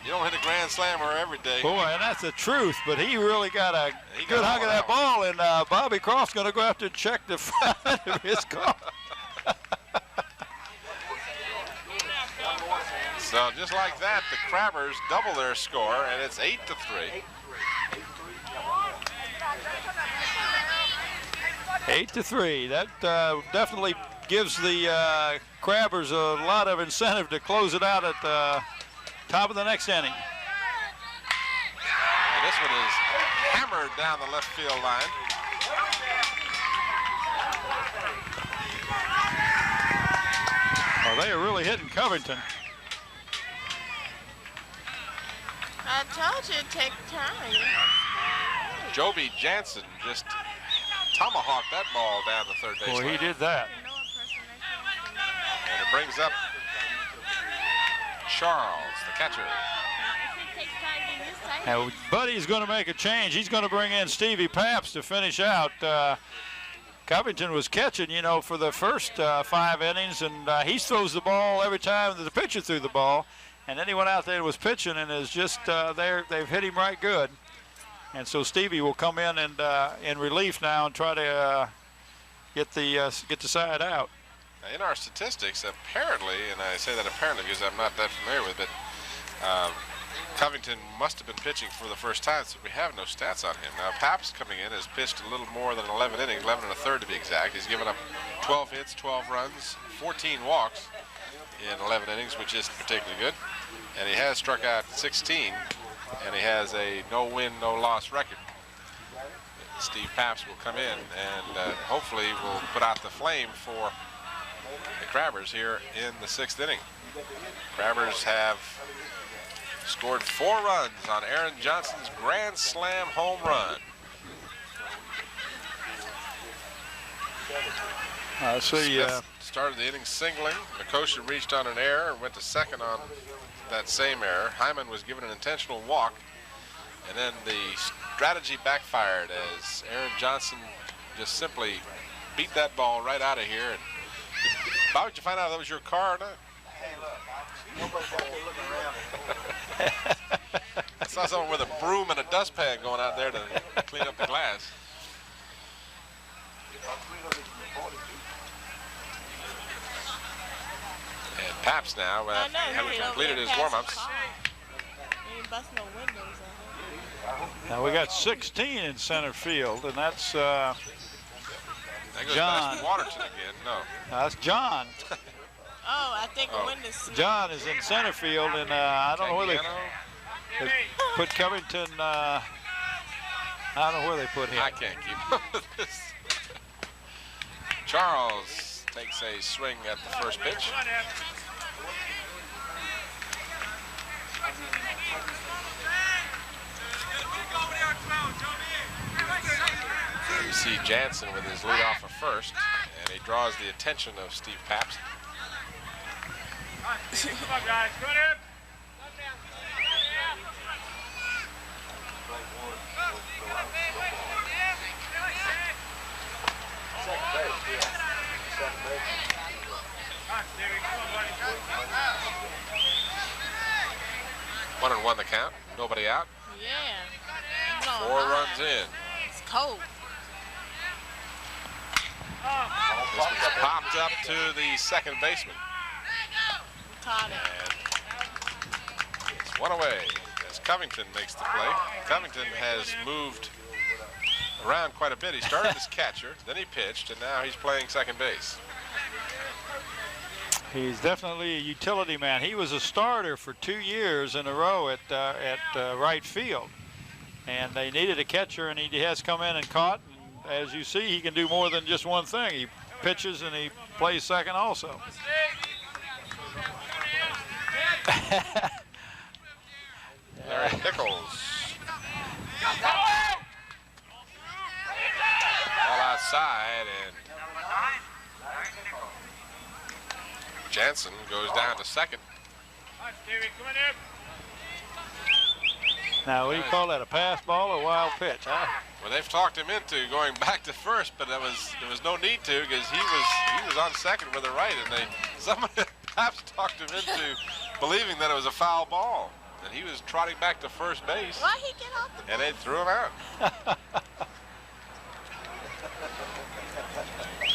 You don't hit a grand slammer every day. Boy, and that's the truth, but he really got a good hug of that ball, and Bobby Croft's going to go after and check the front of his car. So just like that, the Crabbers double their score, and it's 8-3. 8-3. That definitely gives the Crabbers a lot of incentive to close it out at the top of the next inning. And this one is hammered down the left field line. Well, they are really hitting Covington. I told you to take time. Joby Jansen just tomahawked that ball down the third base Boy, line. he did that. And it brings up Charles, the catcher. Now, Buddy's going to make a change. He's going to bring in Stevie Paps to finish out. Covington was catching, you know, for the first 5 innings, and he throws the ball every time that the pitcher threw the ball. And then he went out there and was pitching, and is just there. They've hit him right good. And so Stevie will come in and in relief now and try to get the side out. Now, in our statistics, apparently, and I say that apparently because I'm not that familiar with it, Covington must have been pitching for the first time, so we have no stats on him. Now, Paps coming in has pitched a little more than 11 innings, 11 1/3 to be exact. He's given up 12 hits, 12 runs, 14 walks in 11 innings, which isn't particularly good. And he has struck out 16, and he has a no-win, no-loss record. Steve Paps will come in and hopefully will put out the flame for the Crabbers here in the 6th inning. Crabbers have scored 4 runs on Aaron Johnson's grand slam home run. Started the inning singling. Makosha reached on an error and went to second on that same error. Hyman was given an intentional walk, and then the strategy backfired as Aaron Johnson just simply beat that ball right out of here. And how did you find out that was your car or not? Hey, look, nobody's out there looking around. I saw someone with a broom and a dustpan going out there to clean up the glass. And Paps now, having completed his warm-ups. Now we got 16 in center field, and that's That goes John. past Waterton again. No. that's John. Oh, I think the wind is. John is in center field, and I don't know where they put Covington. I don't know where they put him. I can't keep up with this. Charles takes a swing at the first pitch. You see Jansen with his lead off of first, and he draws the attention of Steve Paps. Come on, guys. Go ahead. One and one the count. Nobody out. Yeah. 4 runs in. It's cold. This one's popped up to the second baseman. Caught it. And it's one away as Covington makes the play. Covington has moved around quite a bit. He started as catcher, then he pitched, and now he's playing second base. He's definitely a utility man. He was a starter for 2 years in a row at right field, and they needed a catcher, and he has come in and caught. And as you see, he can do more than just one thing. He pitches and he plays second also. Larry Nichols. All outside, and Jansen goes down to second. Now, what do you call that, a pass ball or wild pitch? Huh? Well, they've talked him into going back to first, but there was no need to because he was on second with a right, and somebody perhaps talked him into believing that it was a foul ball, and he was trotting back to first base. Why he get off the And they threw him out.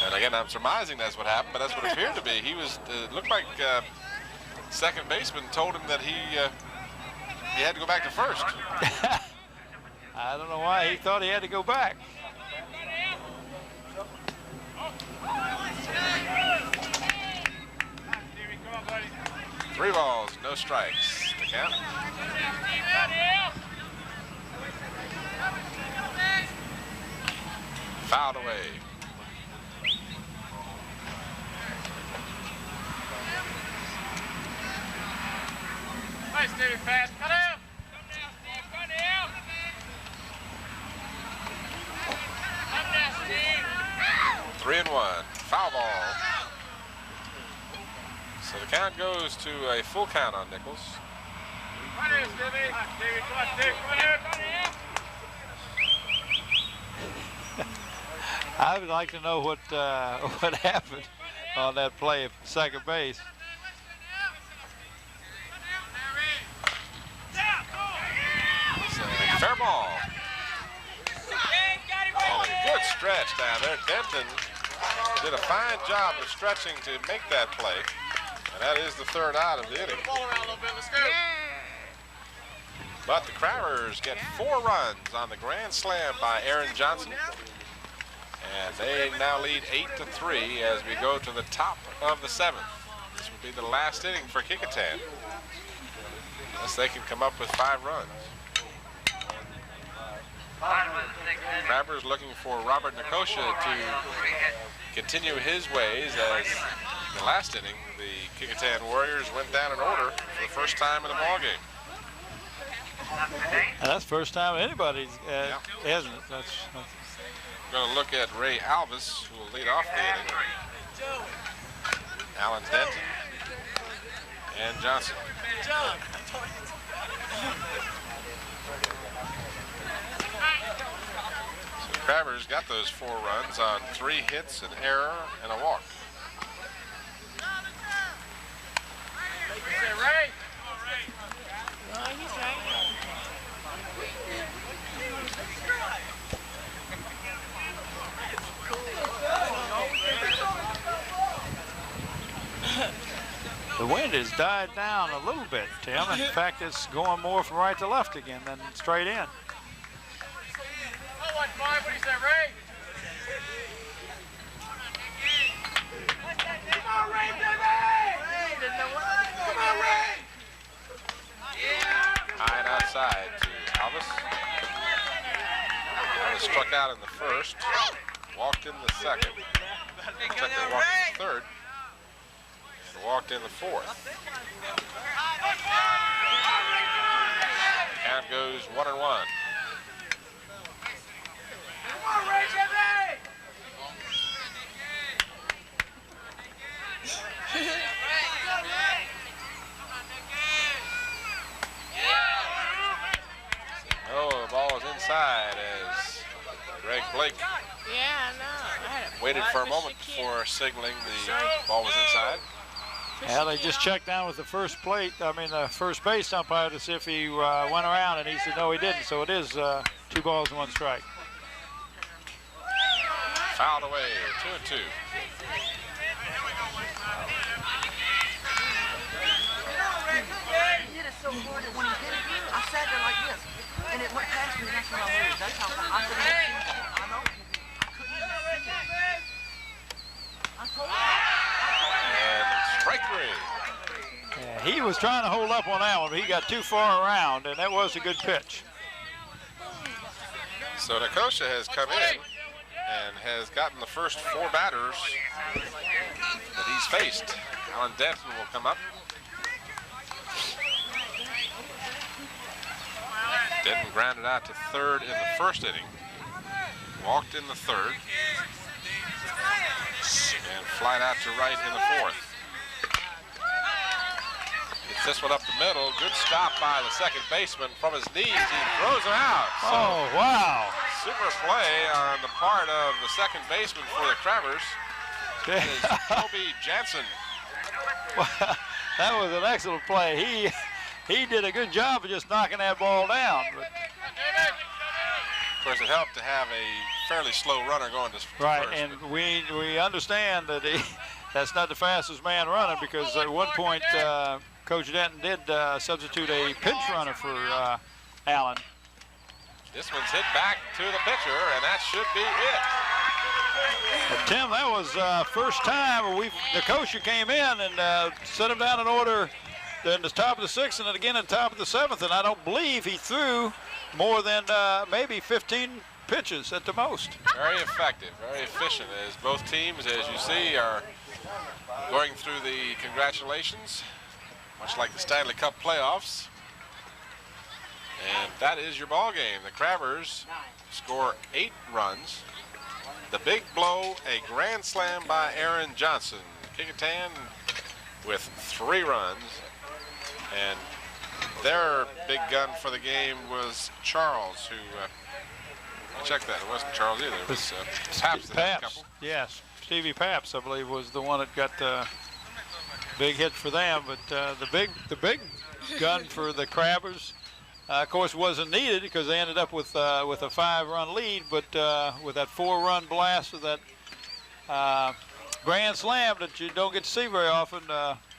And again, I'm surmising that's what happened, but that's what it appeared to be. He was looked like second baseman told him that he had to go back to first. I don't know why he thought he had to go back. Three balls, no strikes. The count. Fouled away. Nice, Stevie, fast. Cut out. Come down, Steve. Cut out. Come down, Steve. 3-1. Foul ball. So the count goes to a full count on Nichols. Come here, Stevie. Come on, Stevie. Come on, Steve. Come here. I would like to know what happened on that play at second base. Fair ball. Oh, good stretch down there. Denton did a fine job of stretching to make that play. And that is the third out of the inning. But the Crabbers get 4 runs on the grand slam by Aaron Johnson. And they now lead 8-3 as we go to the top of the 7th. This will be the last inning for Kecoughtan, unless they can come up with 5 runs. Crabbers looking for Robert Kecoughtan to continue his ways, as the last inning, the Kecoughtan Warriors went down in order for the first time in the ballgame. And that's the first time anybody's, hasn't it? That's We're going to look at Ray Alvis, who will lead off the inning. Alan Denton and Johnson. So the Crabbers got those 4 runs on 3 hits, an error, and a walk. Oh, he's right. the wind has died down a little bit, Tim. In fact, it's going more from right to left again than straight in. What do you say, Ray? Come on, Ray, baby! Come on, Ray! High and outside to Alvis. Alvis struck out in the first, walked in the second, second walked in the third, and walked in the fourth. Count goes 1-1. Come on, Ray, baby! Oh, the ball is inside as Greg Blake Yeah, I know. I had a waited for a but moment she can't. before signaling the ball was inside. Yeah, they just checked down with the first first base umpire to see if he went around, and he said no, he didn't. So it is 2 balls and 1 strike. Fouled away, 2-2. He hit it so hard that when he hit it, I sat there like this, and it went past me. That's when I moved. That's how I couldn't even see it. I know. I couldn't even see it. I told you. And strike 3. Yeah, he was trying to hold up on that one, but he got too far around, and that was a good pitch. So Kecoughtan has come in and has gotten the first 4 batters that he's faced. Alan Denton will come up. Denton grounded out to third in the first inning, walked in the third, and flied out to right in the fourth. Gets this one up the middle. Good stop by the second baseman from his knees. He throws him out. So Oh, wow. super play on the part of the second baseman for the Crabbers is Toby Jansen. That was an excellent play. He did a good job of just knocking that ball down. But, Of course, it helped to have a fairly slow runner going to right, first. and we understand that that's not the fastest man running, because at one point Coach Denton did substitute a pinch runner for Allen. This one's hit back to the pitcher, and that should be it. But Tim, that was first time Kecoughtan came in and set him down in order in the top of the 6th and then again at the top of the 7th, and I don't believe he threw more than maybe 15 pitches at the most. Very effective, very efficient, as both teams, as you see, are going through the congratulations, much like the Stanley Cup playoffs. And that is your ball game. The Crabbers score 8 runs. The big blow, a grand slam by Aaron Johnson. Kecoughtan with 3 runs. And their big gun for the game was Charles, who, I checked that, it wasn't Charles either, it was Paps that had a couple. Yes, Stevie Paps, I believe, was the one that got the big hit for them. But the big gun for the Crabbers, of course, wasn't needed because they ended up with a 5-run lead. But with that 4-run blast of that grand slam that you don't get to see very often.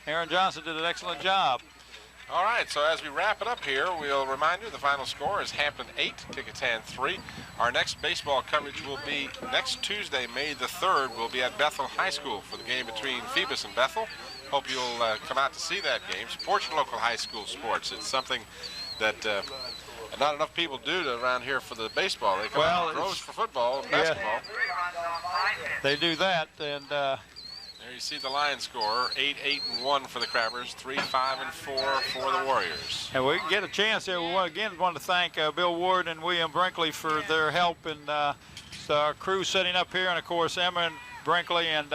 Aaron Johnson did an excellent job. All right, so as we wrap it up here, we'll remind you the final score is Hampton 8, Kecoughtan 3. Our next baseball coverage will be next Tuesday, May the 3rd. We'll be at Bethel High School for the game between Phoebus and Bethel. Hope you'll come out to see that game. Support your local high school sports. It's something that not enough people do around here for the baseball. They come out in droves for football and basketball. They do that, and there you see the line score, 8-8-1 for the Crabbers, 3-5-4 for the Warriors. And we get a chance here. We want to thank Bill Ward and William Brinkley for their help in our crew setting up here, and of course Emma and Brinkley and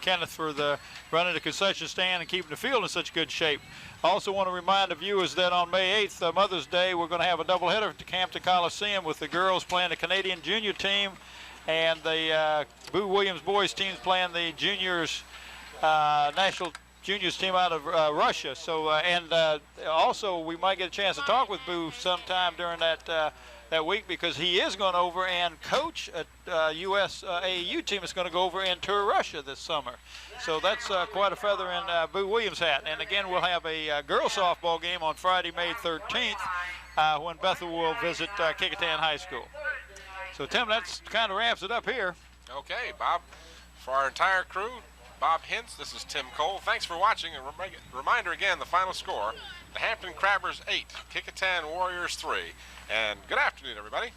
Kenneth for running the concession stand and keeping the field in such good shape. I also want to remind the viewers that on May 8th, Mother's Day, we're going to have a doubleheader at the Hampton Coliseum with the girls playing the Canadian junior team and the Boo Williams boys teams playing the juniors, national juniors team out of Russia. So also we might get a chance to talk with Boo sometime during that week, because he is going over and coach a U.S. AAU team that's going to go over and tour Russia this summer. So that's quite a feather in Boo Williams' hat. And again, we'll have a girls softball game on Friday, May 13th, when Bethel will visit Kecoughtan High School. So Tim, that's kind of wraps it up here. Okay, Bob. For our entire crew, Bob Hintz, this is Tim Cole. Thanks for watching. And reminder again, the final score, the Hampton Crabbers 8, Kecoughtan Warriors 3. And good afternoon, everybody.